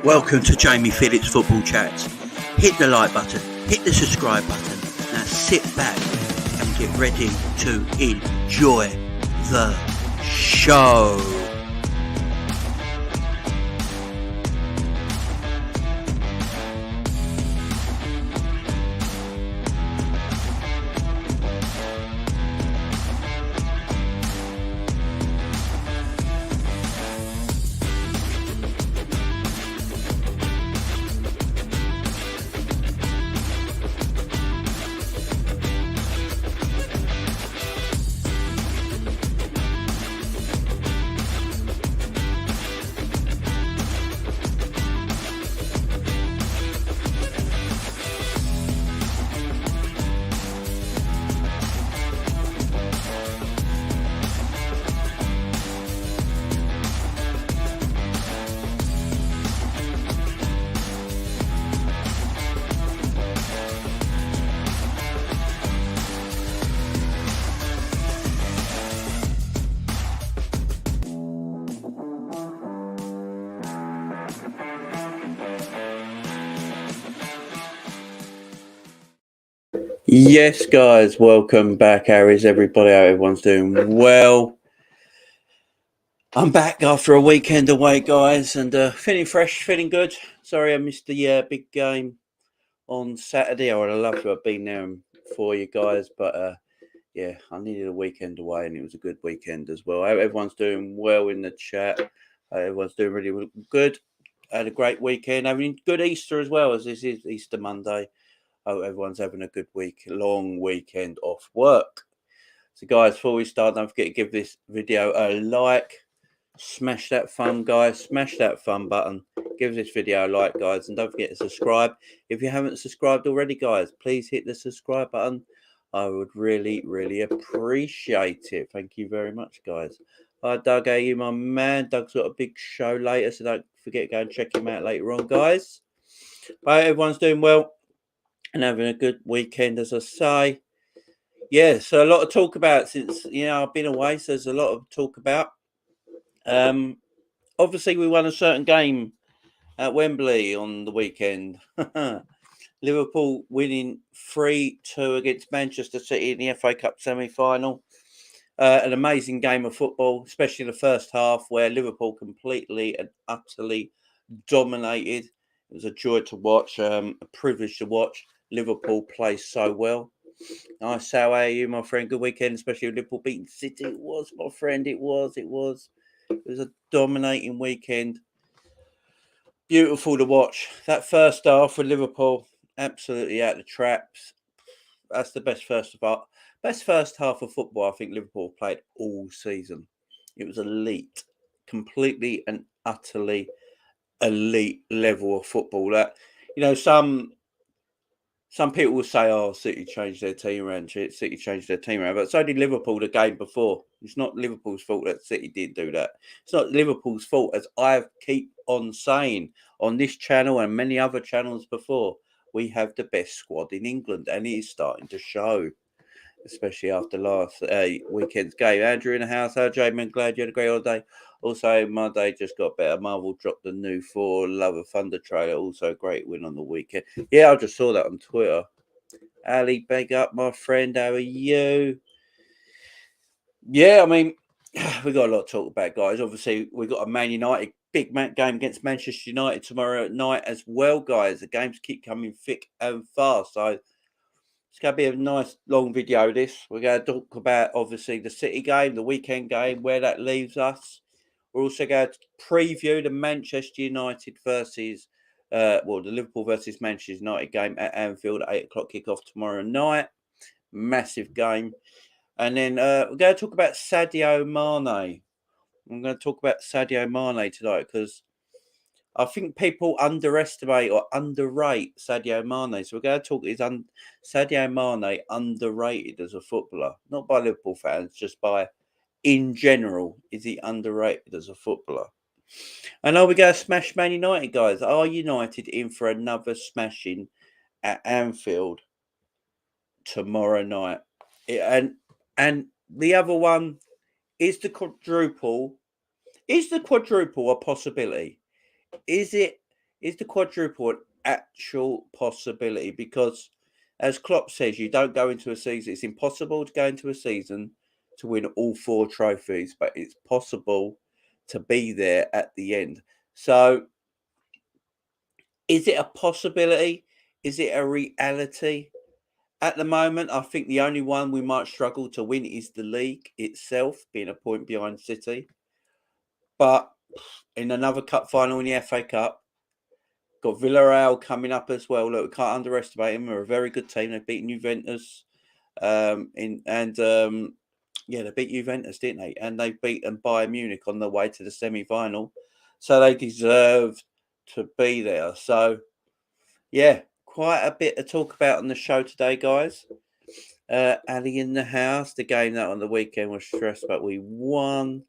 Welcome to Jamie Phillips Football Chats. Hit the like button, hit the subscribe button. Now sit back and get ready to enjoy the show. Yes, guys, welcome back. How is everybody? How everyone's doing well. I'm back after a weekend away, guys, and feeling fresh, feeling good. Sorry I missed the big game on Saturday. I would have loved to have been there for you guys, but yeah, I needed a weekend away, and it was a good weekend as well. I hope everyone's doing well in the chat. Everyone's doing really good. I had a great weekend. Having a good Easter as well, as this is Easter Monday. I hope everyone's having a good long weekend off work. So, guys, before we start, don't forget to give this video a like. Smash that thumb, guys. Smash that thumb button. Give this video a like, guys. And don't forget to subscribe. If you haven't subscribed already, guys, please hit the subscribe button. I would really, really appreciate it. Thank you very much, guys. Hi, Doug. How are you, my man? Doug's got a big show later, so don't forget to go and check him out later on, guys. I hope everyone's doing well and having a good weekend, as I say. Yeah, so a lot of talk about since, I've been away, so there's a lot of talk about. Obviously, we won a certain game at Wembley on the weekend. Liverpool winning 3-2 against Manchester City in the FA Cup semi-final. An amazing game of football, especially the first half, where Liverpool completely and utterly dominated. It was a joy to watch, a privilege to watch. Liverpool play so well. Nice. How are you, my friend? Good weekend, especially with Liverpool beating City. It was, my friend. It was a dominating weekend. Beautiful to watch. That first half for Liverpool, absolutely out the traps. That's the best first half of football I think Liverpool played all season. It was elite, completely and utterly elite level of football. That, some people will say, "Oh, City changed their team around." City changed their team around, but so did Liverpool the game before. It's not Liverpool's fault that City didn't do that. It's not Liverpool's fault, as I keep on saying on this channel and many other channels before. We have the best squad in England, and it is starting to show, especially after last weekend's game. Andrew in the house. How, Jamie? Glad you had a great holiday. Also, my day just got better. Marvel dropped the new Thor Love of Thunder trailer. Also, a great win on the weekend. Yeah, I just saw that on Twitter. Ali, big up, my friend. How are you? Yeah, I mean, we got a lot to talk about, guys. Obviously, we got a Man United big game against Manchester United tomorrow night as well, guys. The games keep coming thick and fast. So it's going to be a nice long video, this. We're going to talk about, obviously, the City game, the weekend game, where that leaves us. We're also going to preview the Manchester United versus, the Liverpool versus Manchester United game at Anfield at 8 o'clock kickoff tomorrow night. Massive game. And then we're going to talk about Sadio Mane. I'm going to talk about Sadio Mane tonight because I think people underestimate or underrate Sadio Mane. So we're going to talk, is Sadio Mane underrated as a footballer? Not by Liverpool fans, just by, in general, is he underrated as a footballer? And are we going to smash Man United, guys? Are United in for another smashing at Anfield tomorrow night? And the other one is the quadruple. Is the quadruple a possibility? Is it Is the quadruple an actual possibility? Because, as Klopp says, you don't go into a season. It's impossible to go into a season to win all 4 trophies, but it's possible to be there at the end. So, is it a possibility? Is it a reality? At the moment, I think the only one we might struggle to win is the league itself, being a point behind City. But in another cup final in the FA Cup, got Villarreal coming up as well. Look, we can't underestimate them. They're a very good team. They've beaten Juventus. They beat Juventus, didn't they? And they've beaten Bayern Munich on the way to the semi-final. So they deserve to be there. So, yeah, quite a bit to talk about on the show today, guys. Ali in the house. The game that on the weekend was stressed, but we won.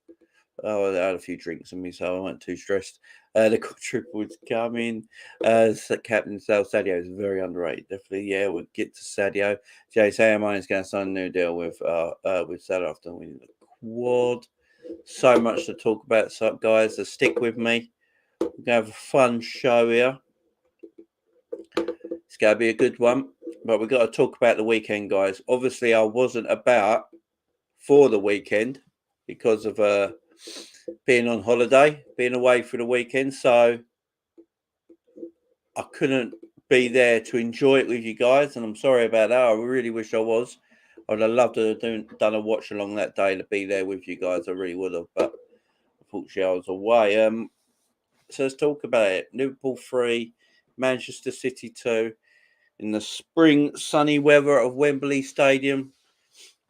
Oh, I had a few drinks on me, so I wasn't too stressed. The quadruple was coming. Captain Sadio is very underrated. Definitely, yeah. We'll get to Sadio. Jay Sayamine is going to sign a new deal with Sadio after winning the quad. So much to talk about, so guys. So stick with me. We're going to have a fun show here. It's going to be a good one, but we've got to talk about the weekend, guys. Obviously, I wasn't about for the weekend because of being on holiday, being away for the weekend. So I couldn't be there to enjoy it with you guys, and I'm sorry about that. I really wish I was. I'd have loved to have done a watch along that day to be there with you guys. I really would have, but unfortunately I was away. So let's talk about it. Liverpool 3, Manchester City 2, in the spring sunny weather of Wembley Stadium.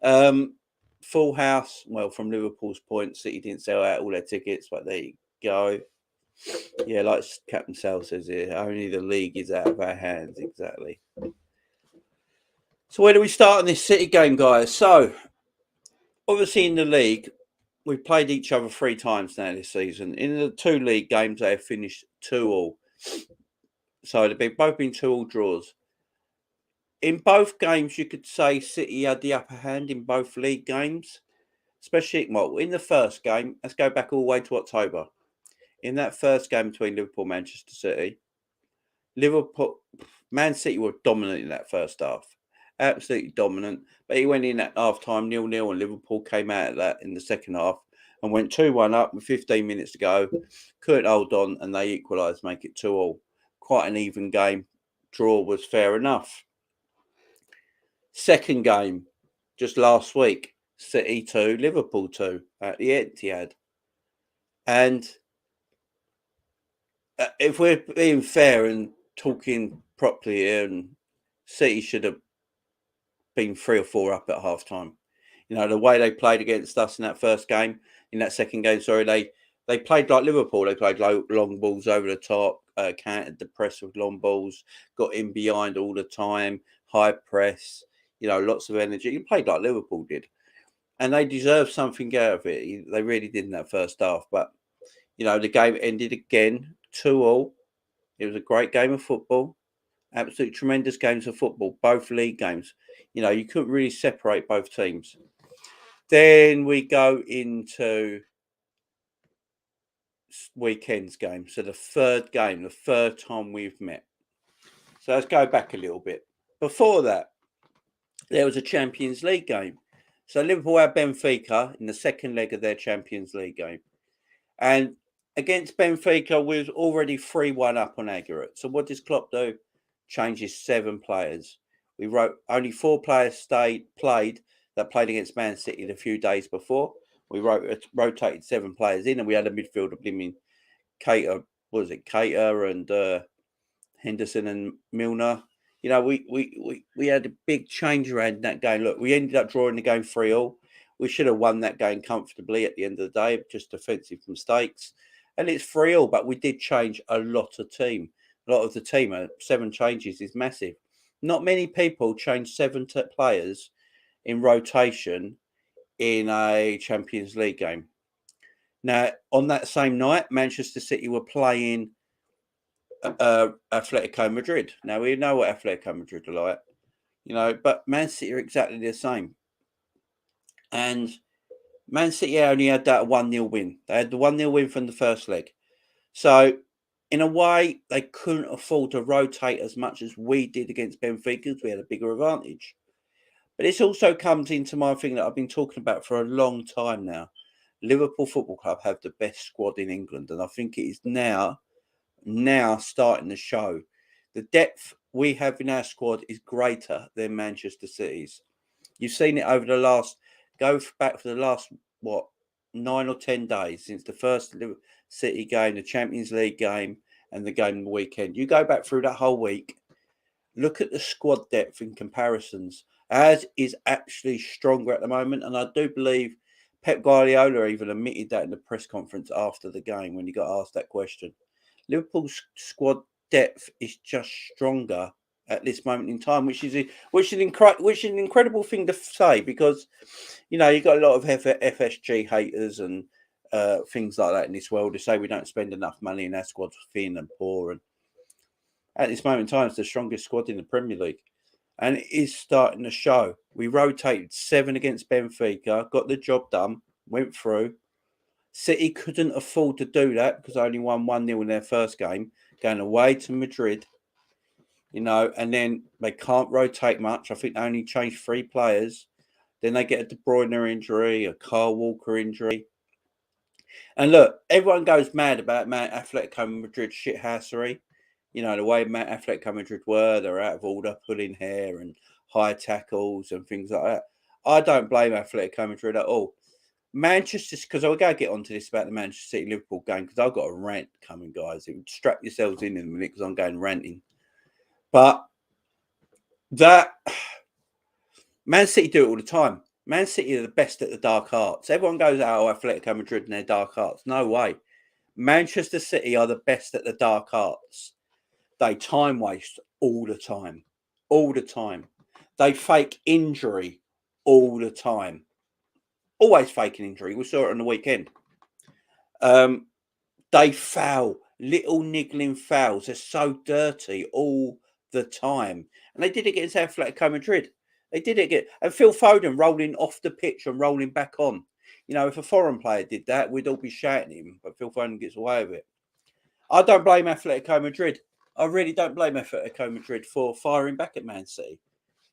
Full house. Well, from Liverpool's point, City didn't sell out all their tickets, but there you go. Yeah, like Captain Sal says here, only the league is out of our hands. Exactly. So where do we start on this City game, guys? So, obviously in the league, we've played each other 3 times now this season. In the 2 league games, they have finished 2-2. So they've both been 2-2 draws. In both games, you could say City had the upper hand in both league games. Especially, well, in the first game, let's go back all the way to October. In that first game between Liverpool and Manchester City, Man City were dominant in that first half. Absolutely dominant. But he went in at half-time 0-0 and Liverpool came out of that in the second half and went 2-1 up with 15 minutes to go. Couldn't hold on and they equalised, make it 2-2. Quite an even game. Draw was fair enough. Second game, just last week, City 2, Liverpool 2 at the Etihad. And if we're being fair and talking properly here, and City should have been 3 or 4 up at half time. You know, the way they played against us in that first game, in that second game, they played like Liverpool. They played long balls over the top, countered the press with long balls, got in behind all the time, high press, you know, lots of energy. You played like Liverpool did. And they deserved something out of it. They really did in that first half. But, you know, the game ended again 2-2. It was a great game of football. Absolute tremendous games of football, both league games. You know, you couldn't really separate both teams. Then we go into weekend's game. So the third game, the third time we've met. So let's go back a little bit. Before that, there was a Champions League game. So Liverpool had Benfica in the second leg of their Champions League game. And against Benfica, we was already 3-1 up on aggregate. So what does Klopp do? Changes 7 players. We wrote only 4 players played against Man City a few days before. We rotated 7 players in, and we had a midfielder blimmin' Cater and Henderson and Milner. You know, we had a big change around that game. Look, we ended up drawing the game 3-3. We should have won that game comfortably at the end of the day, just defensive mistakes. And it's 3-3, but we did change a lot of team. A lot of the team, 7 changes is massive. Not many people change 7 players in rotation in a Champions League game. Now, on that same night, Manchester City were playing Atletico Madrid. Now, we know what Atletico Madrid are like, you know, but Man City are exactly the same. And Man City only had that 1-0 win. They had the 1-0 win from the first leg. So in a way, they couldn't afford to rotate as much as we did against Benfica because we had a bigger advantage. But this also comes into my thing that I've been talking about for a long time now. Liverpool Football Club have the best squad in England, and I think it is now starting to show. The depth we have in our squad is greater than Manchester City's. You've seen it over the last, go back for the last, 9 or 10 days since the first City game, the Champions League game, and the game on the weekend. You go back through that whole week, look at the squad depth in comparisons. Ours is actually stronger at the moment, and I do believe Pep Guardiola even admitted that in the press conference after the game when he got asked that question. Liverpool's squad depth is just stronger at this moment in time, which is an incredible thing to say, because you got a lot of FSG haters and things like that in this world to say we don't spend enough money and our squad's thin and poor. And at this moment in time, it's the strongest squad in the Premier League, and it is starting to show. We rotated 7 against Benfica, got the job done, went through. City couldn't afford to do that because they only won 1-0 in their first game, going away to Madrid, and then they can't rotate much. I think they only changed 3 players. Then they get a De Bruyne injury, a Kyle Walker injury. And look, everyone goes mad about Atletico Madrid shithousery. The way Atletico Madrid were, they're out of order, pulling hair and high tackles and things like that. I don't blame Atletico Madrid at all. Manchester, because I'll go get onto this about the Manchester City Liverpool game, because I've got a rant coming, guys. Strap yourselves in a minute because I'm going ranting. But that Man City do it all the time. Man City are the best at the dark arts. Everyone goes, oh, Atletico Madrid and their dark arts. No way. Manchester City are the best at the dark arts. They time waste all the time. All the time. They fake injury all the time. Always faking injury. We saw it on the weekend. They foul. Little niggling fouls. They're so dirty all the time. And they did it against Atletico Madrid. They did it again. And Phil Foden rolling off the pitch and rolling back on. If a foreign player did that, we'd all be shouting at him. But Phil Foden gets away with it. I don't blame Atletico Madrid. I really don't blame Atletico Madrid for firing back at Man City.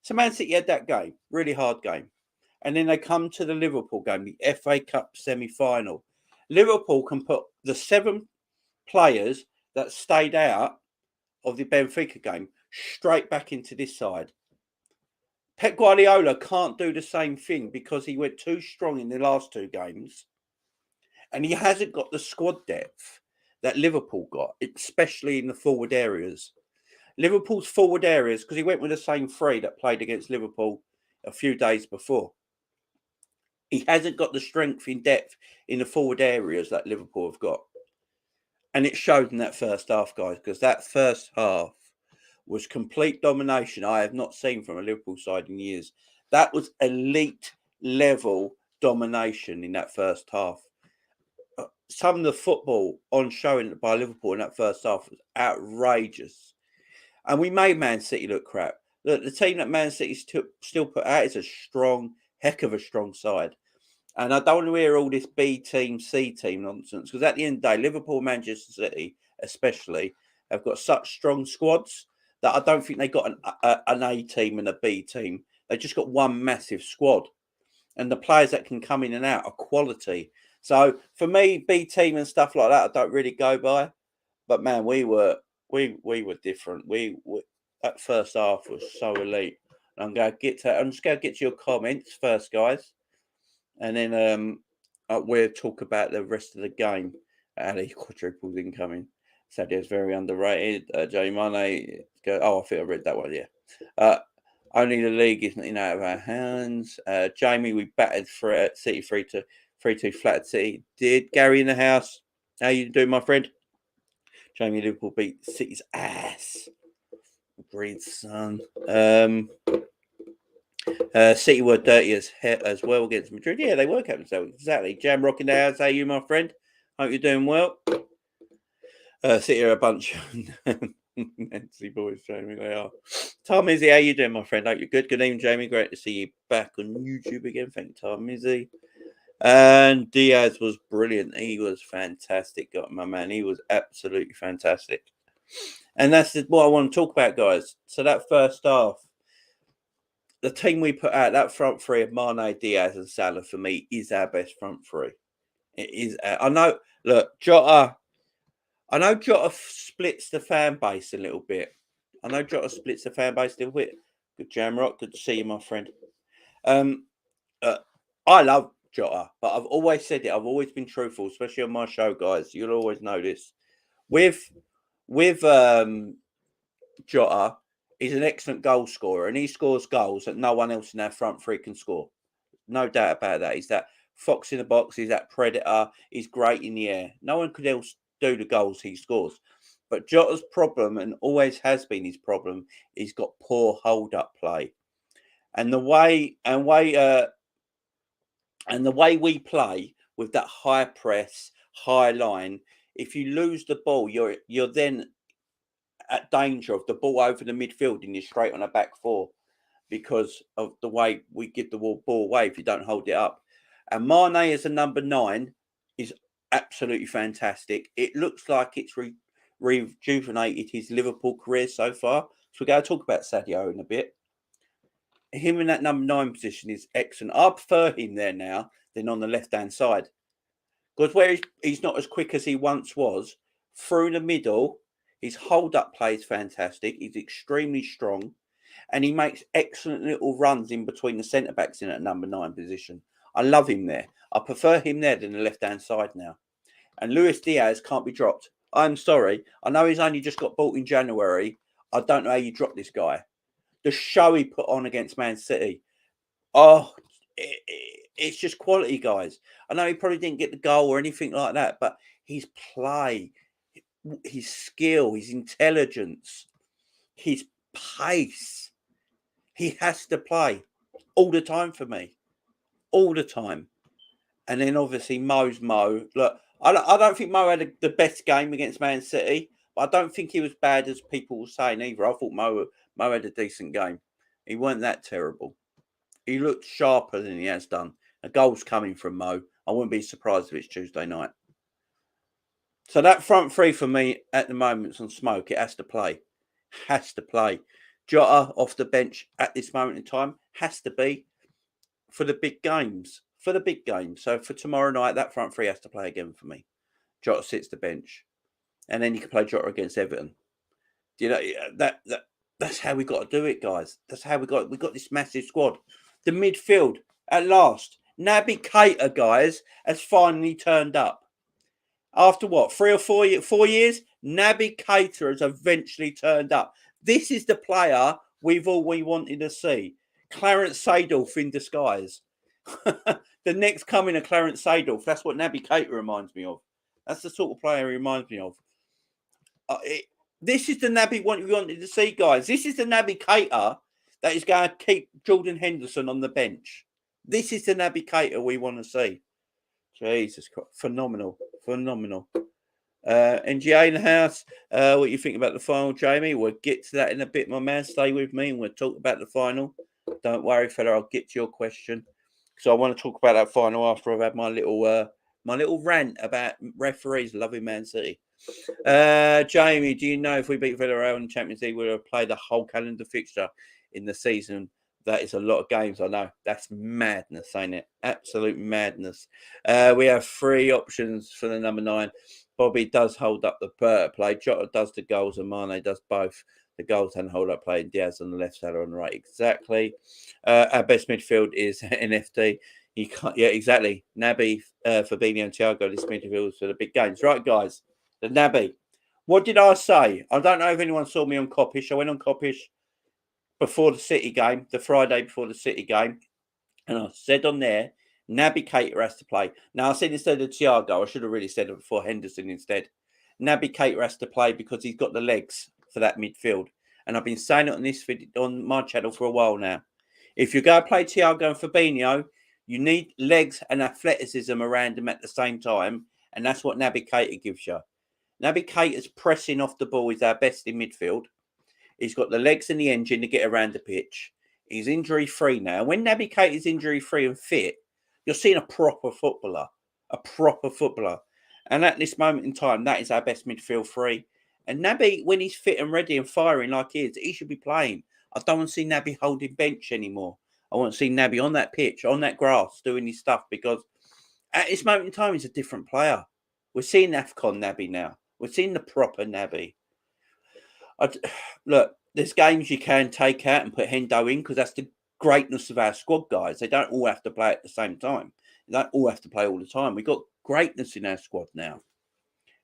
So Man City had that game. Really hard game. And then they come to the Liverpool game, the FA Cup semi-final. Liverpool can put the 7 players that stayed out of the Benfica game straight back into this side. Pep Guardiola can't do the same thing because he went too strong in the last 2 games. And he hasn't got the squad depth that Liverpool got, especially in the forward areas. Liverpool's forward areas, because he went with the same 3 that played against Liverpool a few days before. He hasn't got the strength in depth in the forward areas that Liverpool have got. And it showed in that first half, guys, because that first half was complete domination I have not seen from a Liverpool side in years. That was elite level domination in that first half. Some of the football on showing by Liverpool in that first half was outrageous. And we made Man City look crap. Look, the team that Man City still put out is a strong, heck of a strong side. And I don't want to hear all this B team, C team nonsense, because at the end of the day, Liverpool, Manchester City, especially, have got such strong squads that I don't think they got an A team and a B team. They just got one massive squad, and the players that can come in and out are quality. So for me, B team and stuff like that, I don't really go by. But man, we were different. We that first half was so elite. I'm going to get to. I'm just going to get to your comments first, guys. And then we'll talk about the rest of the game. The quadruples incoming. Sadio's very underrated. Joey Mane. I think I read that one, yeah. Only the league isn't out of our hands. Jamie, we battered for City 3-2 flat City. Did Gary in the house? How you doing, my friend? Jamie, Liverpool beat City's ass. Agreed, son. City were dirty as well against Madrid. Yeah, they were, Captain. So exactly. Jam rocking the house. How you, my friend? Hope you're doing well. City are a bunch of Nancy boys, Jamie. They are. Tom Izzy, how you doing, my friend? Hope you're good. Good evening, Jamie. Great to see you back on YouTube again. Thank you, Tom Izzy. And Diaz was brilliant. He was fantastic, my man. He was absolutely fantastic. And that's what I want to talk about, guys. So that first half, the team we put out, that front three of Mane, Diaz, and Salah, for me, is our best front three. It is. I know. Look, Jota. I know Jota splits the fan base a little bit. Good Jamrock. Good to see you, my friend. I love Jota, but I've always said it. I've always been truthful, especially on my show, guys. You'll always know this. With Jota, he's an excellent goal scorer, and he scores goals that no one else in our front three can score. No doubt about that. He's that fox in the box. He's that predator. He's great in the air. No one could else do the goals he scores. But Jota's problem, and always has been his problem, he's got poor hold-up play, and the way we play with that high press, high line. If you lose the ball, you're then at danger of the ball over the midfield and you're straight on a back four because of the way we give the ball away if you don't hold it up. And Mane as a number 9 is absolutely fantastic. It looks like it's rejuvenated his Liverpool career so far. So we're going to talk about Sadio in a bit. Him in that number 9 position is excellent. I prefer him there now than on the left-hand side. Because where he's not as quick as he once was, through the middle, his hold-up play is fantastic. He's extremely strong. And he makes excellent little runs in between the centre-backs in that number 9 position. I love him there. I prefer him there than the left-hand side now. And Luis Diaz can't be dropped. I'm sorry. I know he's only just got bought in January. I don't know how you drop this guy. The show he put on against Man City. Oh, it's just quality, guys. I know he probably didn't get the goal or anything like that, but his play, his skill, his intelligence, his pace, he has to play all the time for me. All the time. And then obviously Mo's Mo. Look, I don't think Mo had the best game against Man City, but I don't think he was bad as people were saying either. I thought Mo had a decent game. He weren't that terrible. He looked sharper than he has done. A goal's coming from Mo. I wouldn't be surprised if it's Tuesday night. So that front three for me at the moment's on smoke. It has to play. Has to play. Jota off the bench at this moment in time has to be for the big games. For the big games. So for tomorrow night, that front three has to play again for me. Jota sits the bench. And then you can play Jota against Everton. You know, that's how we got to do it, guys. That's how we got this massive squad. The midfield, at last. Naby Keita, guys, has finally turned up. After what, 3 or 4 years? Naby Keita has eventually turned up. This is the player we wanted to see. Clarence Seedorf in disguise. The next coming of Clarence Seedorf. That's what Naby Keita reminds me of. That's the sort of player he reminds me of. This is the Naby we wanted to see, guys. This is the Naby Keita that is going to keep Jordan Henderson on the bench. This is the Naby Keita we want to see. Jesus Christ. Phenomenal. NGA in the house. What you think about the final, Jamie? We'll get to that in a bit, my man. Stay with me and we'll talk about the final. Don't worry, fella. I'll get to your question. So I want to talk about that final after I've had my little rant about referees loving Man City. Jamie, do you know if we beat Villarreal in the Champions League, we'll have played the whole calendar fixture in the season? That is a lot of games, I know. That's madness, ain't it? Absolute madness. We have 3 options for the number 9. Bobby does hold up the play. Jota does the goals and Mane does both. The goals and hold up play. And Diaz on the left, Salah on the right. Exactly. Our best midfield is NFT. You can't, yeah, exactly. Naby, Fabinho and Thiago, this midfield for the big games. Right, guys. The Naby. What did I say? I don't know if anyone saw me on Coppish. I went on Coppish before the City game, the Friday before the City game. And I said on there, Naby Keita has to play. Now, I said instead of Thiago, I should have really said it before Henderson instead. Naby Keita has to play because he's got the legs for that midfield. And I've been saying it on this video, on my channel for a while now. If you go play Thiago and Fabinho, you need legs and athleticism around them at the same time. And that's what Naby Keita gives you. Naby Keita's pressing off the ball is our best in midfield. He's got the legs and the engine to get around the pitch. He's injury-free now. When Naby Keita is injury-free and fit, You're seeing a proper footballer, a proper footballer. And at this moment in time, that is our best midfield three. And Naby, when he's fit and ready and firing like he is, he should be playing. I don't want to see Naby holding bench anymore. I want to see Naby on that pitch, on that grass, doing his stuff, because at this moment in time, he's a different player. We're seeing AFCON Naby now. We're seeing the proper Naby. Look, there's games you can take out and put Hendo in, because that's the greatness of our squad, guys. They don't all have to play at the same time. They don't all have to play all the time. We've got greatness in our squad now,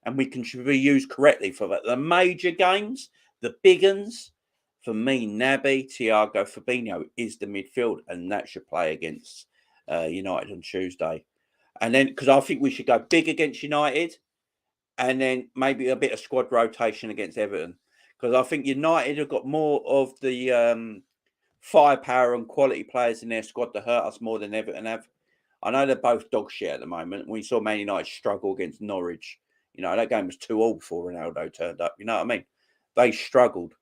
and we can be used correctly for that. The major games, the big ones, for me, Naby, Thiago, Fabinho is the midfield, and that should play against United on Tuesday. And then, because I think we should go big against United, and then maybe a bit of squad rotation against Everton, because I think United have got more of the firepower and quality players in their squad to hurt us more than Everton have. I know they're both dog shit at the moment. We saw Man United struggle against Norwich. That game was 2-2 before Ronaldo turned up. You know what I mean? They struggled.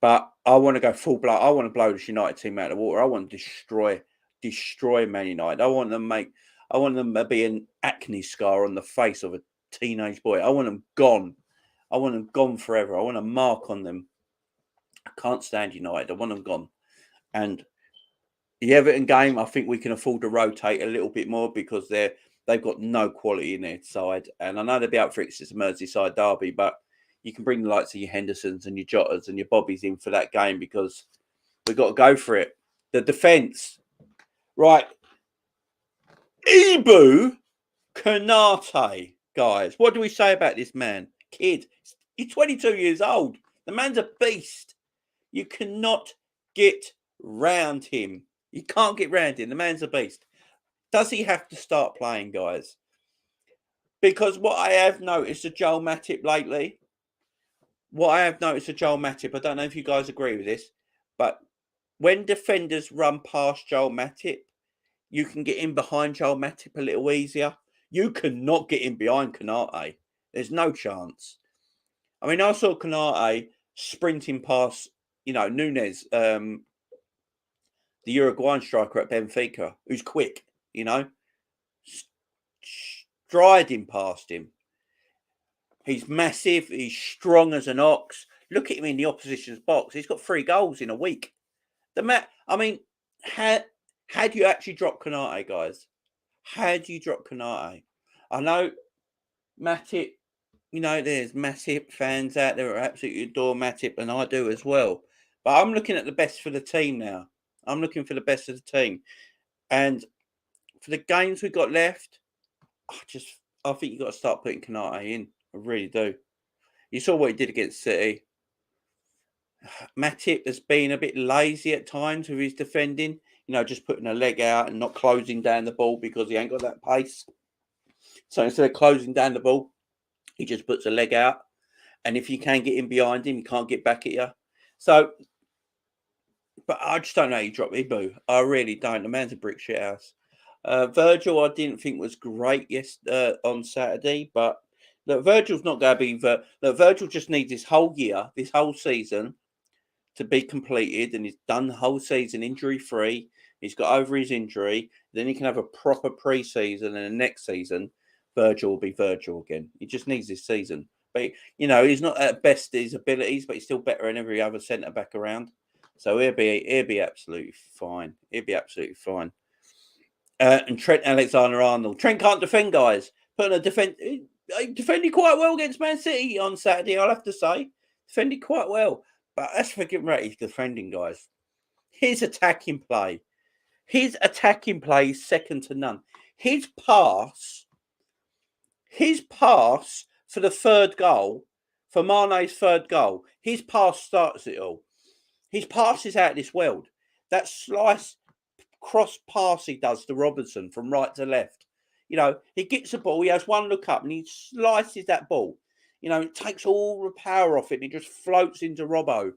But I want to go full blow. I want to blow this United team out of the water. I want to destroy Man United. I want them to be an acne scar on the face of a teenage boy. I want them gone. I want them gone forever. I want a mark on them. I can't stand United. I want them gone. And the Everton game, I think we can afford to rotate a little bit more, because they've got no quality in their side. And I know they'll be out for it 'cause it's a Merseyside derby, but you can bring the likes of your Hendersons and your Jotas and your Bobbies in for that game, because we've got to go for it. The defence. Right. Ibu Konate, guys. What do we say about this man? Kid. He's 22 years old. The man's a beast. You cannot get round him. You can't get round him. The man's a beast. Does he have to start playing, guys? Because what I have noticed of Joel Matip lately, I don't know if you guys agree with this, but when defenders run past Joel Matip, you can get in behind Joel Matip a little easier. You cannot get in behind Konate. There's no chance. I mean, I saw Konate sprinting past, Nunes, the Uruguayan striker at Benfica, who's quick, striding past him. He's massive. He's strong as an ox. Look at him in the opposition's box. He's got 3 goals in a week. How do you actually drop Konate, guys? How do you drop Konate? I know Matip, there's Matip fans out there who absolutely adore Matip, and I do as well. But I'm looking at the best for the team now. I'm looking for the best of the team. And for the games we've got left, I think you've got to start putting Konate in. I really do. You saw what he did against City. Matip has been a bit lazy at times with his defending. Just putting a leg out and not closing down the ball because he ain't got that pace. So instead of closing down the ball, he just puts a leg out. And if you can get in behind him, he can't get back at you. So, but I just don't know how you drop Ibu. I really don't. The man's a brick shit house. Virgil, I didn't think was great on Saturday, but look, Virgil's not going to be. Virgil just needs this whole year, this whole season, to be completed, and he's done the whole season injury free. He's got over his injury. Then he can have a proper pre-season, and the next season, Virgil will be Virgil again. He just needs this season. But, he's not at best his abilities, but he's still better than every other centre-back around. So he'll be absolutely fine. He'll be absolutely fine. And Trent Alexander-Arnold. Trent can't defend, guys. He defended quite well against Man City on Saturday, I'll have to say. Defended quite well. But let's forget about his defending, guys. His attacking play is second to none. His pass for the third goal, for Mane's third goal, his pass starts it all. His pass is out of this world. That slice cross pass he does to Robertson from right to left. He gets the ball, he has one look up and he slices that ball. It takes all the power off it and it just floats into Robbo,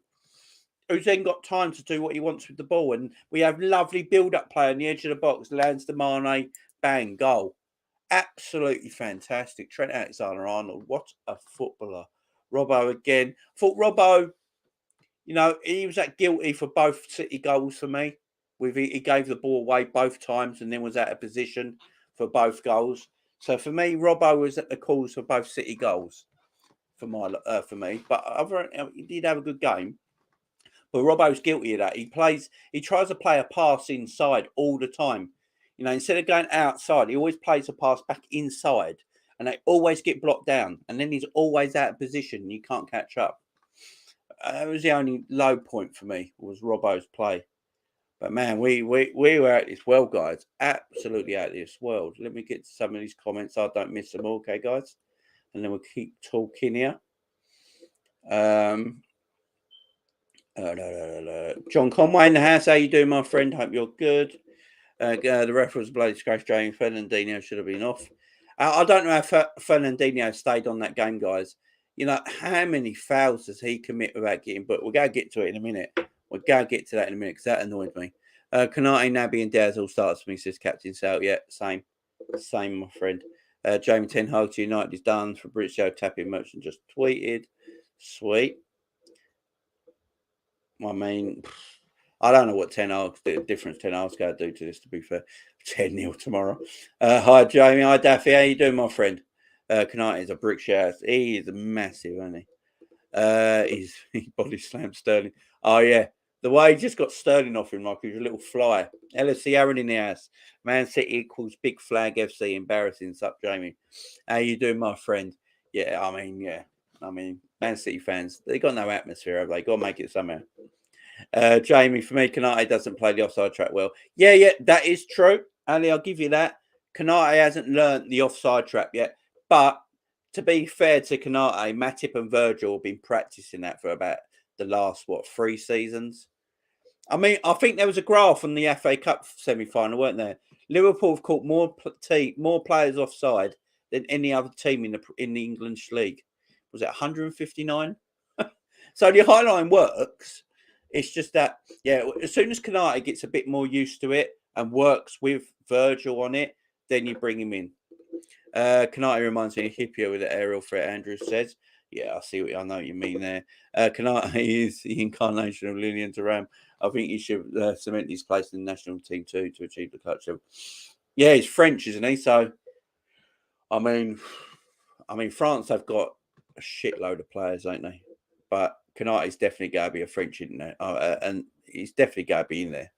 who's then got time to do what he wants with the ball. And we have lovely build-up play on the edge of the box, lands the Mane, bang, goal. Absolutely fantastic. Trent Alexander-Arnold, what a footballer. Robbo again. I thought Robbo, he was that guilty for both City goals for me. He gave the ball away both times and then was out of position for both goals. So for me, Robbo was at the cause for both City goals for me. But he did have a good game. But Robbo's guilty of that. He tries to play a pass inside all the time. Instead of going outside, he always plays a pass back inside, and they always get blocked down. And then he's always out of position, and you can't catch up. That was the only low point for me, was Robbo's play. But man, we were out of this world, guys. Absolutely out of this world. Let me get to some of these comments so I don't miss them all, okay, guys? And then we'll keep talking here. John Conway in the house. How you doing, my friend? Hope you're good. The ref was bloody disgrace. Jamie Fernandinho should have been off. I don't know how Fernandinho stayed on that game, guys. How many fouls does he commit without getting booked? We're going to get to it in a minute. We're going to get to that in a minute because that annoyed me. Kanate, Naby and Diaz all starts for me, says Captain Sale. Yeah, same, my friend. Jamie Ten Hag to United is done. Fabrizio Tapping Merchant just tweeted. Sweet. I mean, I don't know what the difference Ten Hag's going to do to this, to be fair. 10-0 tomorrow. Hi, Jamie. Hi, Daffy. How you doing, my friend? Kanate is a brick shit. He is massive, isn't he? He body slammed Sterling. Oh, yeah. The way he just got Sterling off him like he was a little fly. LFC Aaron in the house. Man City equals Big Flag FC. Embarrassing. Sup, Jamie? How you doing, my friend? Yeah, I mean, Man City fans, they got no atmosphere, have they? Got to make it somehow. Jamie, for me, Kanate doesn't play the offside track well. Yeah, that is true. Ali, I'll give you that. Kanate hasn't learnt the offside trap yet. But to be fair to Kanate, Matip and Virgil have been practicing that for about the last, 3 seasons? I mean, I think there was a graph on the FA Cup semi-final, weren't there? Liverpool have caught more players offside than any other team in the English league. Was it 159? So the high line works. It's just that, as soon as Kanate gets a bit more used to it and works with Virgil on it, then you bring him in. Kanate reminds me of Hippo with the aerial threat, Andrew says. Yeah, I know what you mean there. Kanate is the incarnation of Lilian Thuram. I think he should cement his place in the national team too to achieve the clutch. Yeah, he's French, isn't he? So, I mean, France have got a shitload of players, ain't they? But Kanate's definitely going to be a French in there, and he's definitely going to be in there.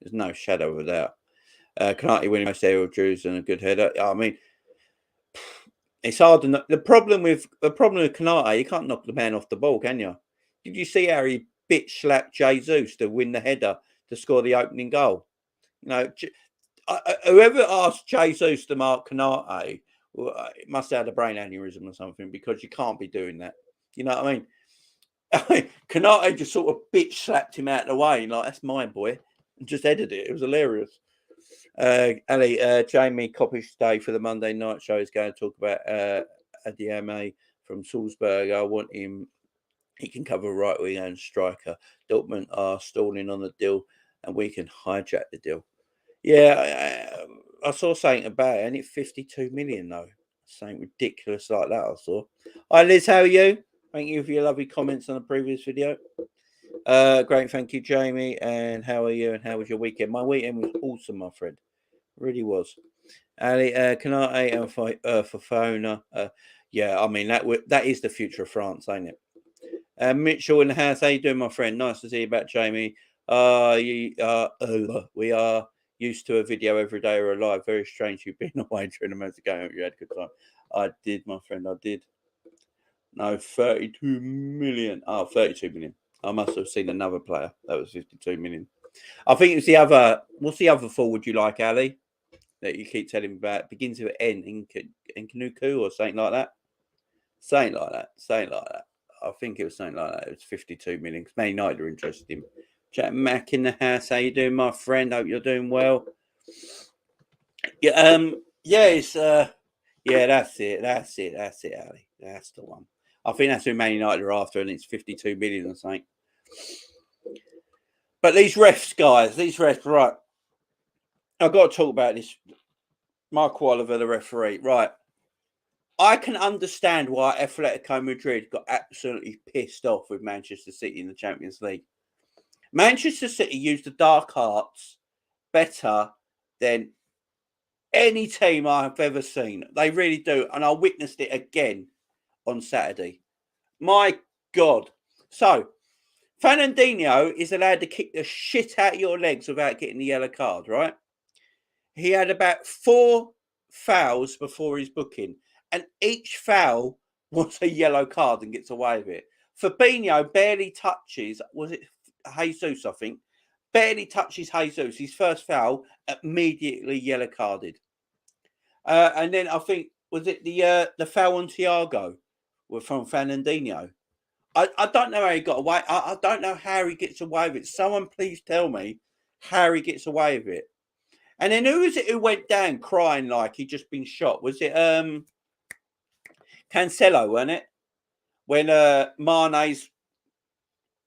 There's no shadow of a doubt. Kanate winning most aerial duels and a good header. I mean, it's hard to know. The problem with Kanate, you can't knock the man off the ball, can you? Did you see how he bitch slapped Jesus to win the header to score the opening goal? Whoever asked Jesus to mark Kanate must have had a brain aneurysm or something, because you can't be doing that. You know what I mean? Kanate just sort of bitch slapped him out of the way, like, that's my boy, and just headed it. It was hilarious. Ali, Jamie Coppish Day for the Monday night show is going to talk about Adiame from Salzburg. I want him. He can cover right wing and striker. Dortmund are stalling on the deal, and we can hijack the deal. Yeah, I saw something about it, and it's 52 million though. Something ridiculous like that. I saw. Hi, Liz. How are you? Thank you for your lovely comments on the previous video. Great, thank you, Jamie. And how are you? And how was your weekend? My weekend was awesome, my friend. Really was. Ali, Kanate and Fofana. Yeah, I mean that is the future of France, ain't it? Mitchell in the house. How you doing, my friend? Nice to see you back, Jamie. We are used to a video every day or a live. Very strange you've been away during a month ago. You had a good time. I did, my friend. I did. No, 32 million. Oh, 32 million. I must have seen another player. That was 52 million. I think it's the other. What's the other forward you like, Ali? That you keep telling me about? Begins with N in Kanuku or something like that. Something like that. I think it was something like that. It was 52 million. Because Man United are interested in him. Jack Mack in the house. How you doing, my friend? Hope you're doing well. Yeah. It's. Yeah, that's it, Ali. That's the one. I think that's who Man United are after, and it's 52 million or something. But these refs, guys, right. I've got to talk about this. Mark Oliver, the referee, right. I can understand why Atletico Madrid got absolutely pissed off with Manchester City in the Champions League. Manchester City used the dark arts better than any team I've ever seen. They really do. And I witnessed it again on Saturday. My God. So, Fernandinho is allowed to kick the shit out of your legs without getting the yellow card, right? He had about 4 fouls before his booking, and each foul was a yellow card and gets away with it. Fabinho barely touches, was it Jesus, I think? Barely touches Jesus. His first foul, immediately yellow carded. And then I think, was it the foul on Thiago from Fernandinho? I don't know how he got away. I don't know how he gets away with it. Someone please tell me how he gets away with it. And then who was it who went down crying like he'd just been shot? Was it Cancelo, wasn't it? When Mane's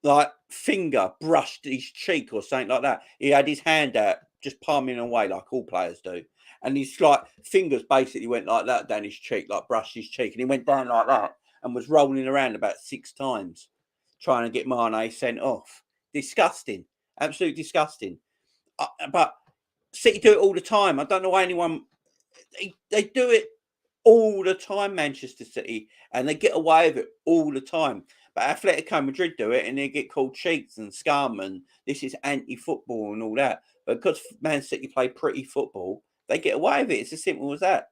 like finger brushed his cheek or something like that. He had his hand out, just palming away like all players do. And his like fingers basically went like that down his cheek, like brushed his cheek. And he went down like that and was rolling around about 6 times trying to get Mane sent off. Disgusting. Absolutely disgusting. But City do it all the time. I don't know why anyone... They do it all the time, Manchester City, and they get away with it all the time. But Atletico Madrid do it, and they get called cheats and scum, and this is anti-football and all that. But because Man City play pretty football, they get away with it. It's as simple as that.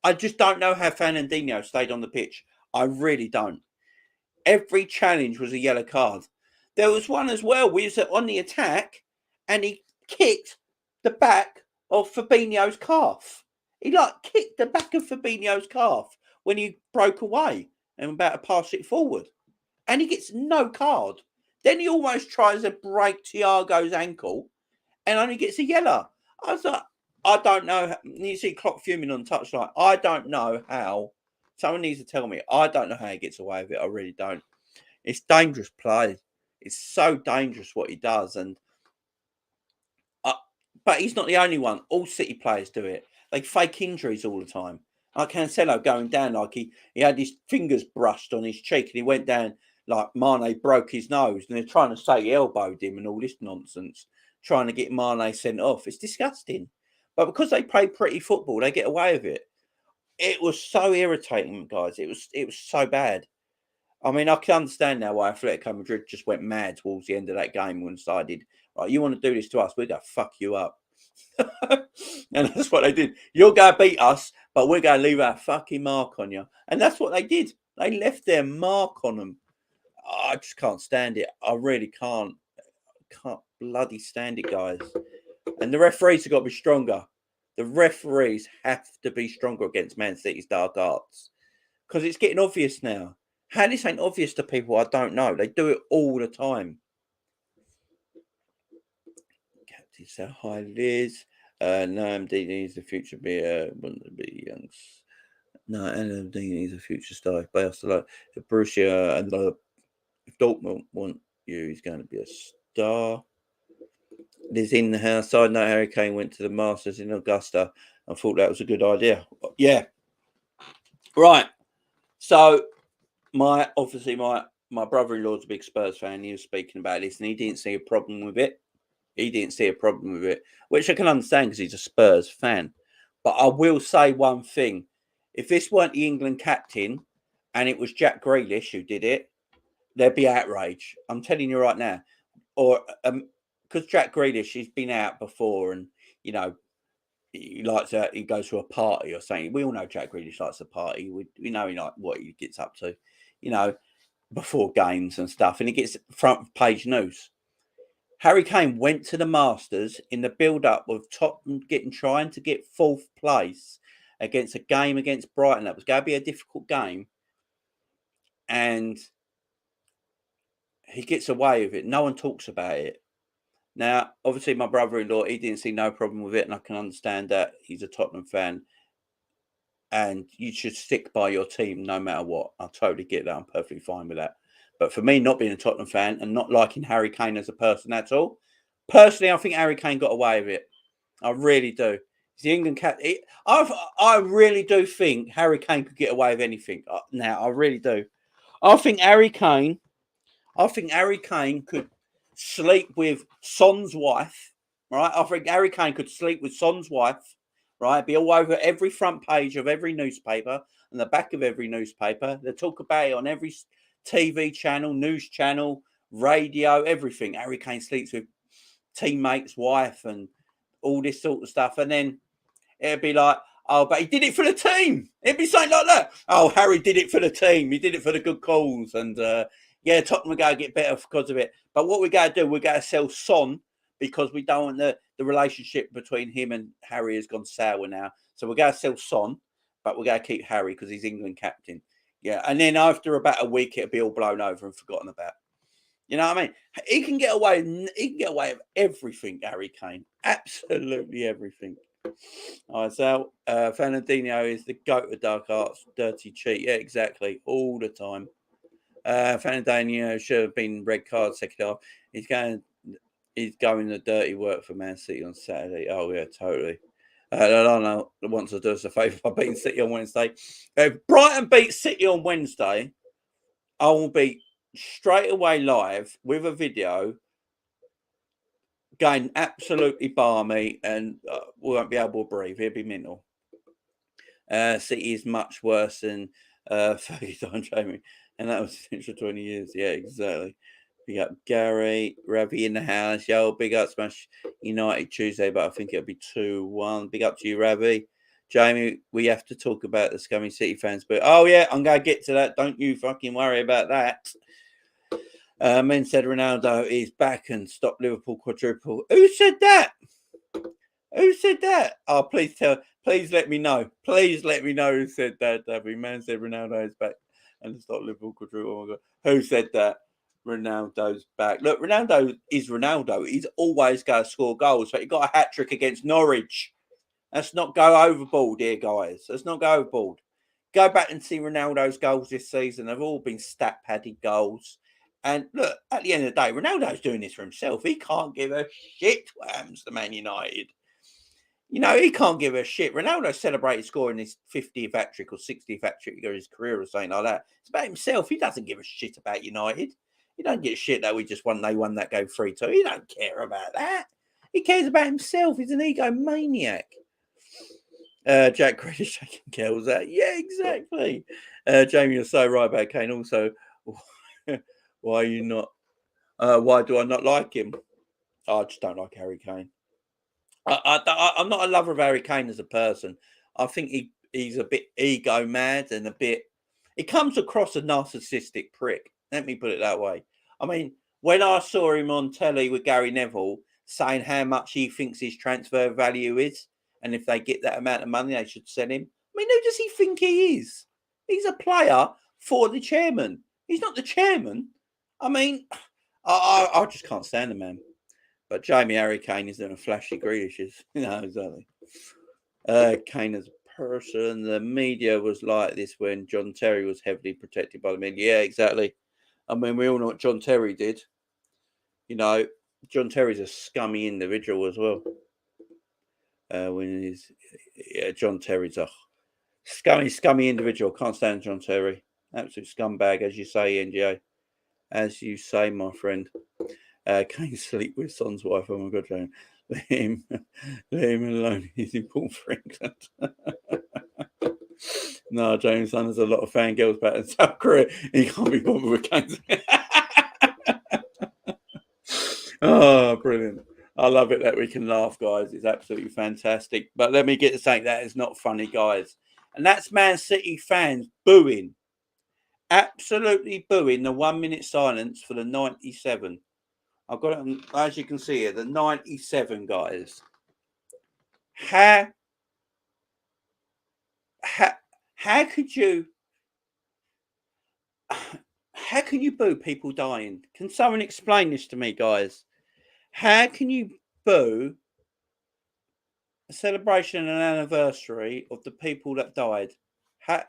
I just don't know how Fernandinho stayed on the pitch. I really don't. Every challenge was a yellow card. There was one as well. We was on the attack, and he kicked the back of Fabinho's calf. He like kicked the back of Fabinho's calf when he broke away and about to pass it forward. And he gets no card. Then he almost tries to break Thiago's ankle and only gets a yellow. I was like, I don't know. You see Klopp fuming on the touchline. I don't know how. Someone needs to tell me. I don't know how he gets away with it. I really don't. It's dangerous play. It's so dangerous what he does. And but he's not the only one. All City players do it. They fake injuries all the time. Like Cancelo going down like he had his fingers brushed on his cheek and he went down like Mane broke his nose and they're trying to say he elbowed him and all this nonsense, trying to get Mane sent off. It's disgusting. But because they play pretty football, they get away with it. It was so irritating, guys. It was so bad. I mean, I can understand now why Atletico Madrid just went mad towards the end of that game when decided, right, you want to do this to us, we're going to fuck you up. And that's what they did. You're going to beat us, but we're going to leave our fucking mark on you. And that's what they did. They left their mark on them. I just can't stand it. I really can't. Can't bloody stand it, guys. And the referees have got to be stronger. The referees have to be stronger against Man City's dark arts. Because it's getting obvious now. How this ain't obvious to people, I don't know. They do it all the time. Captain so hi, Liz. No, MD needs the future be young. No, MD needs a future star. Barcelona, if Borussia and if Dortmund want you, he's going to be a star. Liz in the house. I know Harry Kane went to the Masters in Augusta. I thought that was a good idea. Yeah. Right. So my brother-in-law's a big Spurs fan. He was speaking about this and he didn't see a problem with it. Which I can understand because he's a Spurs fan. But I will say one thing. If this weren't the England captain and it was Jack Grealish who did it, there'd be outrage. I'm telling you right now. Or because Jack Grealish, he's been out before and, you know, he goes to a party or something. We all know Jack Grealish likes a party. We know what he gets up to, you know, before games and stuff. And he gets front page news. Harry Kane went to the Masters in the build-up of Tottenham trying to get 4th place against a game against Brighton. That was going to be a difficult game. And he gets away with it. No one talks about it. Now, obviously, my brother-in-law, he didn't see no problem with it. And I can understand that. He's a Tottenham fan. And you should stick by your team no matter what. I totally get that. I'm perfectly fine with that. But for me, not being a Tottenham fan and not liking Harry Kane as a person at all, personally, I think Harry Kane got away with it. I really do. He's the England captain. I really do think Harry Kane could get away with anything. Now, I really do. I think Harry Kane could sleep with Son's wife right? I think Harry Kane could sleep with Son's wife, right? Be all over every front page of every newspaper and the back of every newspaper. They talk about it on every TV channel, news channel, radio, everything. Harry Kane sleeps with teammates' wife and all this sort of stuff. And then it'd be like, oh, but he did it for the team. It'd be something like that. Oh, Harry did it for the team. He did it for the good cause. And yeah, Tottenham are going to get better because of it. But what we got to do, we're going to sell Son because we don't want the relationship between him and Harry has gone sour now. So we're going to sell Son, but we're going to keep Harry because he's England captain. Yeah, and then after about a week, it'll be all blown over and forgotten about. You know what I mean? He can get away. He can get away with everything, Harry Kane. Absolutely everything. All right, so Fernandinho is the goat of dark arts, dirty cheat. Yeah, exactly, all the time. Fernandinho should have been red card second half. He's going the dirty work for Man City on Saturday. Oh yeah, totally. Lallana wants to do us a favour by beating City on Wednesday. If Brighton beat City on Wednesday, I will be straight away live with a video going absolutely balmy and we won't be able to breathe. It'll be mental. City is much worse than Fergie Jamie, and that was for 20 years. Yeah, exactly. Big up Gary, Ravi in the house. Yo, big up Smash United Tuesday, but I think it'll be 2-1. Big up to you, Ravi. Jamie, we have to talk about the scummy City fans, but oh yeah, I'm going to get to that. Don't you fucking worry about that. Men said Ronaldo is back and stop Liverpool quadruple. Who said that? Who said that? Oh, please let me know. Please let me know who said that. Every man said Ronaldo is back and stop Liverpool quadruple. Oh my God. Who said that? Ronaldo's back. Look, Ronaldo is Ronaldo. He's always going to score goals. But he got a hat trick against Norwich. Let's not go overboard here, guys. Let's not go overboard. Go back and see Ronaldo's goals this season. They've all been stat padded goals. And look, at the end of the day, Ronaldo's doing this for himself. He can't give a shit what happens to Man United. You know, he can't give a shit. Ronaldo celebrated scoring his 50th hat-trick or 60th hat-trick of his career or something like that. It's about himself. He doesn't give a shit about United. He don't give a shit that they won that game 3-2. He don't care about that. He cares about himself. He's an egomaniac. Jack Grealish shaking girls out. Yeah, exactly. Jamie, you're so right about Kane. Also, why are you not? Why do I not like him? I just don't like Harry Kane. I'm not a lover of Harry Kane as a person. I think he's a bit ego mad and a bit. He comes across a narcissistic prick. Let me put it that way. I mean, when I saw him on telly with Gary Neville saying how much he thinks his transfer value is, and if they get that amount of money, they should sell him. I mean, who does he think he is? He's a player for the chairman. He's not the chairman. I mean, I just can't stand the man. But Jamie Harry Kane is in a flashy Grealish. You know, exactly. Kane as a person. The media was like this when John Terry was heavily protected by the media. Yeah, exactly. I mean, we all know what John Terry did. You know, John Terry's a scummy individual as well. John Terry's a scummy individual. Can't stand John Terry. Absolute scumbag, as you say, NGA. As you say, my friend. Kane sleep with Son's wife. Oh my God, Jane. Let him alone. He's important for England. No, James Son has a lot of fangirls back in South Korea. He can't be bothered with Kane. Oh, brilliant. I love it that we can laugh, guys. It's absolutely fantastic. But let me get to saying that is not funny, guys. And that's Man City fans booing. Absolutely booing the 1 minute silence for the 97. I've got it, as you can see here, the 97, guys. How could you boo people dying? Can someone explain this to me, guys? How can you boo a celebration and an anniversary of the people that died? How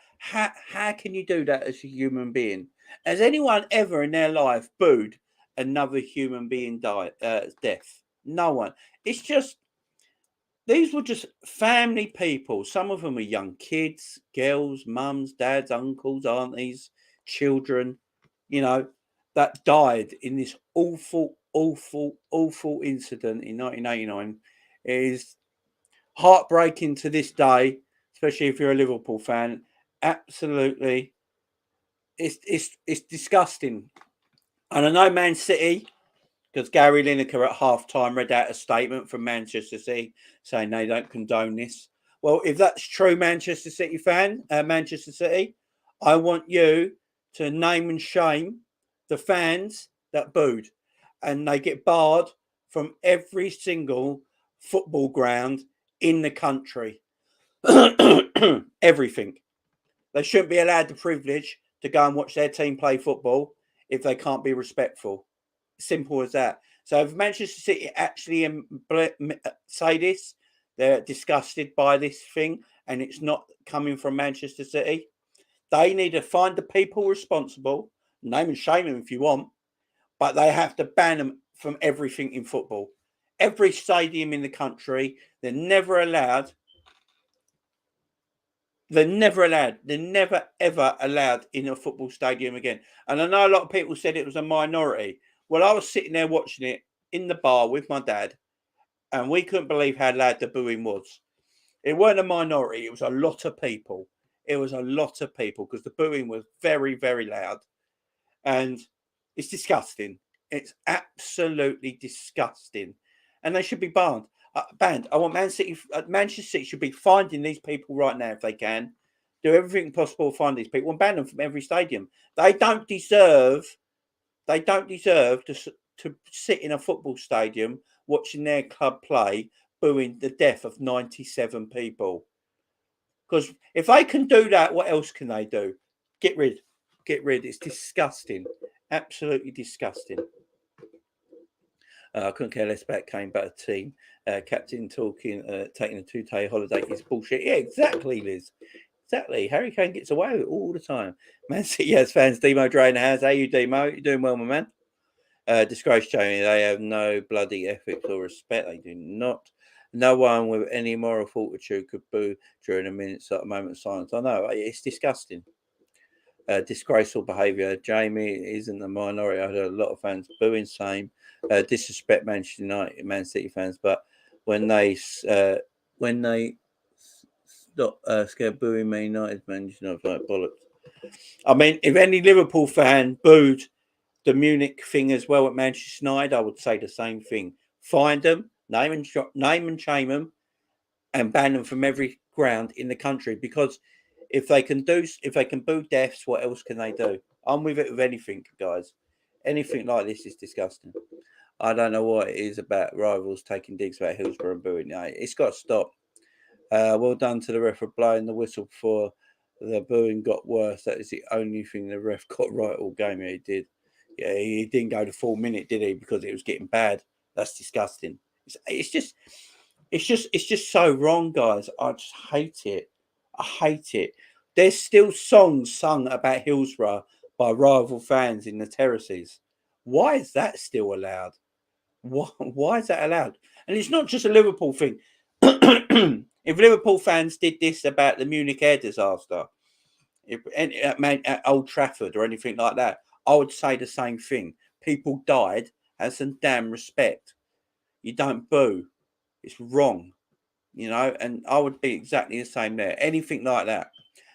can you do that as a human being? Has anyone ever in their life booed another human being death? No one. It's just these were just family people. Some of them were young kids, girls, mums, dads, uncles, aunties, children, you know, that died in this awful, awful incident in 1989 is heartbreaking to this day, especially if you're a Liverpool fan. Absolutely, it's disgusting. And I know Man City, because Gary Lineker at half-time read out a statement from Manchester City saying they don't condone this. Well, if that's true, Manchester City, I want you to name and shame the fans that booed, and they get barred from every single football ground in the country. Everything. They shouldn't be allowed the privilege to go and watch their team play football if they can't be respectful. Simple as that. So if Manchester City actually say this, they're disgusted by this thing, and it's not coming from Manchester City. They need to find the people responsible, name and shame them if you want, but they have to ban them from everything in football. Every stadium in the country, they're never allowed. They're never ever allowed in a football stadium again. And I know a lot of people said it was a minority. Well, I was sitting there watching it in the bar with my dad, and we couldn't believe how loud the booing was. It weren't a minority, it was a lot of people. It was a lot of people because the booing was very, very loud. And it's disgusting. It's absolutely disgusting. And they should be banned. I want Manchester City should be finding these people right now if they can. Do everything possible to find these people and ban them from every stadium. They don't deserve to sit in a football stadium watching their club play, booing the death of 97 people. Because if they can do that, what else can they do? Get rid. It's disgusting. Absolutely disgusting. I couldn't care less about Kane, but a team. Captain taking a 2-day holiday is bullshit. Yeah, exactly, Liz. Exactly. Harry Kane gets away with it all the time. Man City has fans. Demo Drain has. How you, Demo? You doing well, my man? Disgrace, Jamie. They have no bloody ethics or respect. They do not. No one with any moral fortitude could boo during a moment of silence. I know. It's disgusting. Disgraceful behaviour. Jamie isn't a minority. I heard a lot of fans booing same. Disrespect Manchester United, Man City fans, but when they stop scared booing Man United, Manchester United, like bollocks. I mean, if any Liverpool fan booed the Munich thing as well at Manchester United, I would say the same thing. Find them, name and shame them, and ban them from every ground in the country. Because if they can boo deaths, what else can they do? I'm with it with anything, guys. Anything like this is disgusting. I don't know what it is about rivals taking digs about Hillsborough and booing. It's got to stop. Well done to the ref for blowing the whistle before the booing got worse. That is the only thing the ref got right all game. Yeah, he did. Yeah, he didn't go to full minute, did he? Because it was getting bad. That's disgusting. It's just so wrong, guys. I just hate it. I hate it. There's still songs sung about Hillsborough by rival fans in the terraces. Why is that still allowed? Why is that allowed? And it's not just a Liverpool thing. If Liverpool fans did this about the Munich air disaster, at Old Trafford or anything like that, I would say the same thing. People died. Have some damn respect. You don't boo. It's wrong, and I would be exactly the same there. Anything like that.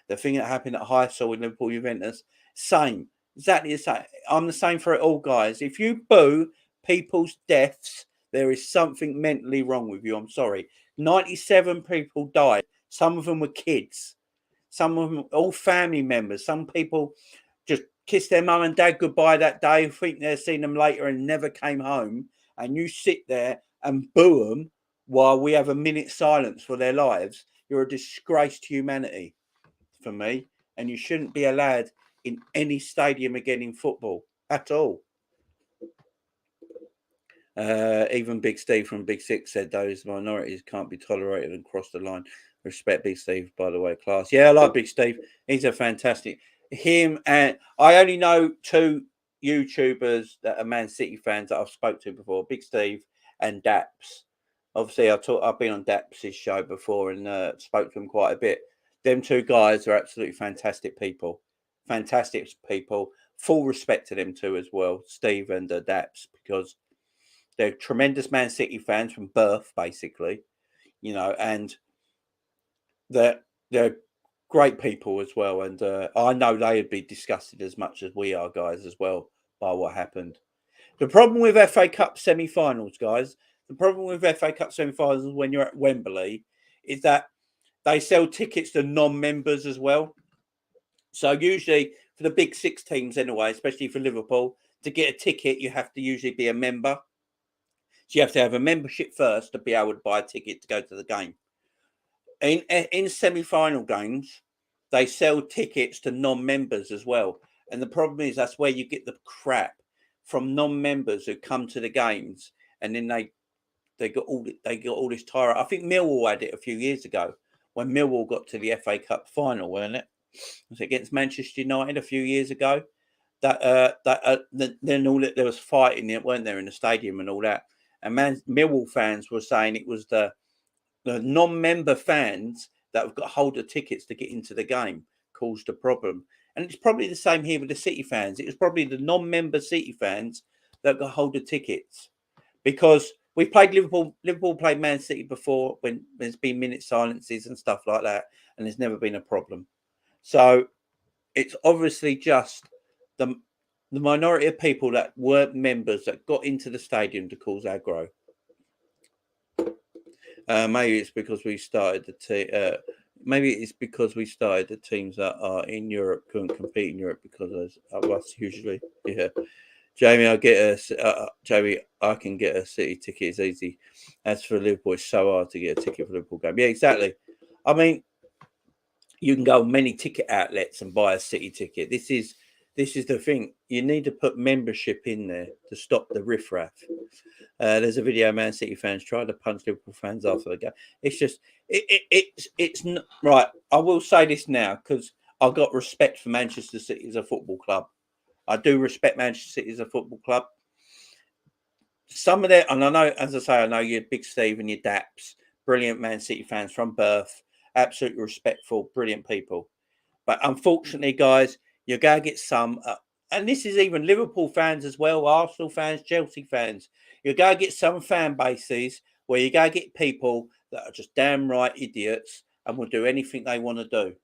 The thing that happened at High School with Liverpool Juventus, same. Exactly the same. I'm the same for it all, guys. If you boo people's deaths, there is something mentally wrong with you. I'm sorry. 97 people died. Some of them were kids. Some of them all family members. Some people just kissed their mum and dad goodbye that day, think they'll see them later and never came home. And you sit there and boo them while we have a minute's silence for their lives. You're a disgrace to humanity for me. And you shouldn't be allowed in any stadium again in football at all. Even Big Steve from Big Six said those minorities can't be tolerated and cross the line. Respect Big Steve, by the way, class. Yeah, I like Big Steve. He's a fantastic. Him and I only know two YouTubers that are Man City fans that I've spoke to before: Big Steve and Daps. Obviously, I've been on Daps' show before and spoke to him quite a bit. Them two guys are absolutely fantastic people. Fantastic people. Full respect to them two as well, Steve and Daps, because They're tremendous Man City fans from birth, basically, and they're great people as well. And I know they'd be disgusted as much as we are, guys, as well, by what happened. The problem with FA Cup semi-finals, guys, the problem with FA Cup semi-finals when you're at Wembley is that they sell tickets to non-members as well. So usually for the big six teams anyway, especially for Liverpool, to get a ticket, you have to usually be a member. So you have to have a membership first to be able to buy a ticket to go to the game. In semi-final games, they sell tickets to non-members as well. And the problem is that's where you get the crap from non-members who come to the games, and then they got all this tire. I think Millwall had it a few years ago when Millwall got to the FA Cup final, wasn't it? Was it against Manchester United a few years ago? Then all that there was fighting, weren't there, in the stadium and all that. And Millwall fans were saying it was the non-member fans that have got hold of tickets to get into the game caused a problem. And it's probably the same here with the City fans. It was probably the non-member City fans that got hold of tickets, because we played Liverpool. Liverpool played Man City before when there's been minute silences and stuff like that, and there's never been a problem. So it's obviously just the minority of people that weren't members that got into the stadium to cause aggro. Maybe it's because we started the teams that are in Europe couldn't compete in Europe because of us usually. Yeah, Jamie, Jamie, I can get a City ticket. It's easy. As for Liverpool, it's so hard to get a ticket for Liverpool game. Yeah, exactly. I mean, you can go many ticket outlets and buy a City ticket. This is the thing. You need to put membership in there to stop the riffraff. There's a video of Man City fans trying to punch Liverpool fans after the game. It's just it's not right. I will say this now because I've got respect for Manchester City as a football club. I do respect Manchester City as a football club. Some of their, and I know, as I say, I know you're Big Steve and your Daps, brilliant Man City fans from birth, absolutely respectful, brilliant people. But unfortunately, guys, you're going to get some, and this is even Liverpool fans as well, Arsenal fans, Chelsea fans. You're going to get some fan bases where you're going to get people that are just damn right idiots and will do anything they want to do.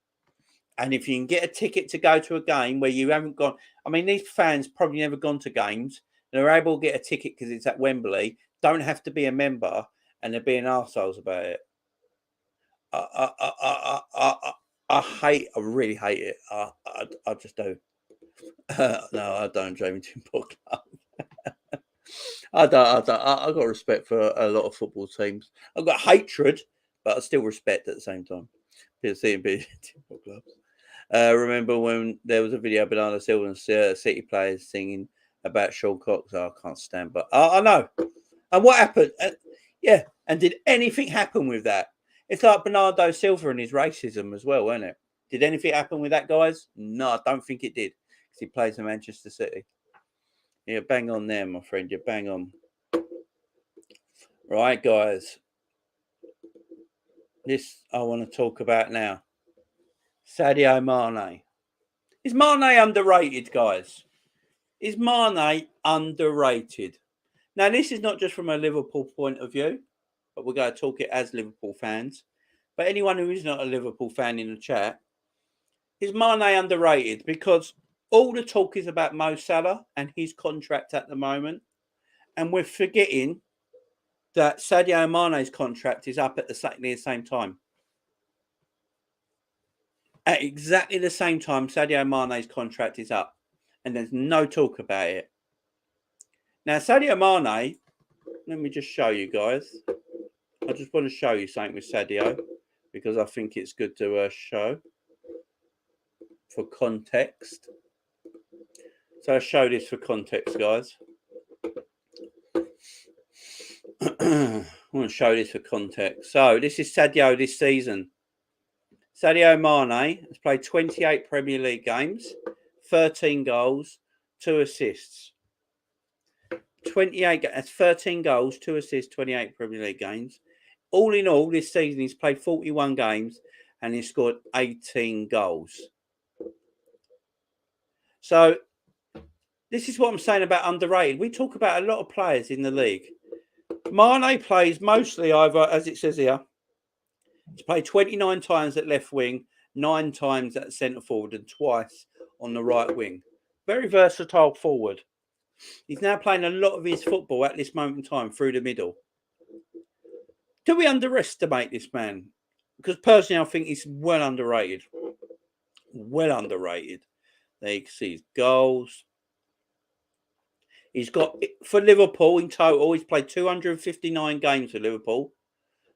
And if you can get a ticket to go to a game where you haven't gone, I mean, these fans probably never gone to games. They're able to get a ticket because it's at Wembley, don't have to be a member, and they're being arseholes about it. I really hate it. I just do. No, I don't, Jamie Timbuk. I don't. I've got respect for a lot of football teams. I've got hatred, but I still respect at the same time. Timbuk clubs. Remember when there was a video of Bernardo Silva and City players singing about Sean Cox? Oh, I can't stand, but I know. And what happened? Yeah, and did anything happen with that? It's like Bernardo Silva and his racism as well, isn't it? Did anything happen with that, guys? No, I don't think it did, because he plays in Manchester City. Yeah, bang on there, my friend. You bang on. Right, guys. This I want to talk about now. Sadio Mane. Is Mane underrated, guys? Is Mane underrated? Now, this is not just from a Liverpool point of view, but we're going to talk it as Liverpool fans. But anyone who is not a Liverpool fan in the chat, is Mane underrated? Because all the talk is about Mo Salah and his contract at the moment. And we're forgetting that Sadio Mane's contract is up at exactly the same time. At exactly the same time, Sadio Mane's contract is up. And there's no talk about it. Now, Sadio Mane, let me just show you guys. I just want to show you something with Sadio because I think it's good to show for context. So I'll show this for context, guys. I want to show this for context. So this is Sadio this season. Sadio Mane has played 28 Premier League games, 13 goals, 2 assists. 28, that's 13 goals, 2 assists, 28 Premier League games. All in all, this season he's played 41 games and he's scored 18 goals. So this is what I'm saying about underrated. We talk about a lot of players in the league Mane plays mostly either, as it says here, he's played 29 times at left wing, 9 times at centre forward, and twice on the right wing. Very versatile forward. He's now playing a lot of his football at this moment in time through the middle. Do we underestimate this man? Because personally, I think he's well underrated. Well underrated. There you can see his goals. He's got, for Liverpool in total, he's played 259 games for Liverpool,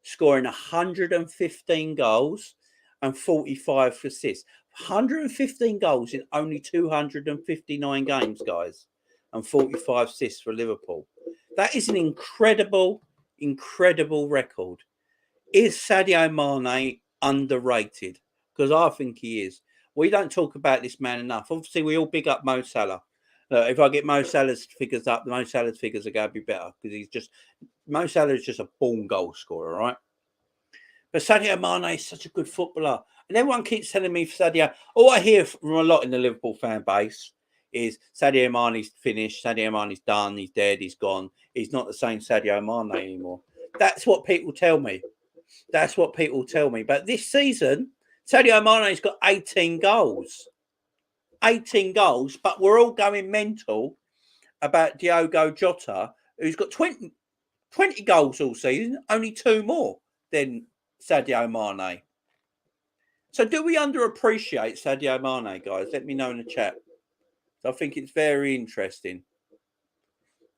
scoring 115 goals and 45 assists. 115 goals in only 259 games, guys, and 45 assists for Liverpool. That is an incredible, incredible record. Is Sadio Mane underrated? Because I think he is. We don't talk about this man enough. Obviously, we all big up Mo Salah. If I get Mo Salah's figures up, Mo Salah's figures are going to be better because Mo Salah is just a born goal scorer, right? But Sadio Mane is such a good footballer. And everyone keeps telling me Sadio. All I hear from a lot in the Liverpool fan base is Sadio Mane's finished, Sadio Mane's done, he's dead, he's gone. He's not the same Sadio Mane anymore. That's what people tell me. That's what people tell me. But this season, Sadio Mane's got 18 goals. 18 goals, but we're all going mental about Diogo Jota, who's got 20 goals all season, only 2 more than Sadio Mane. So do we underappreciate Sadio Mane, guys? Let me know in the chat. So I think it's very interesting.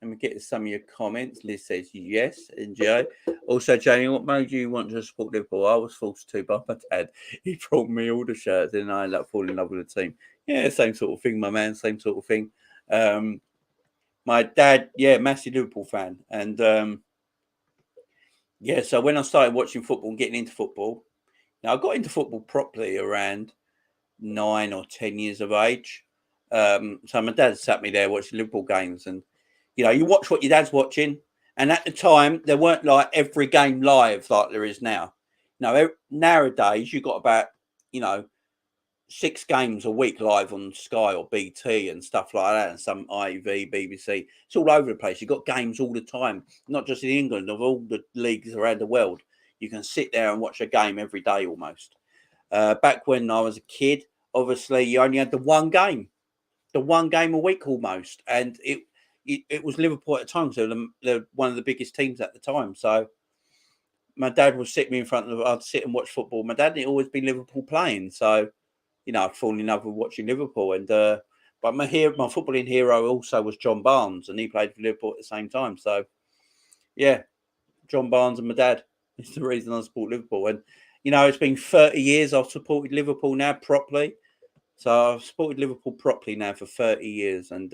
Let me get some of your comments. Liz says yes. And Joe. Also, Jamie, what made you want to support Liverpool? I was forced to by my dad. He brought me all the shirts and I ended up falling in love with the team. Yeah, same sort of thing, my man. Same sort of thing. My dad, massive Liverpool fan. And so when I started watching football and getting into football, now I got into football properly around 9 or 10 years of age. So my dad sat me there watching Liverpool games, and you watch what your dad's watching. And at the time, there weren't like every game live like there is now. Nowadays you got about 6 games a week live on Sky or BT and stuff like that, and some ITV, BBC. It's all over the place. You've got games all the time, not just in England, of all the leagues around the world. You can sit there and watch a game every day almost. Back when I was a kid, obviously you only had the one game a week almost, and it was Liverpool at the time, so they're one of the biggest teams at the time. So my dad would sit me in front of. I'd sit and watch football. My dad had always been Liverpool playing, so I'd fallen in love with watching Liverpool. And but my footballing hero also was John Barnes, and he played for Liverpool at the same time. So John Barnes and my dad is the reason I support Liverpool. And it's been 30 years I've supported Liverpool now properly. So I've supported Liverpool properly now for 30 years. And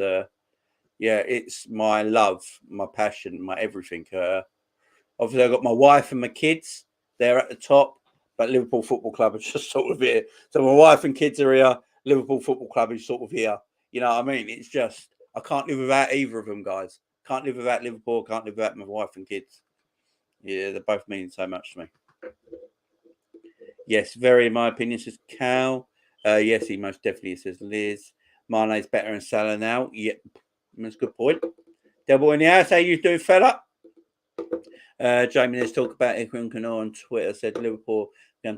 it's my love, my passion, my everything. Obviously, I've got my wife and my kids. They're at the top. But Liverpool Football Club is just sort of here. So my wife and kids are here. Liverpool Football Club is sort of here. You know what I mean? It's just, I can't live without either of them, guys. Can't live without Liverpool. Can't live without my wife and kids. Yeah, they both mean so much to me. Yes, very, in my opinion, says Cal. Yes, he most definitely says Liz. Mane's better than Salah now. Yep, that's a good point. Devil in the house, how you doing, fella? Jamie, let's talk about Ikram Kano on Twitter. Said Liverpool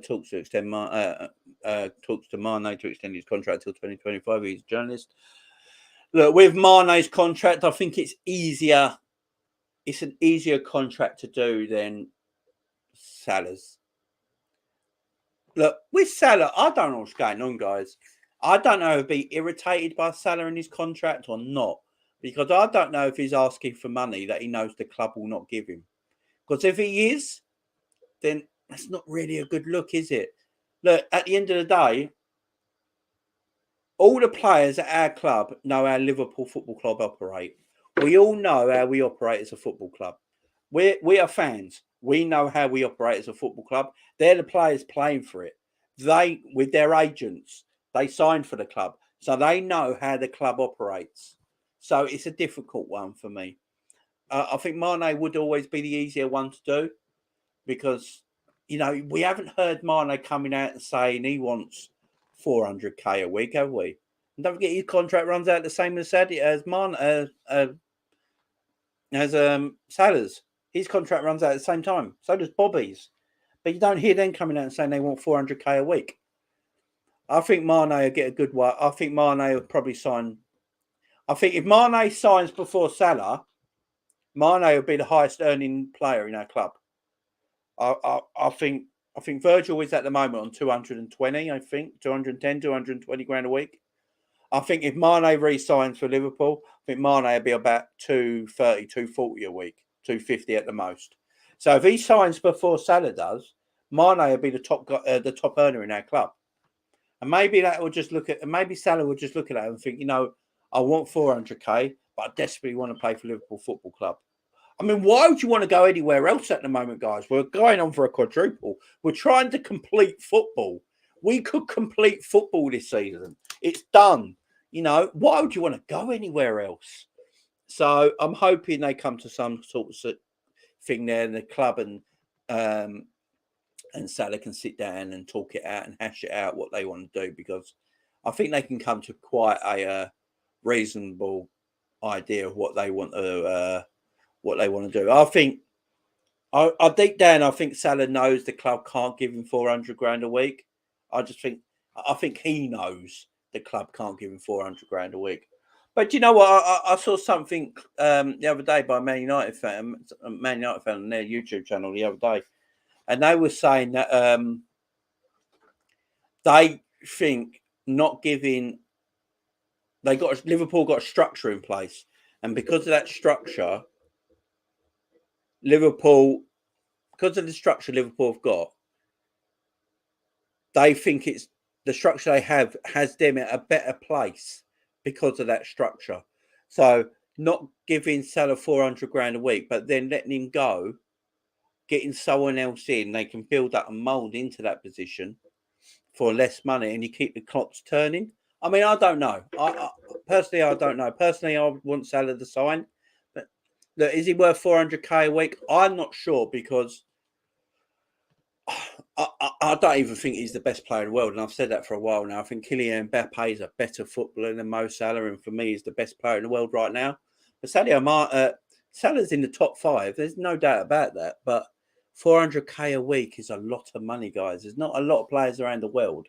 talks to extend talks to Mane to extend his contract till 2025. He's a journalist. Look, with Mane's contract, I think it's easier. It's an easier contract to do than Salah's. Look, with Salah, I don't know what's going on, guys. I don't know if he'd be irritated by Salah in his contract or not, because I don't know if he's asking for money that he knows the club will not give him. Because if he is, then that's not really a good look, is it? Look, at the end of the day, all the players at our club know how Liverpool Football Club operate. We all know how we operate as a football club. We are fans. We know how we operate as a football club. They're the players playing for it. They, with their agents, they sign for the club. So they know how the club operates. So it's a difficult one for me. I think Mane would always be the easier one to do because, we haven't heard Mane coming out and saying he wants 400k a week, have we? And don't forget his contract runs out the same as Salah's. His contract runs out at the same time. So does Bobby's. But you don't hear them coming out and saying they want 400k a week. I think Mane will get a good one. I think Mane will probably sign. I think if Mane signs before Salah, Mane will be the highest earning player in our club. I think Virgil is at the moment on 220. I think 210, 220 grand a week. I think if Mane re-signs for Liverpool, I think Mane will be about 230, 240 a week, 250 at the most. So if he signs before Salah does, Mane will be the top earner in our club. And maybe that will just look at, maybe Salah will just look at that and think, I want 400k, but I desperately want to play for Liverpool Football Club. I mean, why would you want to go anywhere else at the moment, guys? We're going on for a quadruple. We're trying to complete football. We could complete football this season. It's done. Why would you want to go anywhere else? So I'm hoping they come to some sort of thing there in the club, and Salah can sit down and talk it out and hash it out what they want to do, because I think they can come to quite a reasonable idea of what they want to do. I think, I deep down, I think Salah knows the club can't give him 400 grand a week. I think he knows the club can't give him 400 grand a week. But you know what? I saw something the other day by a Man United fan on their YouTube channel the other day, and they were saying that they think not giving. Liverpool got a structure in place, and because of that structure, because of the structure Liverpool have got, they think it's the structure they have has them at a better place because of that structure. So not giving Salah 400 grand a week, but then letting him go, getting someone else in, they can build up and mould into that position for less money, and you keep the clocks turning. I mean, I don't know. I don't know. Personally, I would want Salah to sign. But look, is he worth 400k a week? I'm not sure, because I don't even think he's the best player in the world, and I've said that for a while now. I think Kylian Mbappe is a better footballer than Mo Salah, and for me, he's the best player in the world right now. But Salah's in the top 5. There's no doubt about that. But 400k a week is a lot of money, guys. There's not a lot of players around the world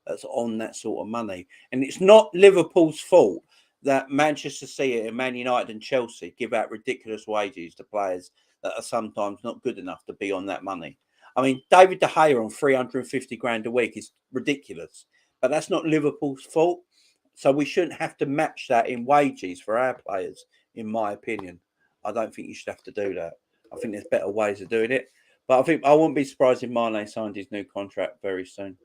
that's on that sort of money, and it's not Liverpool's fault that Manchester City and Man United and Chelsea give out ridiculous wages to players that are sometimes not good enough to be on that money. I mean, David De Gea on 350 grand a week is ridiculous, but that's not Liverpool's fault. So we shouldn't have to match that in wages for our players, in my opinion. I don't think you should have to do that. I think there's better ways of doing it. But I think I wouldn't be surprised if Mane signed his new contract very soon.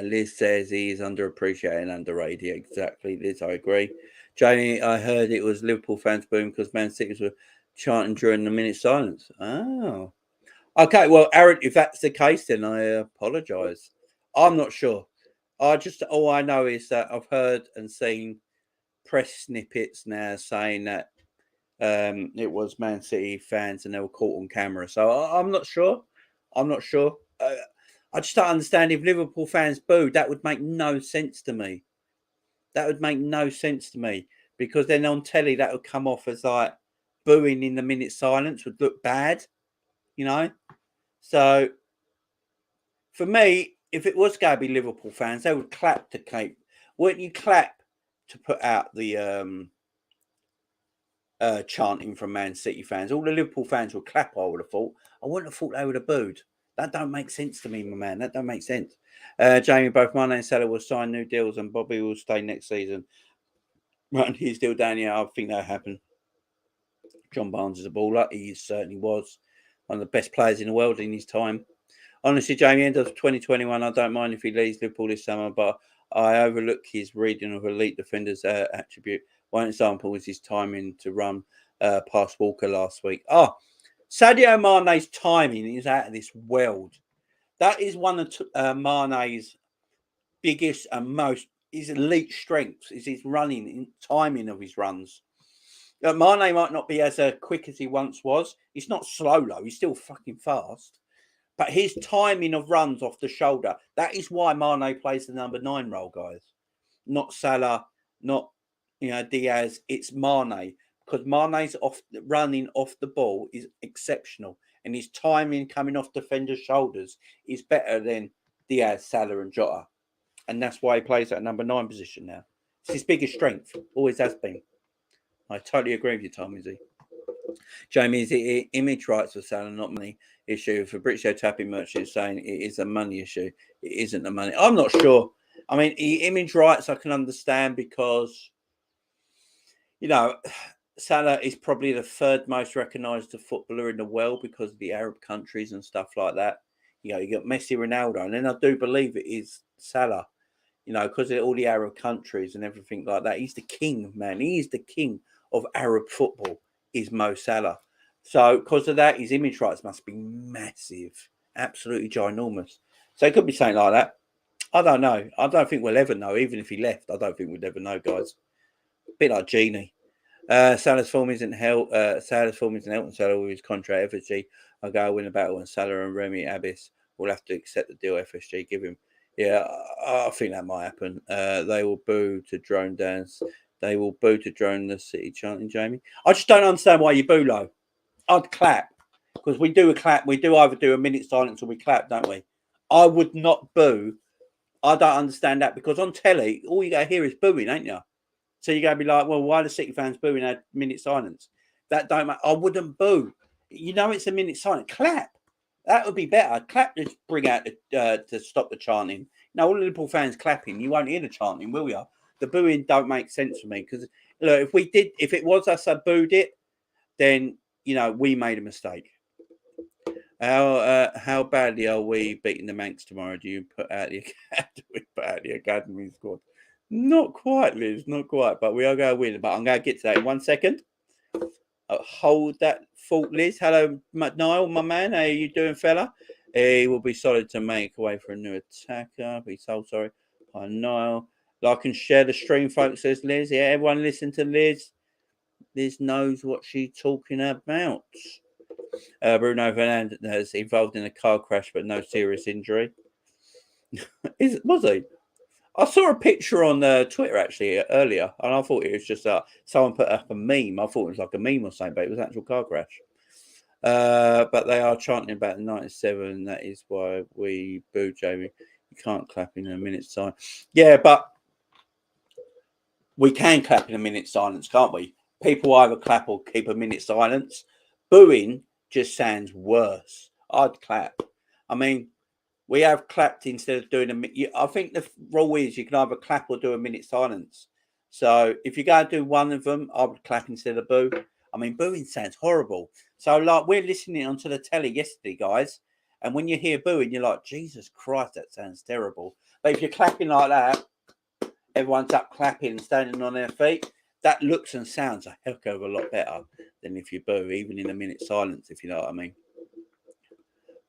Liz says he is underappreciated and underrated. Exactly, Liz, I agree. Jamie, I heard it was Liverpool fans booing because Man City were chanting during the minute silence. Oh. Okay, well, Aaron, if that's the case, then I apologise. I'm not sure. All I know is that I've heard and seen press snippets now saying that it was Man City fans and they were caught on camera. So I'm not sure. I just don't understand. If Liverpool fans booed, that would make no sense to me. Because then on telly that would come off as like booing in the minute silence would look bad, So for me, if it was going to be Liverpool fans, they would clap to keep. Wouldn't you clap to put out the chanting from Man City fans? All the Liverpool fans would clap, I would have thought. I wouldn't have thought they would have booed. That don't make sense to me, my man. That don't make sense. Jamie, both Mane and Salah will sign new deals and Bobby will stay next season. Right, he's still down here. I think that'll happen. John Barnes is a baller. He certainly was one of the best players in the world in his time. Honestly, Jamie, end of 2021, I don't mind if he leaves Liverpool this summer, but I overlook his reading of elite defenders attribute. One example was his timing to run past Walker last week. Sadio Mane's timing is out of this world. That is one of Mane's biggest and his elite strengths is his running and timing of his runs. Mane might not be as quick as he once was. He's not slow, though. He's still fucking fast. But his timing of runs off the shoulder, that is why Mane plays the number 9 role, guys. Not Salah, not Diaz, it's Mane, because Mane's running off the ball is exceptional, and his timing coming off defenders' shoulders is better than Diaz, Salah, and Jota, and that's why he plays at number 9 position now. It's his biggest strength, always has been. I totally agree with you, Tom. Is he? Jamie, is it image rights for Salah, not money issue? Fabrizio Tapping Merchant is saying it is a money issue. It isn't a money. I'm not sure. I mean, image rights I can understand because, Salah is probably the 3rd most recognised footballer in the world because of the Arab countries and stuff like that. You got Messi, Ronaldo, and then I do believe it is Salah. Because of all the Arab countries and everything like that. He's the king, man. He is the king of Arab football, is Mo Salah. So because of that, his image rights must be massive. Absolutely ginormous. So it could be something like that. I don't know. I don't think we'll ever know. Even if he left, I don't think we'd ever know, guys. A bit like Genie. Salah's form isn't held. Salah's form isn't Elton Salah with his contract. FSG, I'll go win a battle, and Salah and Remy Abbas will have to accept the deal. FSG give him. Yeah, I think that might happen. They will boo to drone dance. They will boo to drone the city chanting, Jamie. I just don't understand why you boo low. I'd clap because we do a clap. We do either do a minute silence or we clap, don't we? I would not boo. I don't understand that because on telly, all you got to hear is booing, ain't you? So you're going to be like, well, why are the City fans booing a minute silence? That don't matter. I wouldn't boo. It's a minute silence. Clap. That would be better. Clap to bring out to stop the chanting. Now, all the Liverpool fans clapping, you won't hear the chanting, will you? The booing don't make sense for me because look, if it was us that booed it, then we made a mistake. How badly are we beating the Manx tomorrow? Do you put out the academy squad? Not quite, Liz. Not quite, but we are going to win. But I'm going to get to that in 1 second. Hold that thought, Liz. Hello, Niall, my man. How are you doing, fella? He will be solid to make way for a new attacker. Be so sorry. Hi, Niall. Like and share the stream, folks, says Liz. Yeah, everyone listen to Liz. Liz knows what she's talking about. Bruno Fernandes involved in a car crash, but no serious injury. Was he? I saw a picture on Twitter actually earlier, and I thought it was just someone put up a meme. I thought it was like a meme or something, but it was an actual car crash. But they are chanting about the 97. That is why we boo Jamie. You can't clap in a minute's time. Yeah, but we can clap in a minute's silence, can't we? People either clap or keep a minute silence. Booing just sounds worse. I'd clap. I mean, we have clapped instead of doing a minute. I think the rule is you can either clap or do a minute silence. So if you're going to do one of them, I would clap instead of boo. I mean, booing sounds horrible. So like we're listening onto the telly yesterday, guys, and when you hear booing, you're like, Jesus Christ, that sounds terrible. But if you're clapping like that, everyone's up clapping and standing on their feet. That looks and sounds a heck of a lot better than if you boo, even in a minute silence, if you know what I mean.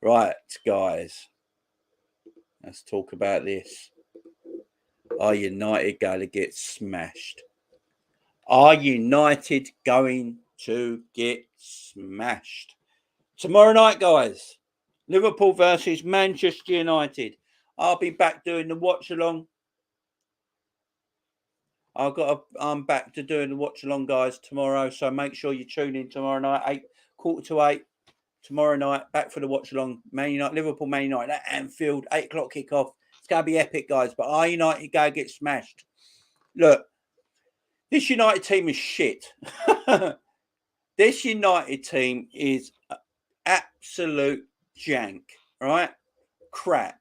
Right, guys. Let's talk about this. Are United going to get smashed? Are United going to get smashed? Tomorrow night, guys. Liverpool versus Manchester United. I'll be back doing the watch along. I'm back to doing the watch along, guys, tomorrow. So make sure you tune in tomorrow night, 7:45. Tomorrow night, back for the watch along. Man United, Liverpool, Man United at Anfield, 8 o'clock kickoff. It's going to be epic, guys. But are United going to get smashed? Look, this United team is shit. This United team is absolute jank, right? Crap.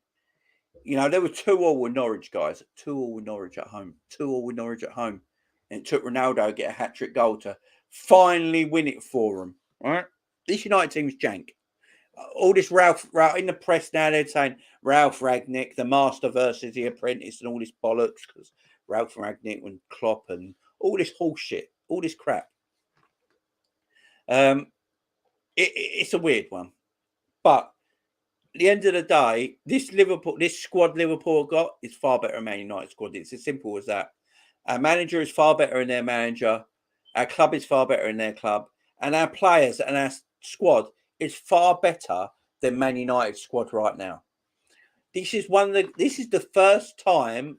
There were 2-2 with Norwich, guys. 2-2 with Norwich at home. 2-2 with Norwich at home. And it took Ronaldo to get a hat-trick goal to finally win it for them, right? This United team is jank. All this Ralph in the press now, they're saying Ralph Ragnick, the master versus the apprentice, and all this bollocks because Ralph Ragnick and Klopp and all this bullshit, all this crap. It's a weird one, but at the end of the day, this squad Liverpool got is far better than Man United squad. It's as simple as that. Our manager is far better than their manager. Our club is far better than their club, and our players and our squad is far better than Man United squad right now. This is the first time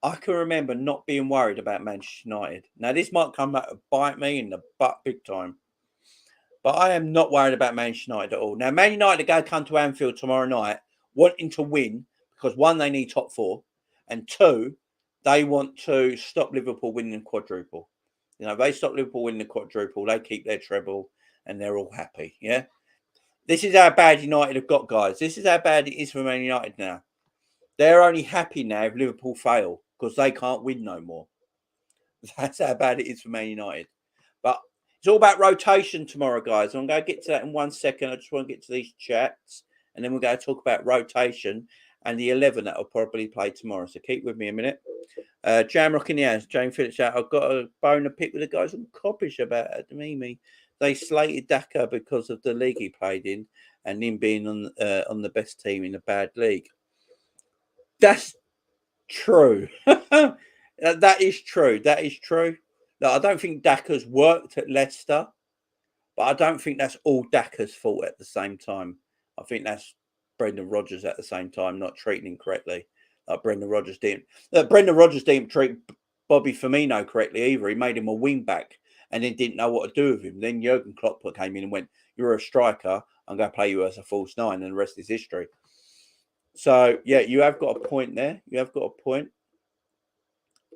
I can remember not being worried about Manchester United. Now, this might come back to bite me in the butt big time, but I am not worried about Manchester United at all. Now, Man United are going to come to Anfield tomorrow night wanting to win because, one, they need top four, and two, they want to stop Liverpool winning the quadruple. You know, if they stop Liverpool winning the quadruple, they keep their treble, and they're all happy, yeah? This is how bad United have got, guys. This is how bad it is for Man United now. They're only happy now if Liverpool fail because they can't win no more. That's how bad it is for Man United. But it's all about rotation tomorrow, guys. I'm going to get to that in 1 second. I just want to get to these chats, and then we're going to talk about rotation and the 11 that will probably play tomorrow. So keep with me a minute. Jamrock in the house. Jane Phillips out. I've got a bone to pick with the guys on Coppish about Ademimi. They slated Daka because of the league he played in and him being on the best team in a bad league. That's true. That is true. That is true. Look, I don't think Daka's worked at Leicester, but I don't think that's all Daka's fault at the same time. I think that's Brendan Rodgers at the same time not treating him correctly. Like Brendan Rodgers didn't. Brendan Rodgers didn't treat Bobby Firmino correctly either. He made him a wing back and then didn't know what to do with him. Then Jurgen Klopp came in and went, "You're a striker. I'm going to play you as a false nine," and the rest is history. So yeah, you have got a point there. You have got a point.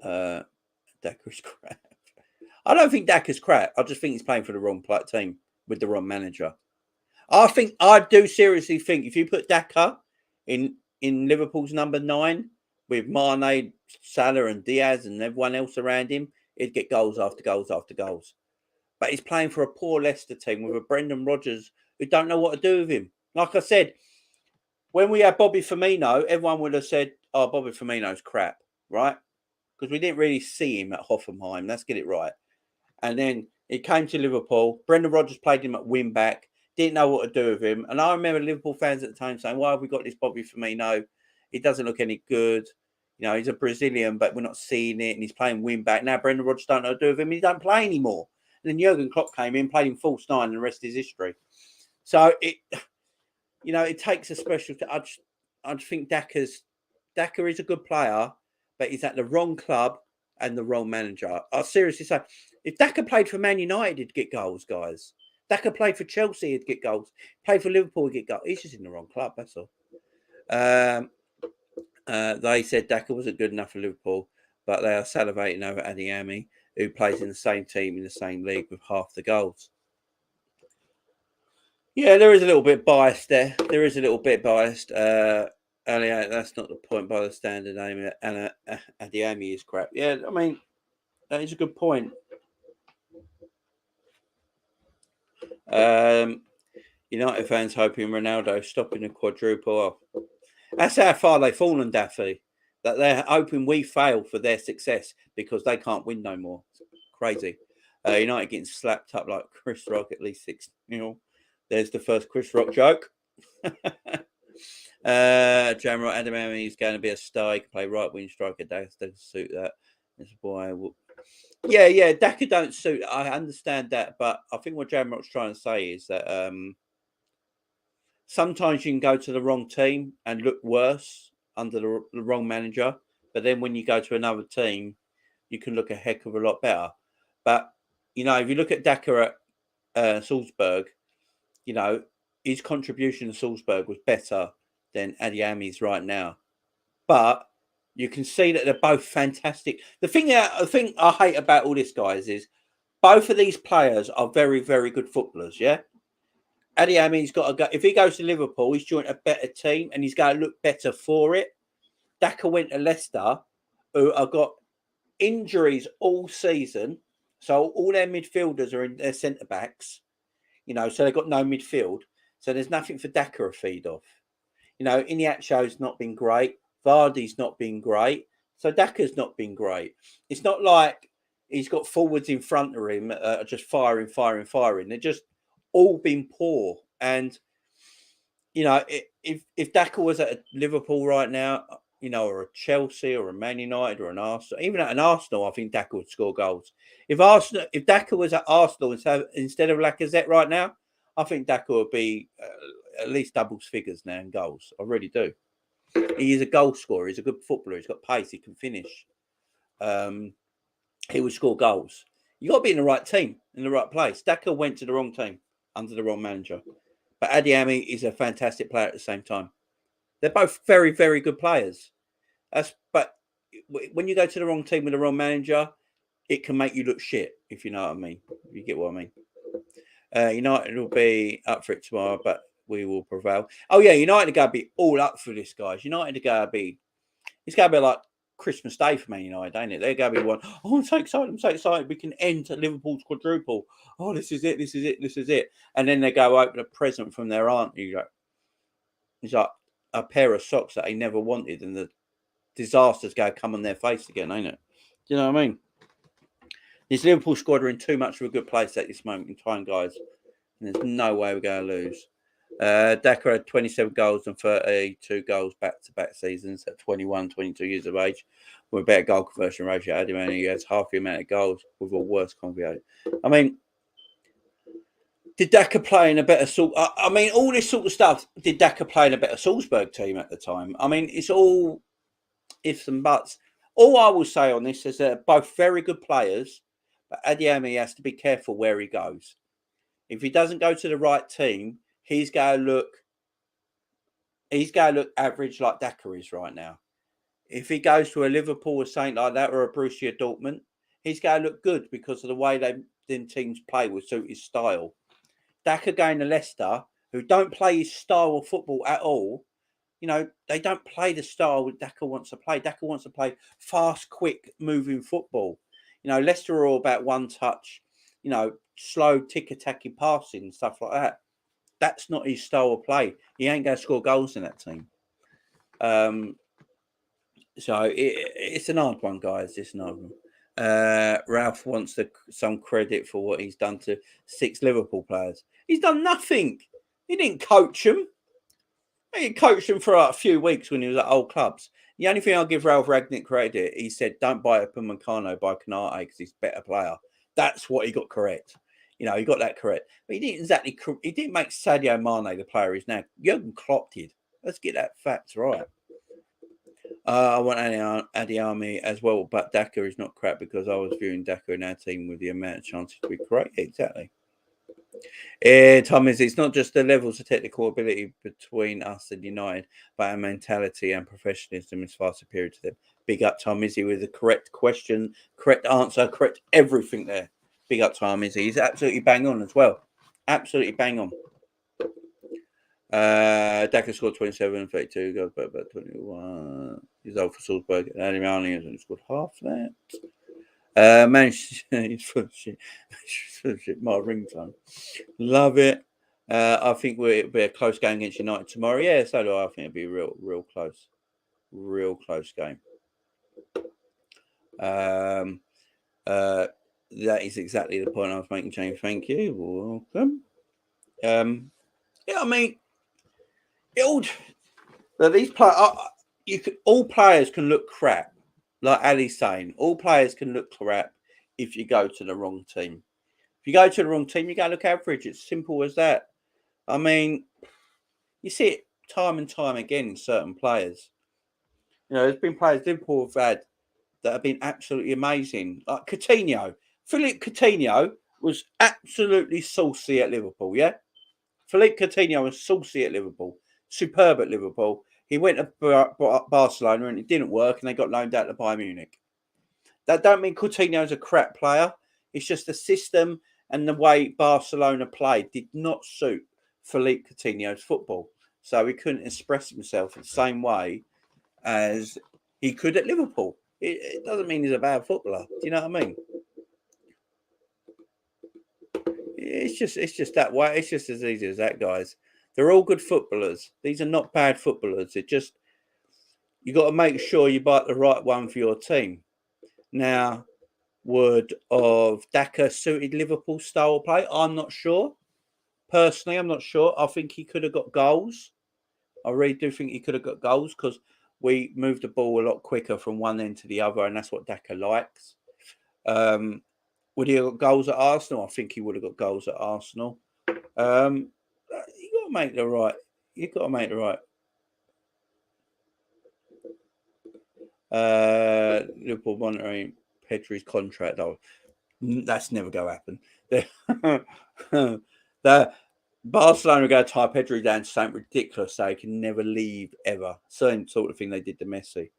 Daka's crap. I don't think Daka's crap. I just think he's playing for the wrong team with the wrong manager. I do seriously think if you put Daka in Liverpool's number 9 with Mane, Salah and Diaz and everyone else around him, he'd get goals after goals after goals. But he's playing for a poor Leicester team with a Brendan Rodgers who don't know what to do with him. Like I said, when we had Bobby Firmino, everyone would have said, "Oh, Bobby Firmino's crap," right? Because we didn't really see him at Hoffenheim. Let's get it right. And then he came to Liverpool. Brendan Rodgers played him at wing back. Didn't know what to do with him. And I remember Liverpool fans at the time saying, "Why have we got this Bobby Firmino? He doesn't look any good. You know, he's a Brazilian, but we're not seeing it. And he's playing wing back. Now Brendan Rodgers don't know what to do with him. He don't play anymore." And then Jurgen Klopp came in, played him false 9, and the rest is history. So it takes a special. I just think Daka is a good player, but he's at the wrong club and the wrong manager. I seriously say, if Daka played for Man United, he'd get goals, guys. Daka played for Chelsea, he'd get goals. Played for Liverpool, he'd get goals. He's just in the wrong club, that's all. They said Daka wasn't good enough for Liverpool, but they are salivating over Adeyemi, who plays in the same team in the same league with half the goals. Yeah, there is a little bit biased there. There is a little bit biased. Elliot, that's not the point by the standard name. And Adeyemi is crap. Yeah, I mean, that is a good point. United fans hoping Ronaldo stopping the quadruple off. That's how far they've fallen, Daffy. That they're hoping we fail for their success because they can't win no more. It's crazy. United getting slapped up like Chris Rock at least 6-0. There's the first Chris Rock joke. Jamrock Adeyemi is going to be a star. He can play right wing striker. Daka doesn't suit that. That's why I will. Yeah. Daka don't suit. I understand that, but I think what Jamrock's trying to say is that sometimes you can go to the wrong team and look worse under the wrong manager, but then when you go to another team, you can look a heck of a lot better. But if you look at Daka at Salzburg, his contribution to Salzburg was better than Adeyemi's right now. But you can see that they're both fantastic. The thing I hate about all this, guys, is both of these players are very, very good footballers, yeah? Adeyemi's got to go. If he goes to Liverpool, he's joined a better team and he's going to look better for it. Daka went to Leicester, who have got injuries all season. So all their midfielders are in their centre-backs, so they've got no midfield. So there's nothing for Daka to feed off. Iniacho's not been great. Vardy's not been great. So Daka's not been great. It's not like he's got forwards in front of him just firing. They're just all been poor. And, if Daka was at Liverpool right now, or a Chelsea or a Man United or an Arsenal, even at an Arsenal, I think Daka would score goals. If Daka was at Arsenal instead of Lacazette right now, I think Daka would be at least double figures now in goals. I really do. He is a goal scorer. He's a good footballer. He's got pace. He can finish. he would score goals. You got to be in the right team, in the right place. Daka went to the wrong team under the wrong manager. But Adiami is a fantastic player at the same time. They're both very, very good players. But when you go to the wrong team with the wrong manager, it can make you look shit, if you know what I mean. You get what I mean. United will be up for it tomorrow, but we will prevail. Oh yeah, United are going to be all up for this, guys. United are going to be. It's going to be like Christmas Day for Man United, ain't it? They're going to be one. Oh, I'm so excited! I'm so excited! We can end Liverpool's quadruple. Oh, this is it! This is it! This is it! And then they go open a present from their aunt. It's like a pair of socks that they never wanted, and the disaster's going to come on their face again, ain't it? Do you know what I mean? This Liverpool squad are in too much of a good place at this moment in time, guys. And there's no way we're going to lose. Daka had 27 goals and 32 goals back-to-back seasons at 21, 22 years of age. With a better goal conversion ratio. He has half the amount of goals with a worse conversion. I mean, did Daka play in a better sort? I mean, all this sort of stuff. Did Daka play in a better Salzburg team at the time? I mean, it's all ifs and buts. All I will say on this is that both very good players, but Adiami has to be careful where he goes. If he doesn't go to the right team, he's going to look average like Daka is right now. If he goes to a Liverpool or something like that, or a Borussia Dortmund, he's going to look good because of the way them teams play will suit his style. Daka going to Leicester, who don't play his style of football at all. You know, they don't play the style that Daka wants to play. Daka wants to play fast, quick, moving football. You know, Leicester are all about one touch, you know, slow, tick-attacking passing and stuff like that. That's not his style of play. He ain't going to score goals in that team. So it's an hard one, guys. It's an hard one. Ralph wants some credit for what he's done to 6 Liverpool players. He's done nothing. He didn't coach them. He coached him for a few weeks when he was at old clubs. The only thing I'll give Ralph Ragnick credit, he said, don't buy Upamecano, buy Konate because he's a better player. That's what he got correct. You know, he got that correct. But he didn't make Sadio Mane the player he's now. Jurgen Klopp did. Let's get that fact right. I want Adiami as well, but Daka is not crap because I was viewing Daka in our team with the amount of chances to be great. Exactly. Tom, it's not just the levels of technical ability between us and United, but our mentality and professionalism is far superior to them. Big up, Tom Izzy, with the correct question, correct answer, correct everything there. Big up, Tom Izzy. He's absolutely bang on as well. Absolutely bang on. Daka scored 27, 32 goals, but 21. He's old for Salzburg. And Adam Arley hasn't scored half that. He's full of shit. Full of shit. My ringtone. Love it. I think it'll be a close game against United tomorrow. Yeah, so do I. I think it'll be real close. Real close game. That is exactly the point I was making, James. Thank you. Welcome. Yeah, I mean, these players, all players can look crap. Like Ali's saying, all players can look crap if you go to the wrong team. If you go to the wrong team, you go look average. It's simple as that. I mean, you see it time and time again in certain players. You know, there's been players Liverpool have had that have been absolutely amazing. Like Coutinho. Philippe Coutinho was absolutely saucy at Liverpool, yeah? Philippe Coutinho was saucy at Liverpool. Superb at Liverpool. He went to Barcelona and it didn't work and they got loaned out to Bayern Munich. That don't mean Coutinho's a crap player. It's just the system and the way Barcelona played did not suit Philippe Coutinho's football. So he couldn't express himself in the same way as he could at Liverpool. It doesn't mean he's a bad footballer. Do you know what I mean? It's just that way. It's just as easy as that, guys. They're all good footballers. These are not bad footballers. It just, you got to make sure you buy the right one for your team. Now, would of Daka suited Liverpool style of play? I'm not sure. Personally, I'm not sure. I think he could have got goals. I really do think he could have got goals because we moved the ball a lot quicker from one end to the other, and that's what Daka likes. Would he have got goals at Arsenal? I think he would have got goals at Arsenal. You got to make the right. You got to make the right. Liverpool monitoring Pedri's contract. Oh, that's never going to happen. The Barcelona are going to tie Pedri down to something ridiculous so he can never leave ever. Same sort of thing they did to Messi.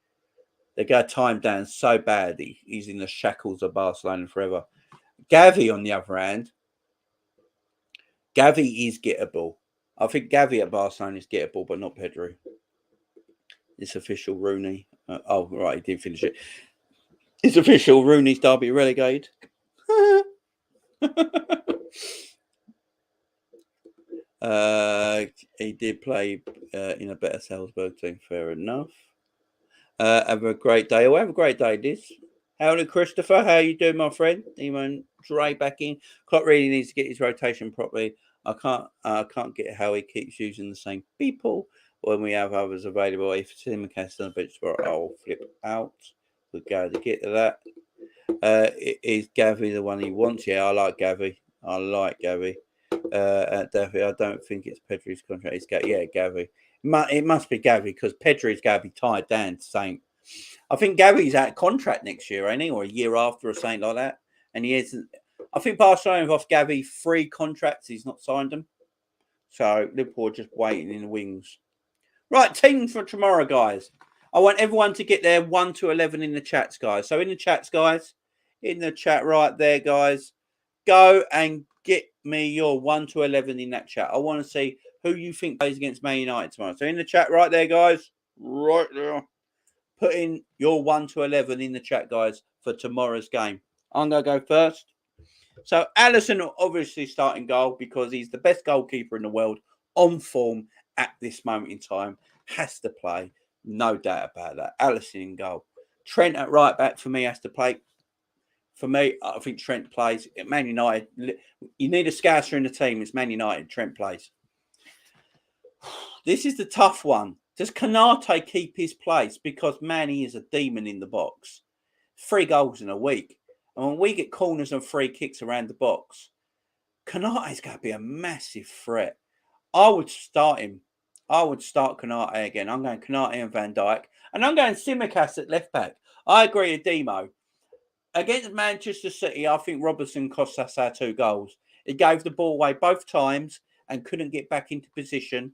They're going to tie him down so badly he's in the shackles of Barcelona forever. Gavi, on the other hand, Gavi is gettable. I think Gavi at Barcelona is gettable, but not Pedri. It's official, Rooney. Oh, right, he did finish it. It's official, Rooney's Derby relegated. He did play in a better Salzburg team, fair enough. Have a great day. Oh, have a great day, Liz. Howdy, Christopher. How you doing, my friend? Eamon Dre back in. Klopp really needs to get his rotation properly. I can't get how he keeps using the same people when we have others available. If Simicast on the bench spot, I'll flip out. We'll go to get to that. Is Gavi the one he wants? Yeah, I like Gavi. Definitely, I don't think it's Pedri's contract. It's Gavi. It must be Gavi because Pedri's got to be tied down to Saint. I think Gavi's out of contract next year, ain't he? Or a year after or something like that. And he isn't. I think Barcelona have off Gavi 3 contracts. He's not signed them. So Liverpool are just waiting in the wings. Right, team for tomorrow, guys. I want everyone to get their 1 to 11 in the chats, guys. So in the chats, guys, in the chat right there, guys, go and get me your 1 to 11 in that chat. I want to see who you think plays against Man United tomorrow. So in the chat right there, guys, right there, put in your 1 to 11 in the chat, guys, for tomorrow's game. I'm going to go first. So Alisson obviously starting goal because he's the best goalkeeper in the world on form at this moment in time. Has to play. No doubt about that. Alisson in goal. Trent at right back for me has to play. For me, I think Trent plays. At Man United, you need a scouser in the team. It's Man United. Trent plays. This is the tough one. Does Konate keep his place? Because Manny is a demon in the box. 3 goals in a week. And when we get corners and free kicks around the box, Konate's going to be a massive threat. I would start him. I would start Konate again. I'm going Konate and Van Dijk. And I'm going Tsimikas at left back. I agree with Demo. Against Manchester City, I think Robertson cost us our 2 goals. He gave the ball away both times and couldn't get back into position.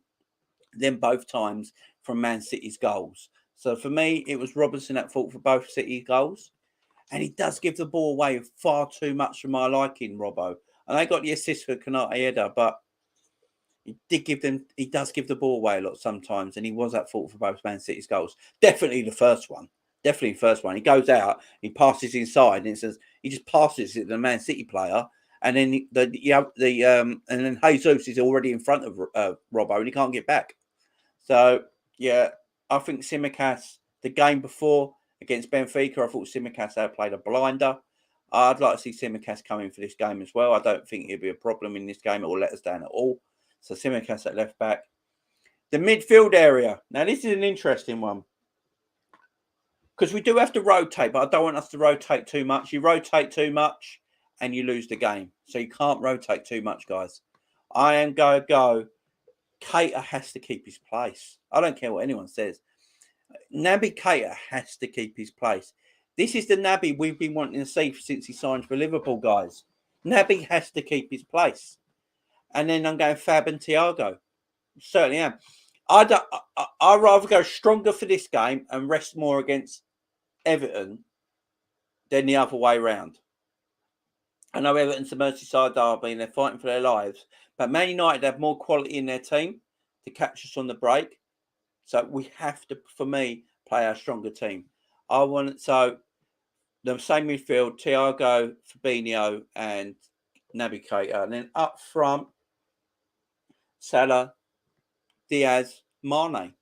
Then both times from Man City's goals. So for me, it was Robertson at fault for both City goals. And he does give the ball away far too much for my liking, Robbo. And they got the assist for Konate header, but he does give the ball away a lot sometimes, and he was at fault for both Man City's goals. Definitely the first one. He goes out, he passes inside, and it says he just passes it to the Man City player, and then and then Jesus is already in front of Robbo, and he can't get back. So yeah, I think Tsimikas, the game before against Benfica, I thought Tsimikas had played a blinder. I'd like to see Tsimikas come in for this game as well. I don't think he'll be a problem in this game. It will let us down at all. So Tsimikas at left back. The midfield area. Now, this is an interesting one. Because we do have to rotate, but I don't want us to rotate too much. You rotate too much and you lose the game. So you can't rotate too much, guys. I am going to go. Keita has to keep his place. I don't care what anyone says. Naby Keita has to keep his place. This is the Naby we've been wanting to see since he signed for Liverpool, guys. Naby has to keep his place. And then I'm going Fab and Thiago. Certainly am. I'd rather go stronger for this game and rest more against Everton than the other way round. I know Everton's a Merseyside derby and they're fighting for their lives. But Man United have more quality in their team to catch us on the break. So we have to, for me, play our stronger team. So the same midfield, Thiago, Fabinho, and Naby Keita. And then up front, Salah, Diaz, Mane.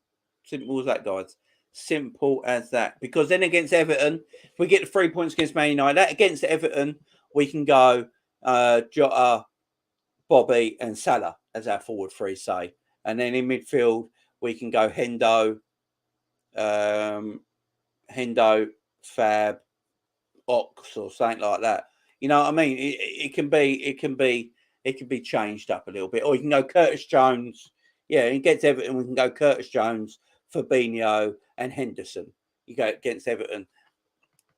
Simple as that, guys. Simple as that. Because then against Everton, if we get the 3 points against Man United, against Everton, we can go Jota, Bobby, and Salah as our forward 3, say. And then in midfield, we can go Hendo, Fab, Ox, or something like that. You know what I mean? It can be changed up a little bit. Or you can go Curtis Jones. Yeah, it gets Everton. We can go Curtis Jones, Fabinho, and Henderson. You go against Everton.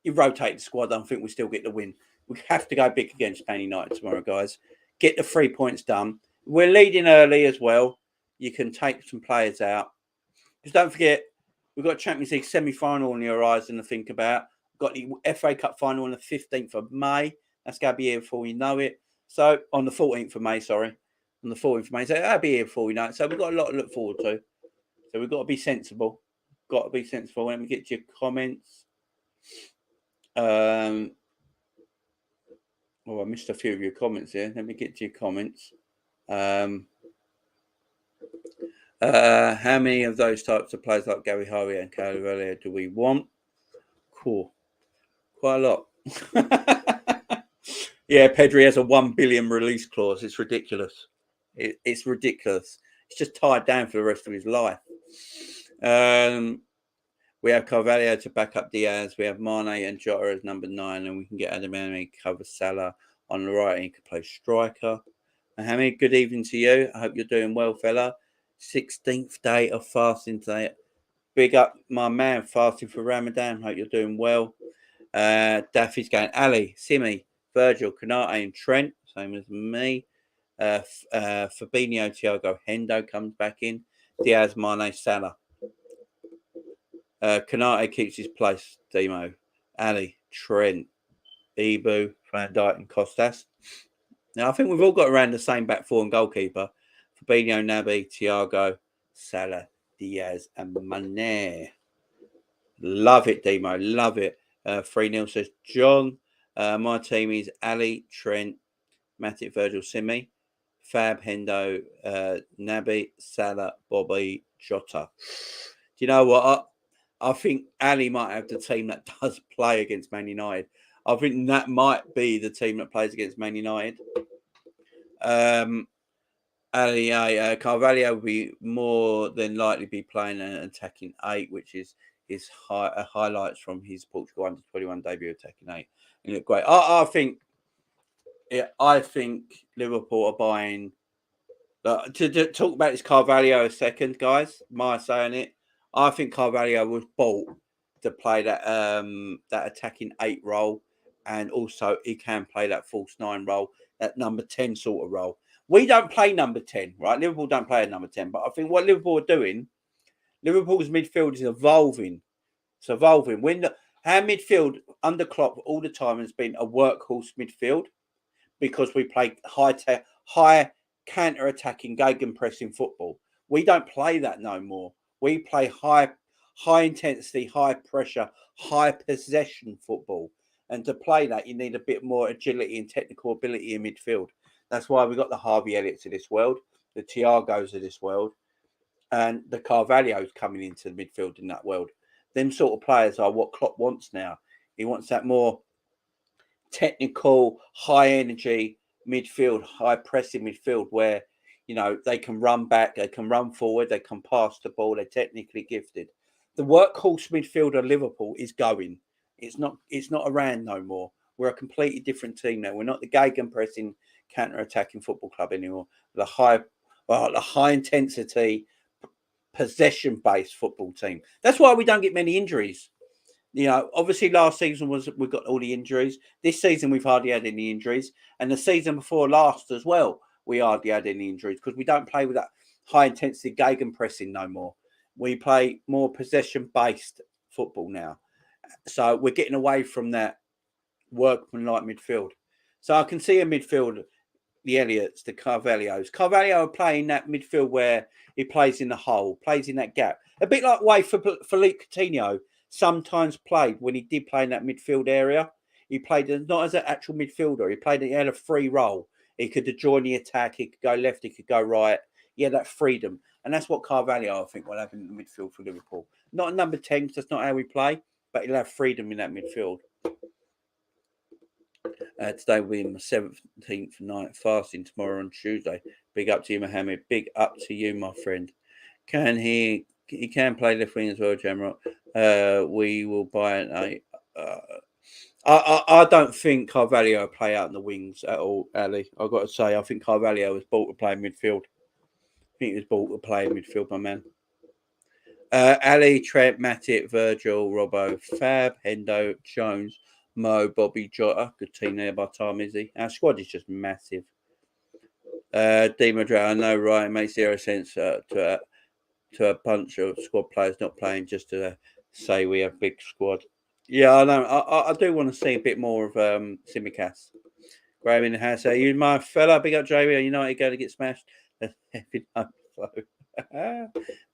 You rotate the squad. I don't think we still get the win. We have to go big against Man United tomorrow, guys. Get the 3 points done. We're leading early as well. You can take some players out. Because don't forget, we've got Champions League semi-final on the horizon to think about. We've got the FA Cup final on the 15th of May. That's going to be here before we know it. So, on the 14th of May, sorry. On the 14th of May. So, that'll be here before we know it. So, we've got a lot to look forward to. So, we've got to be sensible. Got to be sensible. Let me get to your comments. I missed a few of your comments here. Let me get to your comments. How many of those types of players like Gary Harvey and Carvalho do we want? Cool. Quite a lot. Yeah, Pedri has a 1 billion release clause. It's ridiculous. It's ridiculous. It's just tied down for the rest of his life. We have Carvalho to back up Diaz. We have Mane and Jota as number 9, and we can get Adamami cover Salah on the right, and he could play striker. And Hamid, good evening to you. I hope you're doing well, fella. 16th day of fasting today. Big up my man fasting for Ramadan. Hope you're doing well. Daffy's going Ali, Simi, Virgil, Konate, and Trent, same as me. Fabinho, Thiago, Hendo comes back in. Diaz, Mane, Salah. Konate keeps his place. Demo, Ali, Trent, Ibu, Van Dijk, and Costas. Now I think we've all got around the same back four and goalkeeper. Fabinho, Naby, Thiago, Salah, Diaz, and Mane. Love it, Demo. Love it. 3-0 says John. My team is Ali, Trent, Matic, Virgil, Simi, Fab, Hendo, Naby, Salah, Bobby, Jota. Do you know what? I think Ali might have the team that does play against Man United. I think that might be the team that plays against Man United. Carvalho will be more than likely be playing an attacking 8, which is his highlights from his Portugal under 21 debut attacking 8. He looked great. I think Liverpool are buying. To talk about this Carvalho a second, guys. My saying it. I think Carvalho was bought to play that attacking 8 role, and also he can play that false 9 role, that number 10 sort of role. We don't play number 10, right? Liverpool don't play a number 10, but I think what Liverpool are doing, Liverpool's midfield is evolving. It's evolving. Our midfield under Klopp all the time has been a workhorse midfield because we play high counter-attacking, gegenpressing football. We don't play that no more. We play high intensity, high pressure, high possession football. And to play that, you need a bit more agility and technical ability in midfield. That's why we got the Harvey Elliott's of this world, the Thiagos of this world, and the Carvalho's coming into the midfield in that world. Them sort of players are what Klopp wants now. He wants that more technical, high energy midfield, high pressing midfield where, you know, they can run back, they can run forward, they can pass the ball, they're technically gifted. The workhorse midfield of Liverpool is going. It's not around no more. We're a completely different team now. We're not the gegenpressing, counter-attacking football club anymore. The high intensity, possession-based football team. That's why we don't get many injuries. You know, obviously last season we got all the injuries. This season we've hardly had any injuries, and the season before last as well, we hardly had any injuries because we don't play with that high intensity gegenpressing no more. We play more possession-based football now. So we're getting away from that workmanlike midfield. So I can see a midfield, the Elliots, the Carvalhos. Carvalho are playing that midfield where he plays in the hole, plays in that gap. A bit like the way Philippe Coutinho sometimes played when he did play in that midfield area. He played not as an actual midfielder. He had a free role. He could join the attack. He could go left. He could go right. He had that freedom. And that's what Carvalho, I think, will have in the midfield for Liverpool. Not a number 10, because that's not how we play, but he'll have freedom in that midfield. Today will be my 17th night fasting, tomorrow on Tuesday. Big up to you, Mohammed. Big up to you, my friend. He can play left wing as well, Jamrock. We will buy an 8. I don't think Carvalho will play out in the wings at all, Ali. I've got to say, I think Carvalho was bought to play midfield. I think he was bought to play midfield, my man. Ali, Trent, Matip, Virgil, Robbo, Fab, Hendo, Jones, Mo, Bobby, Jota. Good team there by Tom Izzy. Our squad is just massive. Di Madrid, I know, right? It makes zero sense to a bunch of squad players not playing just to say we have big squad. Yeah, I know. I do want to see a bit more of Simicast. Graham in the house. Are you my fella? Big up, Jamie. Are United going to get smashed?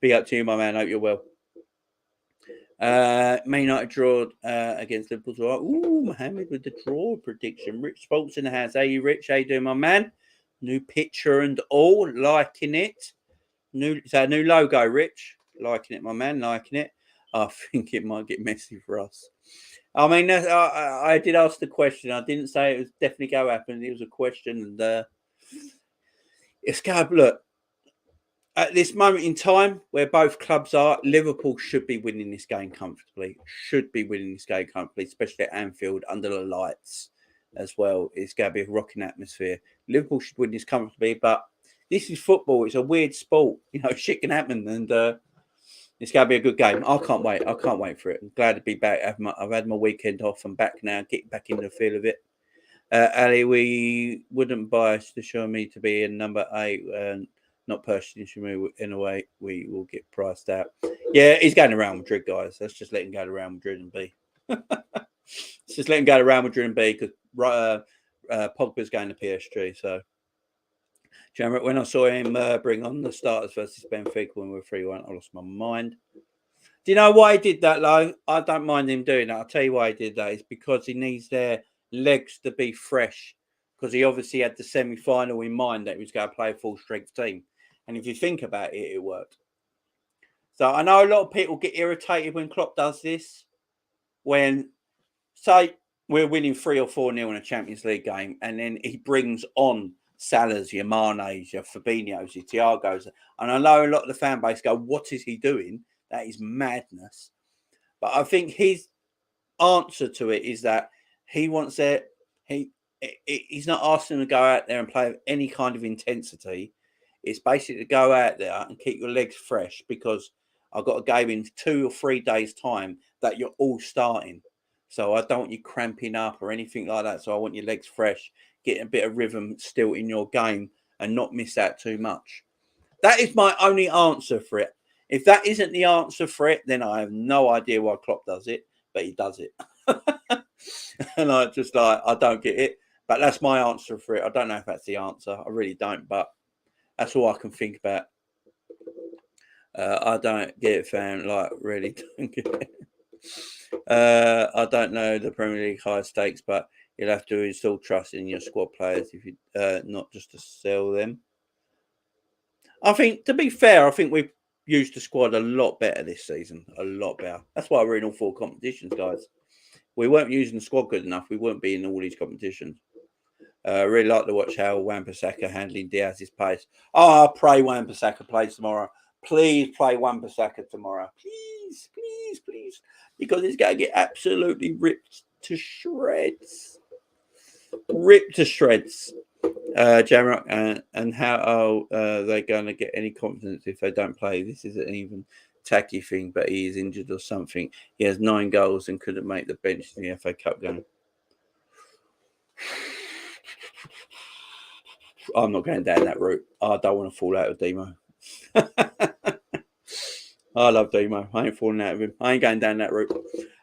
Big up to you, my man. Hope you're well. Man United draw against Liverpool. Ooh, Mohammed with the draw prediction. Rich Sports in the house. How you, Rich? How you doing, my man? New picture and all. Liking it. Is that a new logo, Rich? Liking it, my man. Liking it. I think it might get messy for us. I mean, I did ask the question. I didn't say it was definitely going to happen. It was a question, and it's going to look. At this moment in time, where both clubs are, Liverpool should be winning this game comfortably. Should be winning this game comfortably, especially at Anfield under the lights as well. It's going to be a rocking atmosphere. Liverpool should win this comfortably, but this is football. It's a weird sport. You know, shit can happen, and it's going to be a good game. I can't wait. I can't wait for it. I'm glad to be back. I've had my weekend off. I'm back now. Getting back into the feel of it. Ali, we wouldn't bias to show me to be in number 8 and not purchasing me in a way we will get priced out. Yeah, he's going to Real Madrid, guys. Let's just let him go to Real Madrid and be. Let's just let him go to Real Madrid and be because Pogba's going to PSG. So, when I saw him bring on the starters versus Benfica when we were 3-1, I lost my mind. Do you know why he did that, though? I don't mind him doing that. I'll tell you why he did that. It's because he needs their legs to be fresh because he obviously had the semi-final in mind that he was going to play a full-strength team. And if you think about it, it worked. So I know a lot of people get irritated when Klopp does this. When, say, we're winning 3 or 4-0 in a Champions League game, and then he brings on Salah's, your Mane's, your Fabinho's, your Thiago's. And I know a lot of the fan base go, what is he doing? That is madness. But I think his answer to it is that he wants it. He's not asking them to go out there and play with any kind of intensity. It's basically to go out there and keep your legs fresh because I've got a game in 2 or 3 days' time that you're all starting. So I don't want you cramping up or anything like that. So I want your legs fresh, get a bit of rhythm still in your game and not miss out too much. That is my only answer for it. If that isn't the answer for it, then I have no idea why Klopp does it, but he does it. And I just I don't get it. But that's my answer for it. I don't know if that's the answer. I really don't, but that's all I can think about. I don't get it, fam. Really don't get it. I don't know the Premier League high stakes, but you'll have to install trust in your squad players if you not just to sell them. I think, to be fair, I think we've used the squad a lot better this season. A lot better. That's why we're in all 4 competitions, guys. We weren't using the squad good enough. We wouldn't be in all these competitions. I really like to watch how Wan-Bissaka handling Diaz's pace. Oh, I pray Wan-Bissaka plays tomorrow. Please play Wan-Bissaka tomorrow. Please, please, please. Because he's going to get absolutely ripped to shreds. Ripped to shreds. Jamrock, and how are they going to get any confidence if they don't play? This isn't even tacky thing, but he is injured or something. He has 9 goals and couldn't make the bench in the FA Cup game. I'm not going down that route. I don't want to fall out with Demo. I love Demo. I ain't falling out of him. I ain't going down that route.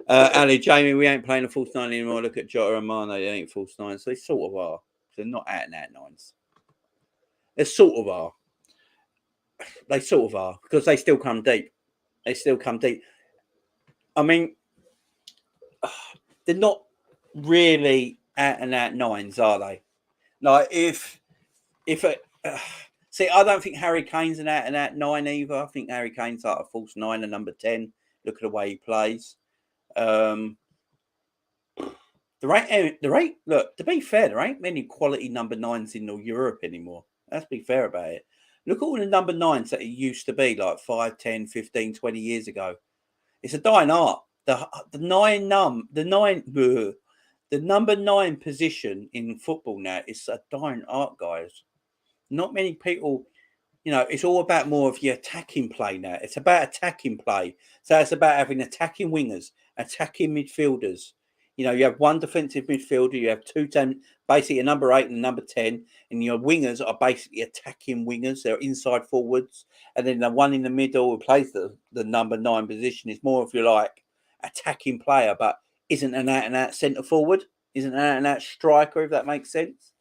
Ali, Jamie, we ain't playing a false 9 anymore. Look at Jota and Mane. They ain't false 9s. So they sort of are. They're not out and out 9s. They sort of are. They sort of are. Because they still come deep. They still come deep. I mean, they're not really out and out 9s, are they? Like, see, I don't think Harry Kane's an out and out 9 either. I think Harry Kane's like a false 9 and number 10. Look at the way he plays. Look, to be fair, there ain't many quality number 9s in Europe anymore. Let's be fair about it. Look at all the number 9s that it used to be like 5, 10, 15, 20 years ago. It's a dying art. The number 9 position in football now is a dying art, guys. Not many people it's all about more of your attacking play now. It's about attacking play. So it's about having attacking wingers, attacking midfielders. You have one defensive midfielder, you have basically a number 8 and a number 10, and your wingers are basically attacking wingers. They're inside forwards. And then the one in the middle who plays the number 9 position is more, if you like, attacking player, but isn't an out and out centre forward, isn't an out and out striker, if that makes sense.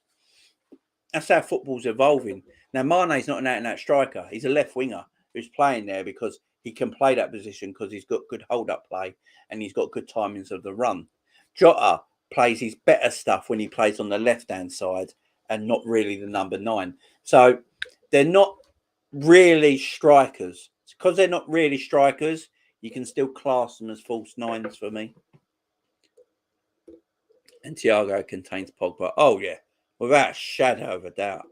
That's how football's evolving. Now, Mane's not an out-and-out striker. He's a left winger who's playing there because he can play that position because he's got good hold-up play and he's got good timings of the run. Jota plays his better stuff when he plays on the left-hand side and not really the number 9. So they're not really strikers. Because they're not really strikers, you can still class them as false 9s for me. And Thiago contains Pogba. Oh, yeah. Without a shadow of a doubt.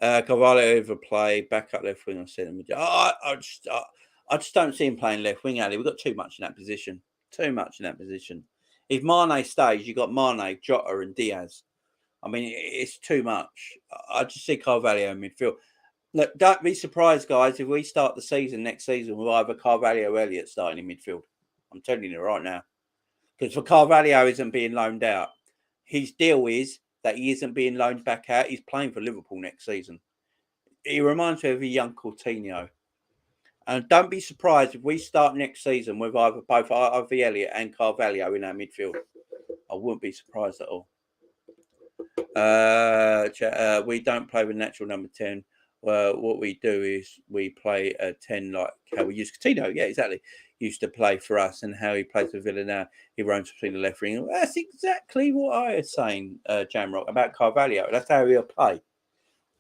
Carvalho overplay, back up left wing. I said, I just don't see him playing left wing, Ali. We've got too much in that position. Too much in that position. If Mane stays, you've got Mane, Jota, and Diaz. I mean, it's too much. I just see Carvalho in midfield. Look, don't be surprised, guys, if we start the season next season with either Carvalho or Elliott starting in midfield. I'm telling you right now. Because for Carvalho isn't being loaned out. His deal is that he isn't being loaned back out. He's playing for Liverpool next season. He reminds me of a young Coutinho. And don't be surprised if we start next season with both Harvey Elliott and Carvalho in our midfield. I wouldn't be surprised at all. We don't play with natural number 10. What we do is we play a 10 like how we use Coutinho. Yeah, exactly. Used to play for us, and how he plays for Villa now. He roams between the left wing. That's exactly what I was saying, Jamrock, about Carvalho. That's how he'll play.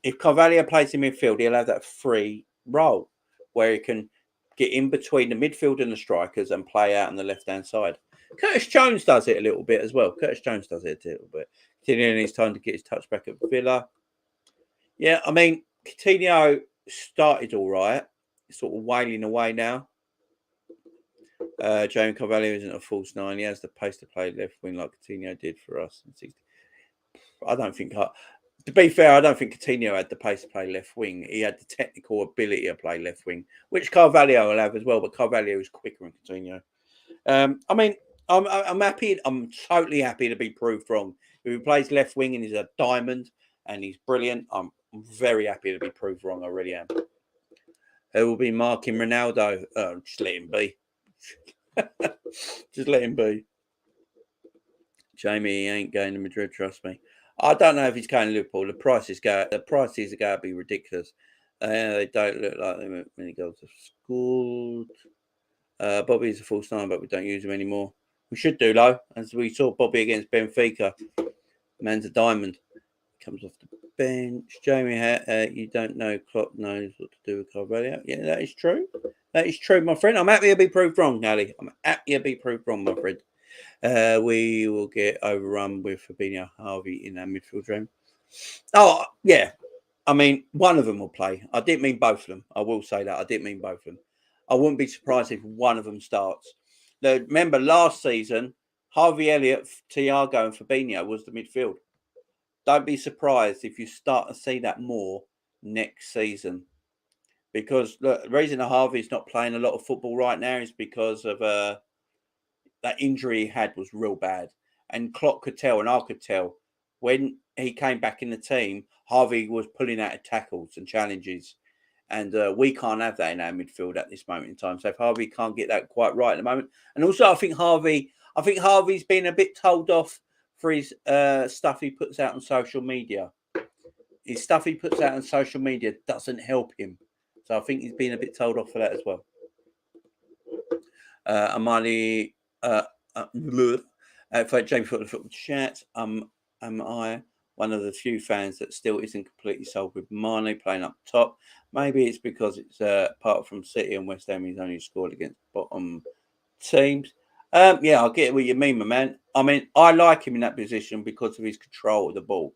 If Carvalho plays in midfield, he'll have that free role where he can get in between the midfield and the strikers and play out on the left-hand side. Curtis Jones does it a little bit as well. Continuing his time to get his touch back at Villa. Yeah, I mean, Coutinho started all right. He's sort of wailing away now. Jamie Carvalho isn't a false 9. He has the pace to play left wing like Coutinho did for us. I don't think... To be fair, I don't think Coutinho had the pace to play left wing. He had the technical ability to play left wing, which Carvalho will have as well, but Carvalho is quicker than Coutinho. I mean, I'm happy. I'm totally happy to be proved wrong. If he plays left wing and he's a diamond and he's brilliant, I'm very happy to be proved wrong. I really am. Who will be marking Ronaldo? Just let him be. Just let him be. Jamie, he ain't going to Madrid, trust me. I don't know if he's going to Liverpool. The prices are going to be ridiculous. They don't look like them when he goes to school. Bobby's a false 9, but we don't use him anymore. We should do, though, as we saw Bobby against Benfica. Man's a diamond. Comes off the bench. Jamie, you don't know Klopp knows what to do with Carvalho. Yeah, that is true. That is true, my friend. I'm happy to be proved wrong, Ali. I'm happy to be proved wrong, my friend. We will get overrun with Fabinho Harvey in our midfield room. Oh, yeah. I mean, one of them will play. I didn't mean both of them. I will say that. I didn't mean both of them. I wouldn't be surprised if one of them starts. Now, remember, last season, Harvey Elliott, Thiago and Fabinho was the midfield. Don't be surprised if you start to see that more next season. Because look, the reason that Harvey's not playing a lot of football right now is because of that injury he had was real bad. And Klopp could tell, and I could tell, when he came back in the team, Harvey was pulling out of tackles and challenges. And we can't have that in our midfield at this moment in time. So if Harvey can't get that quite right at the moment. And also, I think Harvey's been a bit told off for his stuff he puts out on social media. His stuff he puts out on social media doesn't help him. So I think he's been a bit told off for that as well. Amali, James for the football chat. Am I one of the few fans that still isn't completely sold with Mane playing up top? Maybe it's because it's apart from City and West Ham, he's only scored against bottom teams. Yeah, I get what you mean, my man. I mean, I like him in that position because of his control of the ball.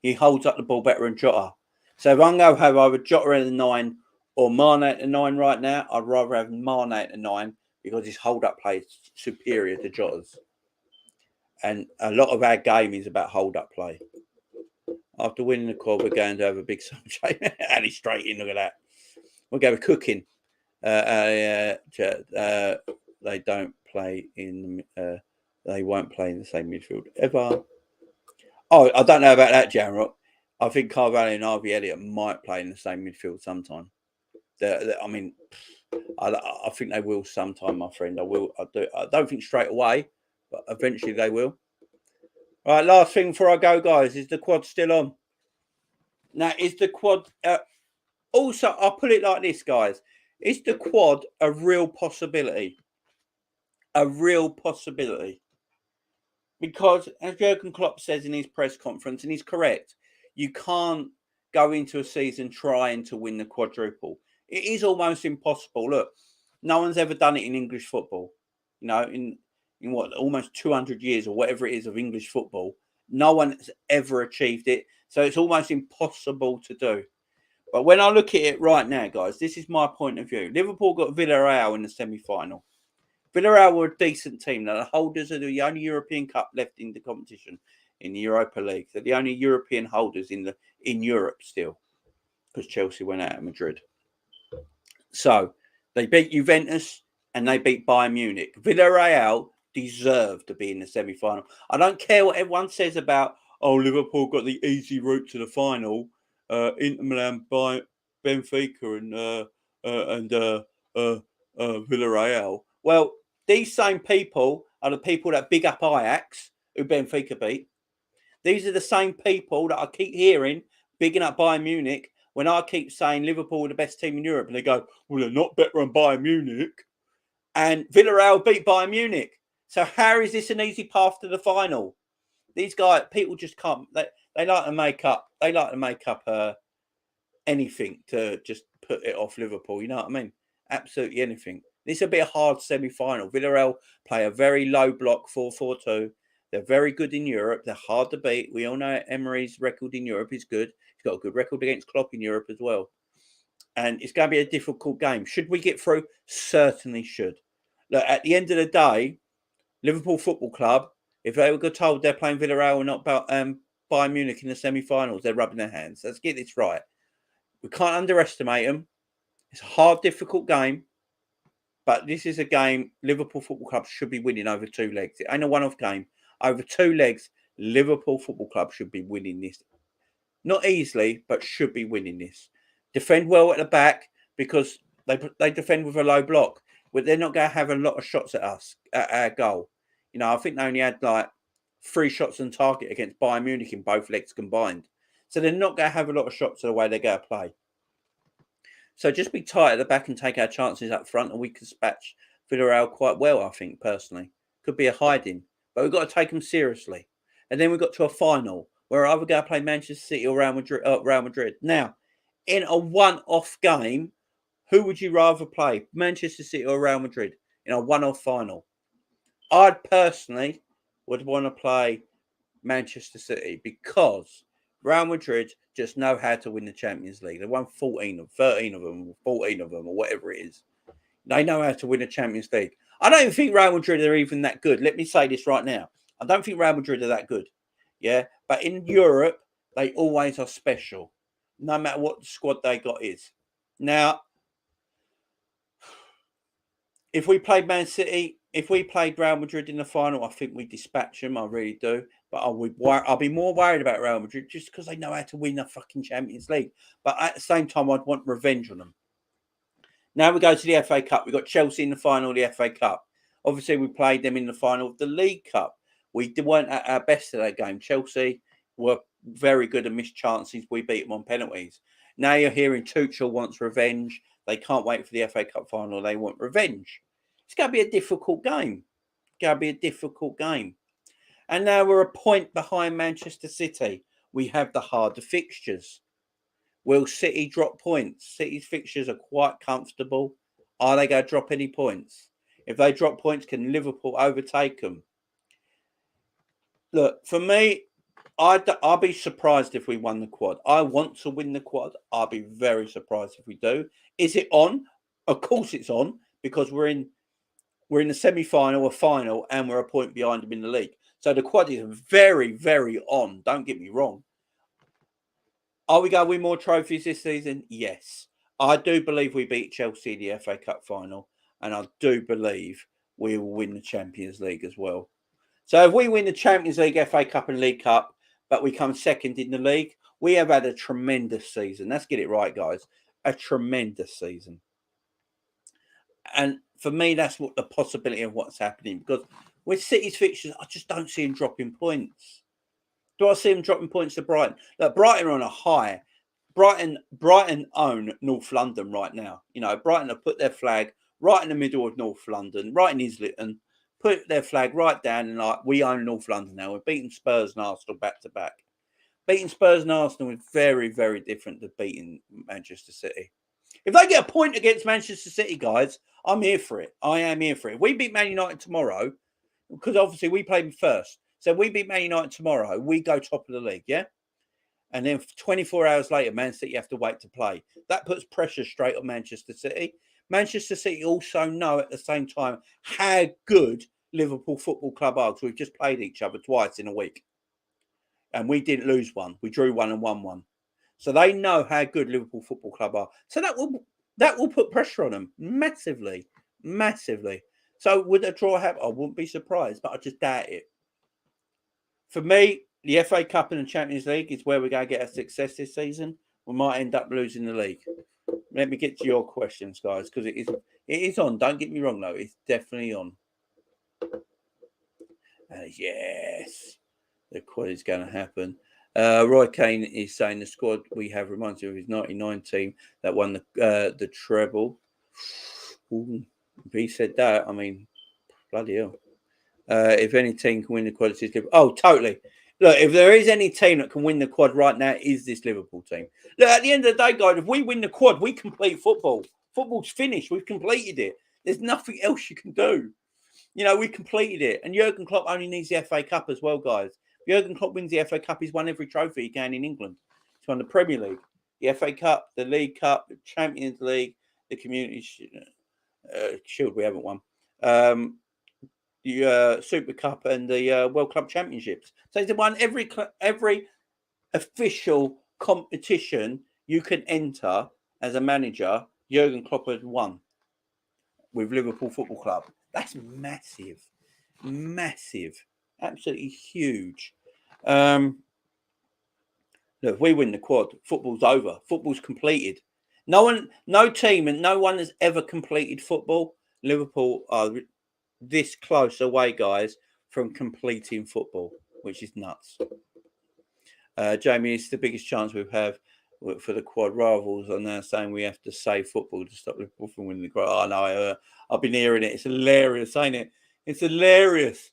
He holds up the ball better than Jota. So if I'm going to have either Jota at the 9 or Mane at the 9 right now, I'd rather have Mane at the 9 because his hold-up play is superior to Jota's. And a lot of our game is about hold-up play. After winning the quad, we're going to have a big sunshine. And he's straight in, look at that. We'll go with cooking. They don't play in. They won't play in the same midfield ever. Oh, I don't know about that, Jamrock. I think Carvalho and Harvey Elliott might play in the same midfield sometime. I mean, I think they will sometime, my friend. I don't think straight away, but eventually they will. All right, last thing before I go, guys, is the quad still on? Now, is the quad... also, I'll put it like this, guys. Is the quad a real possibility? A real possibility. Because, as Jurgen Klopp says in his press conference, and he's correct, you can't go into a season trying to win the quadruple. It is almost impossible. Look, no one's ever done it in English football. You know, in what, almost 200 years or whatever it is of English football, no one has ever achieved it. So it's almost impossible to do. But when I look at it right now, guys, this is my point of view. Liverpool got Villarreal in the semi-final. Villarreal were a decent team. They're the holders of the only European Cup left in the competition in the Europa League. They're the only European holders in Europe still, because Chelsea went out of Madrid. So they beat Juventus and they beat Bayern Munich. Villarreal deserve to be in the semi-final. I don't care what everyone says about, oh, Liverpool got the easy route to the final. Inter Milan by Benfica and Villarreal. Well, these same people are the people that big up Ajax, who Benfica beat. These are the same people that I keep hearing bigging up Bayern Munich when I keep saying Liverpool are the best team in Europe. And they go, well, they're not better than Bayern Munich. And Villarreal beat Bayern Munich. So how is this an easy path to the final? These guys, people just can't. They like to make up. They like to make up anything to just put it off Liverpool. You know what I mean? Absolutely anything. This will be a hard semi-final. Villarreal play a very low block 4-4-2. They're very good in Europe. They're hard to beat. We all know Emery's record in Europe is good. He's got a good record against Klopp in Europe as well. And it's going to be a difficult game. Should we get through? Certainly should. Look, at the end of the day, Liverpool Football Club, if they were told they're playing Villarreal and not Bayern Munich in the semi-finals, they're rubbing their hands. Let's get this right. We can't underestimate them. It's a hard, difficult game. But this is a game Liverpool Football Club should be winning over 2 legs. It ain't a one-off game. Over 2 legs, Liverpool Football Club should be winning this. Not easily, but should be winning this. Defend well at the back because they defend with a low block. But they're not going to have a lot of shots at us, at our goal. You know, I think they only had like 3 shots on target against Bayern Munich in both legs combined. So they're not going to have a lot of shots the way they're going to play. So just be tight at the back and take our chances up front, and we can dispatch Villarreal quite well, I think, personally. Could be a hiding, but we've got to take them seriously. And then we got to a final where either going to play Manchester City or Real Madrid. Now, in a one-off game, who would you rather play, Manchester City or Real Madrid, in a one-off final? I personally would want to play Manchester City because Real Madrid just know how to win the Champions League. They won 13 of them, or whatever it is. They know how to win a Champions League. I don't even think Real Madrid are even that good. Let me say this right now. I don't think Real Madrid are that good. Yeah. But in Europe, they always are special, no matter what the squad they got is. Now, if we played Man City, if we played Real Madrid in the final, I think we dispatch them. I really do. But I'll be more worried about Real Madrid just because they know how to win the fucking Champions League. But at the same time, I'd want revenge on them. Now we go to the FA Cup. We've got Chelsea in the final of the FA Cup. Obviously, we played them in the final of the League Cup. We weren't at our best at that game. Chelsea were very good and missed chances. We beat them on penalties. Now you're hearing Tuchel wants revenge. They can't wait for the FA Cup final. They want revenge. It's going to be a difficult game. It's going to be a difficult game. And now we're a point behind Manchester City. We have the harder fixtures. Will City drop points? City's fixtures are quite comfortable. Are they going to drop any points? If they drop points, can Liverpool overtake them? Look, for me, I'll be surprised if we won the quad. I want to win the quad. I'll be very surprised if we do. Is it on? Of course it's on, because we're in the semi-final, a final, and we're a point behind them in the league. So the quad is very, very on. Don't get me wrong. Are we going to win more trophies this season? Yes. I do believe we beat Chelsea in the FA Cup final, and I do believe we will win the Champions League as well. So if we win the Champions League, FA Cup, and League Cup, but we come second in the league, we have had a tremendous season. Let's get it right, guys. A tremendous season. And for me, that's what the possibility of what's happening. Because with City's fixtures, I just don't see him dropping points. Do I see him dropping points to Brighton? Look, Brighton are on a high. Brighton own North London right now. You know, Brighton have put their flag right in the middle of North London, right in Islington, put their flag right down, and like, we own North London now. We're beating Spurs and Arsenal back to back. Beating Spurs and Arsenal is very, very different to beating Manchester City. If they get a point against Manchester City, guys, I'm here for it. I am here for it. If we beat Man United tomorrow, because obviously we played them first. So if we beat Man United tomorrow, we go top of the league, yeah? And then 24 hours later, Man City have to wait to play. That puts pressure straight on Manchester City. Manchester City also know at the same time how good Liverpool Football Club are, because we've just played each other twice in a week. And we didn't lose one. We drew one and won one. So they know how good Liverpool Football Club are. So that will put pressure on them massively, massively. So would a draw happen? I wouldn't be surprised, but I just doubt it. For me, the FA Cup and the Champions League is where we're going to get a success this season. We might end up losing the league. Let me get to your questions, guys, because it is on. Don't get me wrong, though. It's definitely on. Yes, the quad is going to happen. Roy Kane is saying the squad we have reminds you of his 99 team that won the treble. Ooh, if he said that, I mean, bloody hell. If any team can win the quad, it's Liverpool. Oh, totally. Look, if there is any team that can win the quad right now, it is this Liverpool team. Look, at the end of the day, guys, if we win the quad, we complete football. Football's finished. We've completed it. There's nothing else you can do. You know, we completed it. And Jurgen Klopp only needs the FA Cup as well, guys. If Jurgen Klopp wins the FA Cup, he's won every trophy he can in England. He's won the Premier League, the FA Cup, the League Cup, the Champions League, the Community Shield we haven't won. The Super Cup and the World Club Championships. So he's won every official competition you can enter as a manager. Jurgen Klopp has won with Liverpool Football Club. That's massive, massive, absolutely huge. Look, if we win the quad, football's over. Football's completed. No team and no one has ever completed football. Liverpool are this close away, guys, from completing football, which is nuts. Jamie, it's the biggest chance we have for the quad. Rivals are now saying we have to save football to stop Liverpool from winning the quad. Oh no, I've been hearing it. It's hilarious, ain't it? It's hilarious.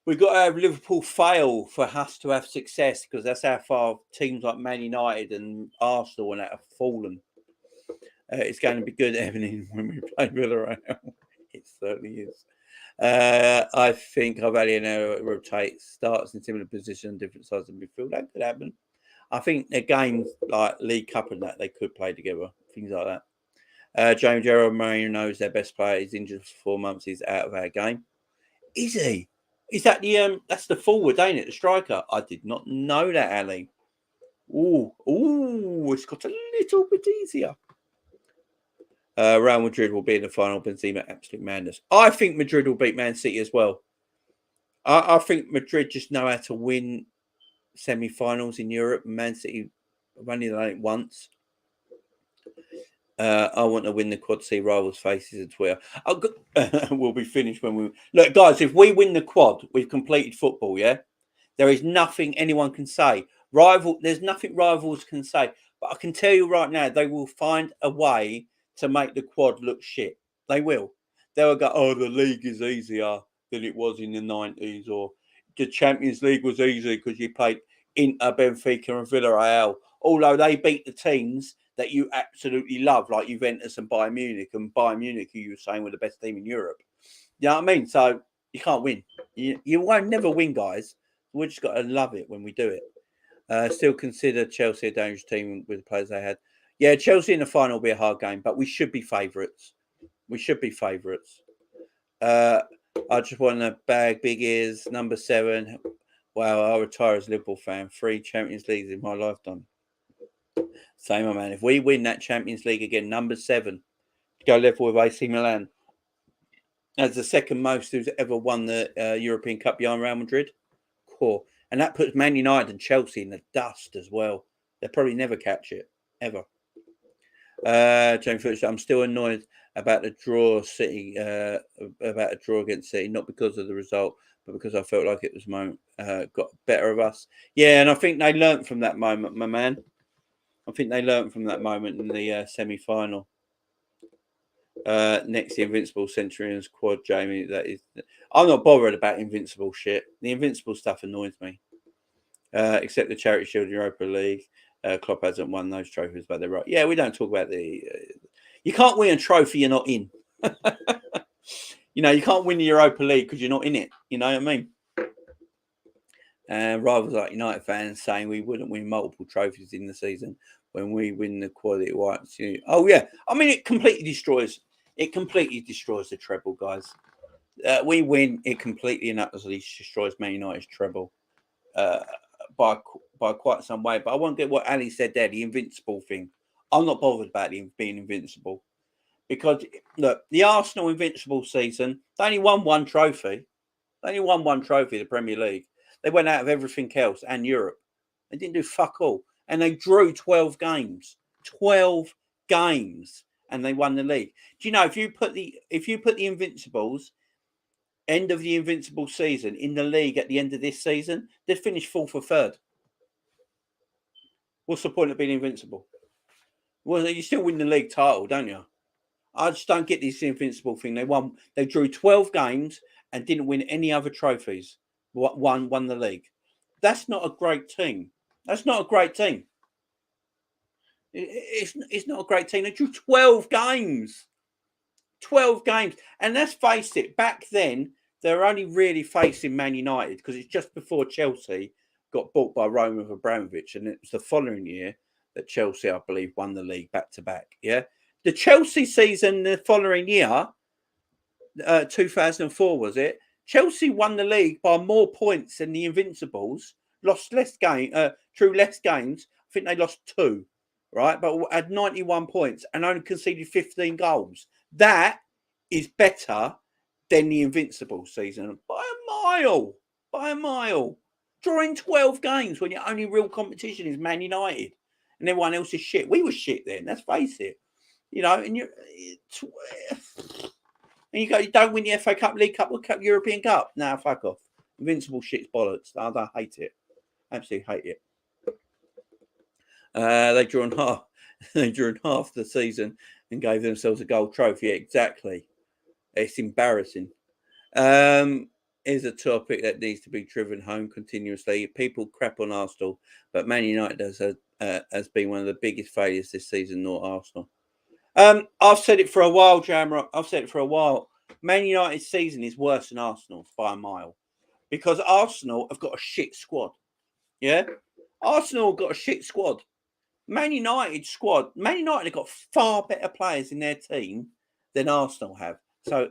We've got to have Liverpool fail for us to have success, because that's how far teams like Man United and Arsenal and that have fallen. It's going to be good evening when we play Villarreal. It certainly is. I think Carvalho now rotates, starts in similar position, different sides of midfield. That could happen. I think their games like League Cup and that, they could play together, things like that. James Gerald Marino knows their best player is injured for 4 months. He's out of our game. Is he? Is that that's the forward, ain't it? The striker. I did not know that, Ali. Ooh, it's got a little bit easier. Real Madrid will be in the final. Benzema, absolute madness. I think Madrid will beat Man City as well. I think Madrid just know how to win semi-finals in Europe. Man City have only done it once. I want to win the quad. See rivals' faces on Twitter. We'll be finished when we look, guys. If we win the quad, we've completed football. Yeah, there is nothing anyone can say. There's nothing rivals can say. But I can tell you right now, they will find a way to make the quad look shit. They will. They'll go, oh, the league is easier than it was in the 90s, or the Champions League was easy because you played Inter, Benfica and Villarreal, although they beat the teams that you absolutely love, like Juventus and Bayern Munich, who you were saying were the best team in Europe. You know what I mean? So you can't win. You won't never win, guys. We've just got to love it when we do it. Still consider Chelsea a dangerous team with the players they had. Yeah, Chelsea in the final will be a hard game, but we should be favourites. We should be favourites. I just want to bag big ears. Number 7. Wow, I'll retire as a Liverpool fan. 3 Champions Leagues in my lifetime. Same, my man. If we win that Champions League again, number 7, go level with AC Milan as the second most who's ever won the European Cup behind Real Madrid. Cool. And that puts Man United and Chelsea in the dust as well. They'll probably never catch it, ever. James Fitch, I'm still annoyed about the draw City, about a draw against City, not because of the result, but because I felt like it was got better of us. Yeah, and I think they learnt from that moment, my man. I think they learnt from that moment in the semi-final. Next, the Invincible Centurions quad, Jamie. That is, I'm not bothered about Invincible shit. The Invincible stuff annoys me. Except the Charity Shield Europa League. Klopp hasn't won those trophies, but they're right. Yeah, we don't talk about the. You can't win a trophy you're not in. You can't win the Europa League because you're not in it. You know what I mean? And rivals like United fans saying we wouldn't win multiple trophies in the season when we win the quality whites. Oh yeah, I mean it completely destroys. It completely destroys the treble, guys. We win, it completely and utterly destroys Man United's treble by quite some way. But I won't get what Ali said there, the invincible thing. I'm not bothered about him being invincible because look, the Arsenal invincible season, they only won one trophy. They only won one trophy, the Premier League. They went out of everything else and Europe. They didn't do fuck all. And they drew 12 games. 12 games. And they won the league. Do you know if you put the Invincibles, end of the Invincible season, in the league at the end of this season, they'd finish 4th or 3rd. What's the point of being invincible? Well, you still win the league title, don't you? I just don't get this invincible thing. They drew 12 games and didn't win any other trophies. Won the league. That's not a great team. That's not a great team. It's not a great team. They drew 12 games. 12 games. And let's face it, back then, they were only really facing Man United because it's just before Chelsea got bought by Roman Abramovich. And it was the following year that Chelsea, I believe, won the league back to back. Yeah. The Chelsea season the following year, 2004, was it? Chelsea won the league by more points than the Invincibles, lost less drew less games. I think they lost 2, right? But had 91 points and only conceded 15 goals. That is better than the Invincible season by a mile. By a mile. Drawing 12 games when your only real competition is Man United and everyone else is shit. We were shit then, let's face it. And you don't win the FA Cup, League Cup, World Cup, European Cup. Nah, fuck off. Invincible shit's bollocks. I hate it. Absolutely hate it. They drew in half. They drew in half the season and gave themselves a gold trophy. Yeah, exactly. It's embarrassing. Is a topic that needs to be driven home continuously. People crap on Arsenal, but Man United has been one of the biggest failures this season, not Arsenal. I've said it for a while, Jamrock. I've said it for a while. Man United's season is worse than Arsenal's by a mile because Arsenal have got a shit squad. Yeah, Arsenal have got a shit squad. Man United have got far better players in their team than Arsenal have. So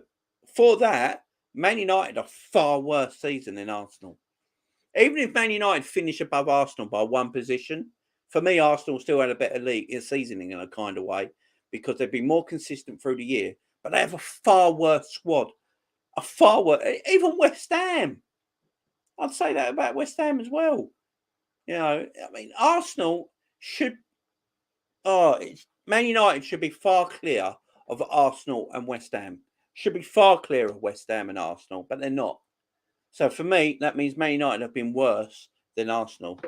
for that, Man United are far worse season than Arsenal. Even if Man United finish above Arsenal by one position, for me, Arsenal still had a better league seasoning in a kind of way because they've been more consistent through the year. But they have a far worse squad. Even West Ham. I'd say that about West Ham as well. Arsenal should. Man United should be far clear of Arsenal and West Ham. Should be far clear of West Ham and Arsenal, but they're not. So for me, that means Man United have been worse than Arsenal.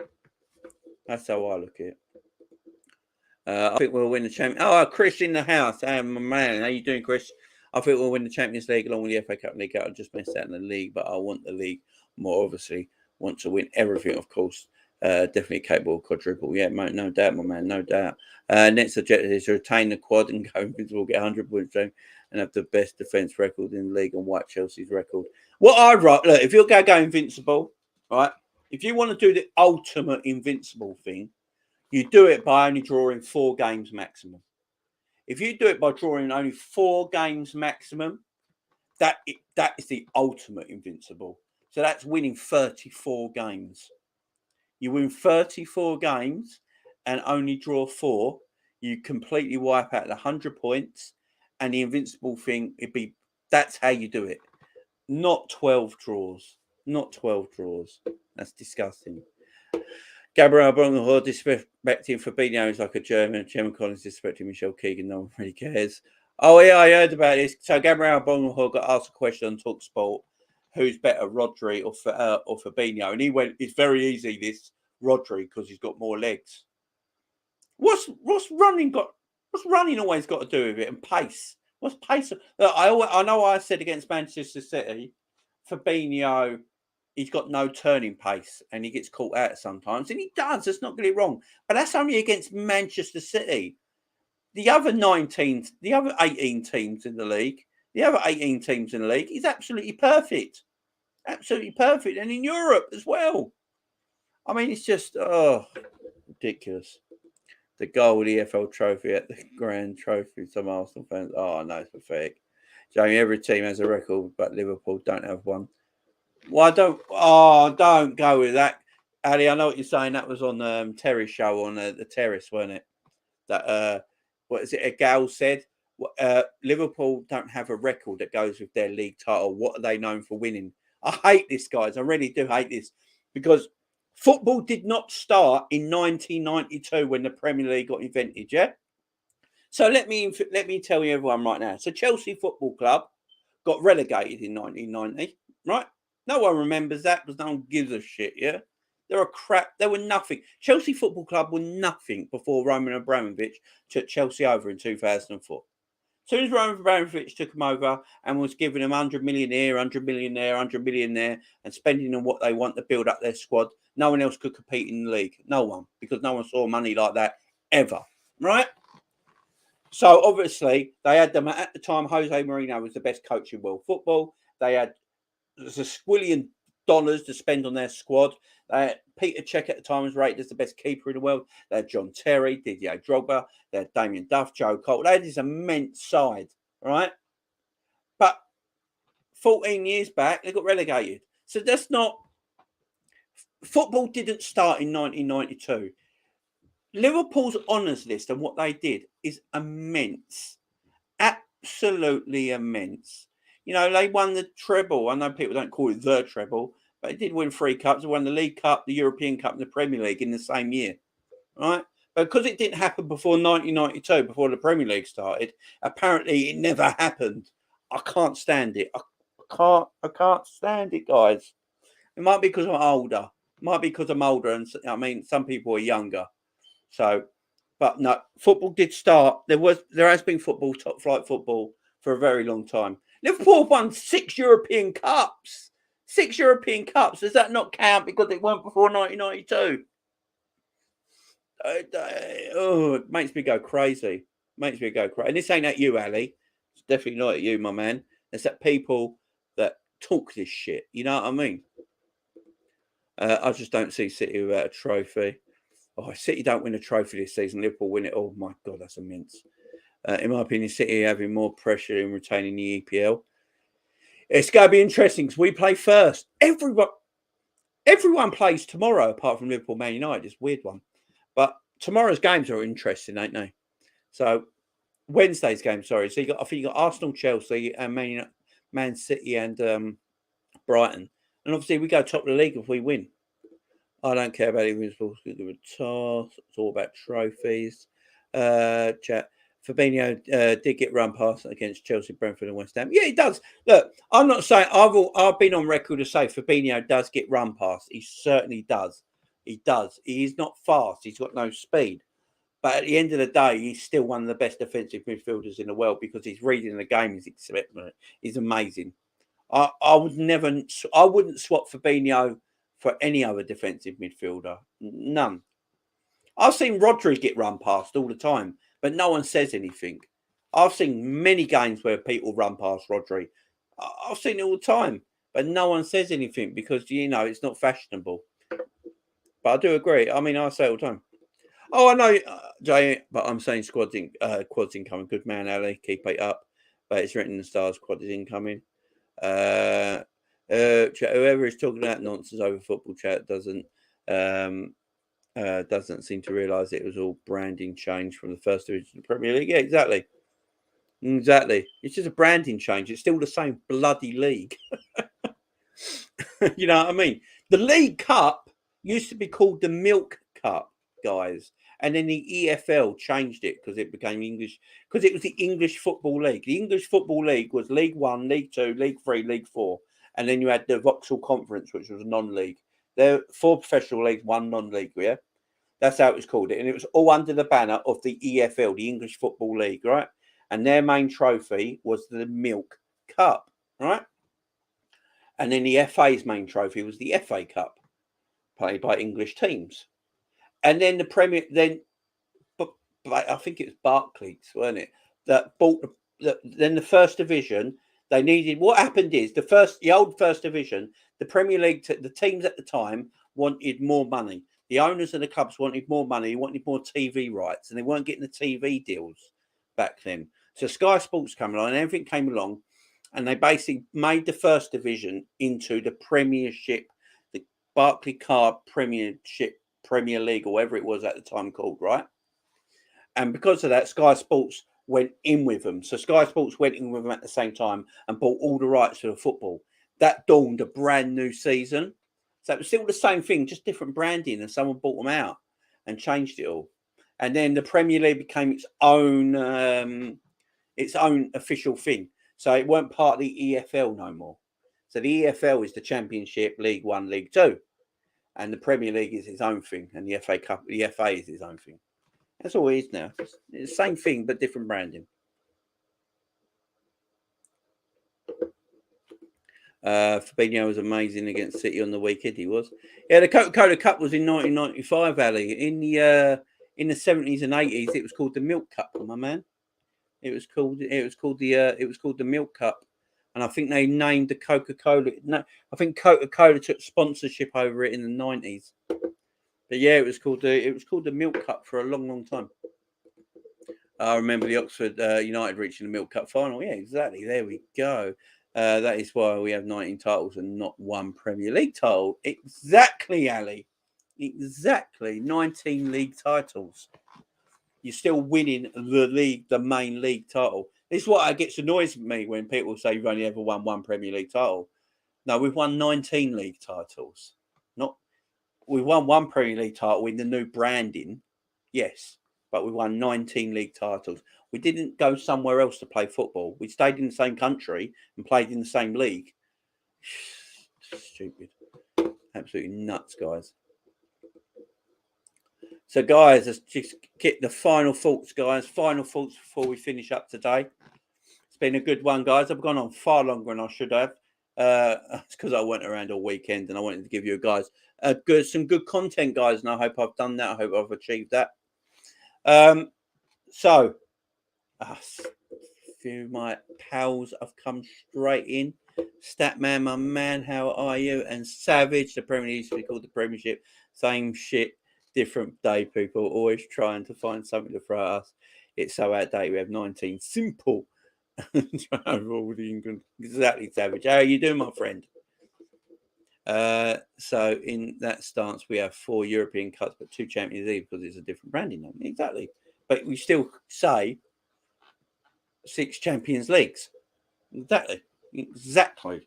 That's how I look at it. I think we'll win the Champions. Oh, Chris in the house. Hey, my man, how you doing, Chris? I think we'll win the Champions League along with the FA Cup League. I just missed out in the league, but I want the league more. Obviously, want to win everything, of course. Definitely capable of quadruple. Yeah, no doubt, my man, no doubt. Next objective is to retain the quad and go invincible, get 100 points, and have the best defence record in the league and wipe Chelsea's record. What I'd write, look, if you're going to go invincible, right? If you want to do the ultimate invincible thing, you do it by only drawing 4 games maximum. If you do it by drawing only 4 games maximum, that is the ultimate invincible. So that's winning 34 games. You win 34 games and only draw 4, you completely wipe out the 100 points, and the invincible thing, that's how you do it. Not 12 draws. Not 12 draws. That's disgusting. Gabriel Bonhor disrespecting Fabinho is like a German. Gemma Collins disrespecting Michelle Keegan. No one really cares. Oh, yeah, I heard about this. So Gabriel Bonhor got asked a question on TalkSport. Who's better, Rodri or Fabinho? And he went, it's very easy, this Rodri, because he's got more legs. What's running always got to do with it? And pace. What's pace? Look, I know I said against Manchester City, Fabinho, he's got no turning pace and he gets caught out sometimes. And he does. Let's not get it wrong. But that's only against Manchester City. The other 19, the other 18 teams in the league, he's absolutely perfect. Absolutely perfect. And in Europe as well. I mean, it's just, ridiculous. The goal, the EFL trophy at the Grand Trophy. Some Arsenal fans, no, it's pathetic. Jamie, every team has a record, but Liverpool don't have one. Well, don't go with that. Ali, I know what you're saying. That was on Terry's show on the Terrace, wasn't it? That, what is it? A gal said, Liverpool don't have a record that goes with their league title. What are they known for winning? I hate this, guys. I really do hate this because football did not start in 1992 when the Premier League got invented, yeah? So let me tell you everyone right now. So Chelsea Football Club got relegated in 1990, right? No one remembers that because no one gives a shit, yeah? They were nothing. Chelsea Football Club were nothing before Roman Abramovich took Chelsea over in 2004. As soon as Roman Abramovich took them over and was giving them 100 million here, 100 million there, 100 million there, and spending on what they want to build up their squad, no one else could compete in the league. No one, because no one saw money like that ever, right? So obviously they had them at the time. Jose Mourinho was the best coach in world football. They had a squillion dollars to spend on their squad. Peter Cech at the time was rated as the best keeper in the world. They had John Terry, Didier Drogba, they had Damien Duff, Joe Cole. They had this immense side, right? But 14 years back, they got relegated. So that's not... Football didn't start in 1992. Liverpool's honours list and what they did is immense. Absolutely immense. You know, they won the treble. I know people don't call it the treble, but they did win 3 cups. They won the League Cup, the European Cup, and the Premier League in the same year, right? But because it didn't happen before 1992, before the Premier League started, apparently it never happened. I can't stand it. I can't stand it, guys. It might be because I'm older. It might be because I'm older, and I mean, some people are younger. So, but no, football did start. There has been football, top flight football, for a very long time. Liverpool won 6 European Cups. 6 European Cups. Does that not count because it weren't before 1992? It makes me go crazy. And this ain't at you, Ali. It's definitely not at you, my man. It's at people that talk this shit. You know what I mean? I just don't see City without a trophy. City don't win a trophy this season. Liverpool win it. Oh, my God, that's immense. In my opinion, City having more pressure in retaining the EPL. It's going to be interesting because we play first. Everyone plays tomorrow apart from Liverpool, Man United. It's a weird one. But tomorrow's games are interesting, ain't they? So Wednesday's game, sorry. So I think you got Arsenal, Chelsea, and Man City and Brighton. And obviously we go top of the league if we win. I don't care about Liverpool. It's all about trophies. Chat. Fabinho did get run past against Chelsea, Brentford, and West Ham. Yeah, he does. Look, I'm not saying I've been on record to say Fabinho does get run past. He certainly does. He does. He's not fast. He's got no speed. But at the end of the day, he's still one of the best defensive midfielders in the world because his reading the game is exceptional. He's amazing. I wouldn't swap Fabinho for any other defensive midfielder. None. I've seen Rodri get run past all the time, but no one says anything. I've seen many games where people run past Rodri. I've seen it all the time, but no one says anything because, it's not fashionable. But I do agree. I mean, I say it all the time. Oh, I know, Jay, but I'm saying quads incoming. Good man, Ali. Keep it up. But it's written in the stars, quad is incoming. Whoever is talking about nonsense over football chat doesn't doesn't seem to realise it was all branding change from the first division to the Premier League. Yeah, exactly. Exactly. It's just a branding change. It's still the same bloody league. You know what I mean? The League Cup used to be called the Milk Cup, guys. And then the EFL changed it because it became English, because it was the English Football League. The English Football League was League One, League Two, League Three, League Four. And then you had the Vauxhall Conference, which was non-league. There were 4 professional leagues, 1 non-league, yeah? That's how it was called. And it was all under the banner of the EFL, the English Football League, right? And their main trophy was the Milk Cup, right? And then the FA's main trophy was the FA Cup, played by English teams. And then the Premier, but I think it was Barclays, weren't it? That bought then the first division. They needed. What happened is the old first division, the Premier League, the teams at the time wanted more money. The owners of the clubs wanted more money. They wanted more TV rights, and they weren't getting the TV deals back then. So Sky Sports came along, and everything came along, and they basically made the first division into the Premiership, the Barclaycard Premiership, Premier League, or whatever it was at the time called, right? And because of that, Sky Sports went in with them. So Sky Sports went in with them at the same time and bought all the rights to the football. That dawned a brand new season. So it was still the same thing, just different branding, and someone bought them out and changed it all. And then the Premier League became its own official thing. So it weren't part of the EFL no more. So the EFL is the Championship, League One, League Two, and the Premier League is its own thing, and the FA Cup, the FA is its own thing. That's all it is now. It's the same thing, but different branding. Fabinho was amazing against City on the weekend. He was. Yeah, the Coca-Cola Cup was in 1995, Ali. In the 70s and 80s, it was called the Milk Cup, my man. It was called the Milk Cup, and I think they named the Coca-Cola. No, I think Coca-Cola took sponsorship over it in the 90s. But yeah, it was called the Milk Cup for a long, long time. I remember the Oxford United reaching the Milk Cup final. Yeah, exactly. There we go. That is why we have 19 titles and not 1 Premier League title. Exactly, Ali. Exactly. 19 league titles. You're still winning the main league title. This is what gets annoys me when people say you've only ever won 1 Premier League title. No, we've won 19 league titles. We won 1 Premier League title in the new branding, yes, but we won 19 league titles. We didn't go somewhere else to play football. We stayed in the same country and played in the same league. Stupid. Absolutely nuts, guys. So, guys, let's just get the final thoughts, guys. Final thoughts before we finish up today. It's been a good one, guys. I've gone on far longer than I should have. It's because I went around all weekend and I wanted to give you guys some good content, guys. And I hope I've done that. I hope I've achieved that. So, a few of my pals have come straight in. Statman, my man, how are you? And Savage, the Premier League used to be called the Premiership. Same shit, different day, people. Always trying to find something to throw at us. It's so outdated. We have 19. Simple. All the England. Exactly, Savage. How are you doing, my friend? So in that stance, we have 4 European Cups, but 2 Champions League because it's a different branding name. Exactly. But we still say 6 Champions Leagues. Exactly.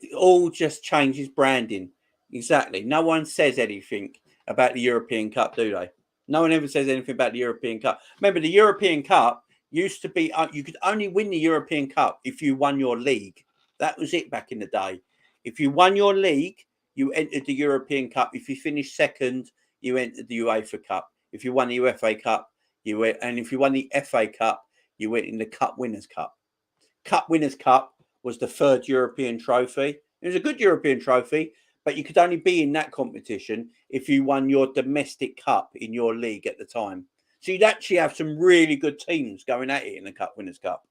It all just changes branding. Exactly. No one says anything about the European Cup, do they? No one ever says anything about the European Cup. Remember, the European Cup used to be, you could only win the European Cup if you won your league. That was it back in the day. If you won your league, you entered the European Cup. If you finished second, you entered the UEFA Cup. If you won the UEFA Cup, you went, and if you won the FA Cup, you went in the Cup Winners' Cup. Cup Winners' Cup was the 3rd European trophy. It was a good European trophy, but you could only be in that competition if you won your domestic cup in your league at the time. So you'd actually have some really good teams going at it in the Cup Winners' Cup.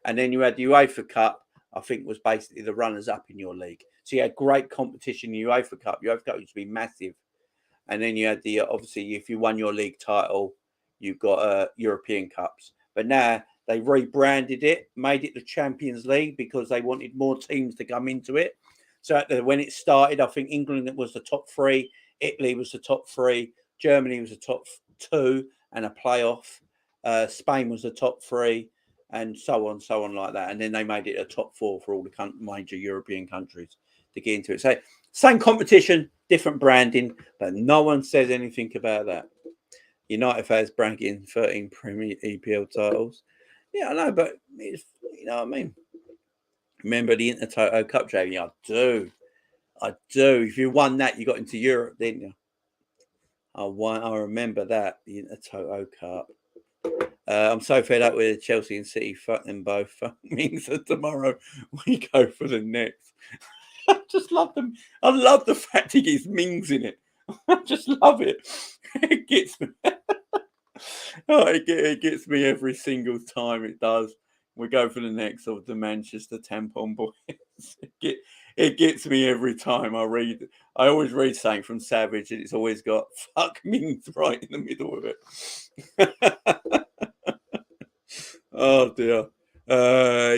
And then you had the UEFA Cup, I think was basically the runners-up in your league. So you had great competition in the UEFA Cup. UEFA Cup used to be massive. And then you had obviously, if you won your league title, you got European Cups. But now they rebranded it, made it the Champions League because they wanted more teams to come into it. So when it started, I think England was the top 3, Italy was the top 3, Germany was the top 2 and a playoff. Spain was the top 3, and so on like that. And then they made it a top 4 for all the major European countries to get into it. So same competition, different branding, but no one says anything about that. United fans bragging 13 Premier EPL titles. Yeah, I know, but it's, you know what I mean. Remember the Intertoto Cup, Jamie? I do. If you won that, you got into Europe, didn't you? I remember that, the Intertoto Cup. I'm so fed up with Chelsea and City. Fuck them both. Fuck means that tomorrow we go for the next. I just love them. I love the fact he gets Mings in it. I just love it. It gets me. It gets me every single time. It does. We go for the next of the Manchester Tampon Boys. It gets me every time I read. I always read something from Savage, and it's always got fuck Mings right in the middle of it. Oh dear.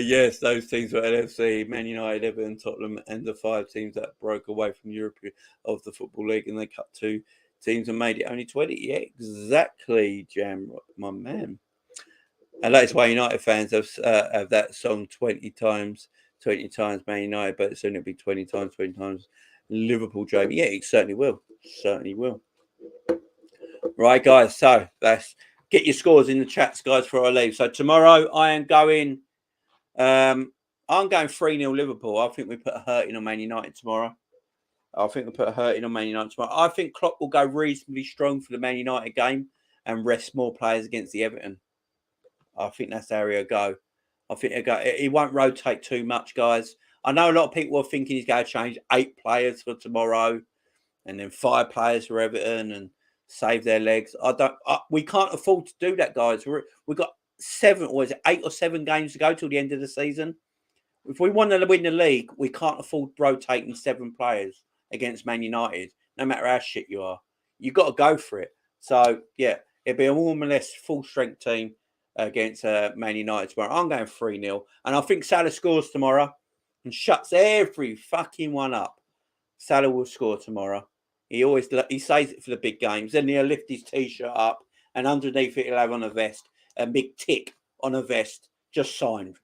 Yes, those teams were LFC, Man United, Everton, Tottenham, and the 5 teams that broke away from Europe of the Football League, and they cut 2 teams and made it only 20. Yeah, exactly, Jam, my man. And that's why United fans have that song 20 times Man United, but soon it'll be 20 times Liverpool, Jamie. Yeah, it certainly will. Right, guys. So that's get your scores in the chats, guys, before I leave. So tomorrow I am going. I'm going 3-0 Liverpool. I think we put a hurting on Man United tomorrow. I think Klopp will go reasonably strong for the Man United game and rest more players against the Everton. I think that's how he'll go. I think he won't rotate too much, guys. I know a lot of people are thinking he's going to change 8 players for tomorrow and then 5 players for Everton and save their legs. We can't afford to do that, guys. We've got 8 or 7 games to go till the end of the season. If we want to win the league, we can't afford rotating 7 players against Man United, no matter how shit you are. You've got to go for it. So, yeah, it'll be a more or less full-strength team against Man United tomorrow. I'm going 3-0. And I think Salah scores tomorrow and shuts every fucking one up. Salah will score tomorrow. He says it for the big games. Then he'll lift his T-shirt up and underneath it he'll have on a vest, a big tick on a vest, just signed.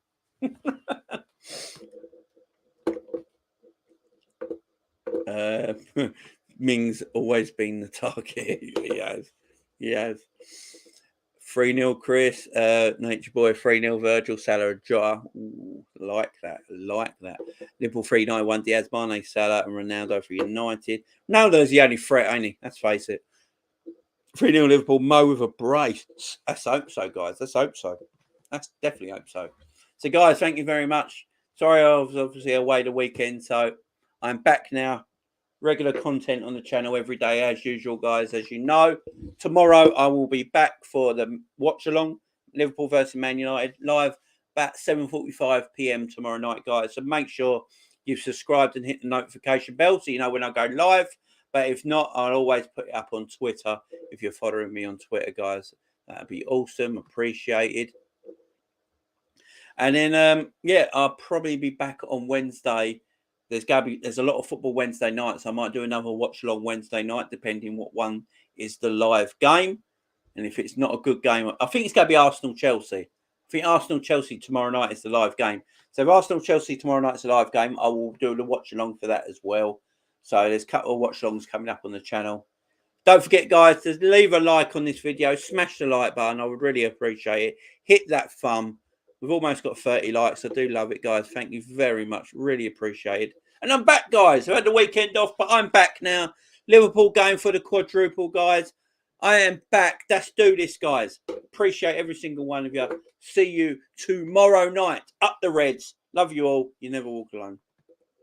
Ming's always been the target. He has. 3-0 Chris, Nature Boy, 3-0 Virgil, Salah, Jota. Ooh, like that. Liverpool 3-9-1 Diaz, Mane, Salah, and Ronaldo for United. Ronaldo's the only threat, ain't he? Let's face it. 3-0 Liverpool, Mo with a brace. Let's hope so, guys. Let's definitely hope so. So, guys, thank you very much. Sorry, I was obviously away the weekend, so I'm back now. Regular content on the channel every day, as usual, guys. As you know, tomorrow I will be back for the watch-along, Liverpool versus Man United, live about 7:45 p.m. tomorrow night, guys. So make sure you've subscribed and hit the notification bell so you know when I go live. But if not, I'll always put it up on Twitter if you're following me on Twitter, guys. That'd be awesome. Appreciated. And then, I'll probably be back on Wednesday. There's a lot of football Wednesday nights. I might do another watch along Wednesday night, depending what one is the live game. And if it's not a good game, I think it's going to be Arsenal-Chelsea. I think Arsenal-Chelsea tomorrow night is the live game. So if Arsenal-Chelsea tomorrow night is the live game, I will do the watch along for that as well. So there's a couple of watch alongs coming up on the channel. Don't forget, guys, to leave a like on this video. Smash the like button. I would really appreciate it. Hit that thumb. We've almost got 30 likes. I do love it, guys. Thank you very much. Really appreciate it. And I'm back, guys. I had the weekend off, but I'm back now. Liverpool going for the quadruple, guys. I am back. Let's do this, guys. Appreciate every single one of you. See you tomorrow night. Up the Reds. Love you all. You never walk alone.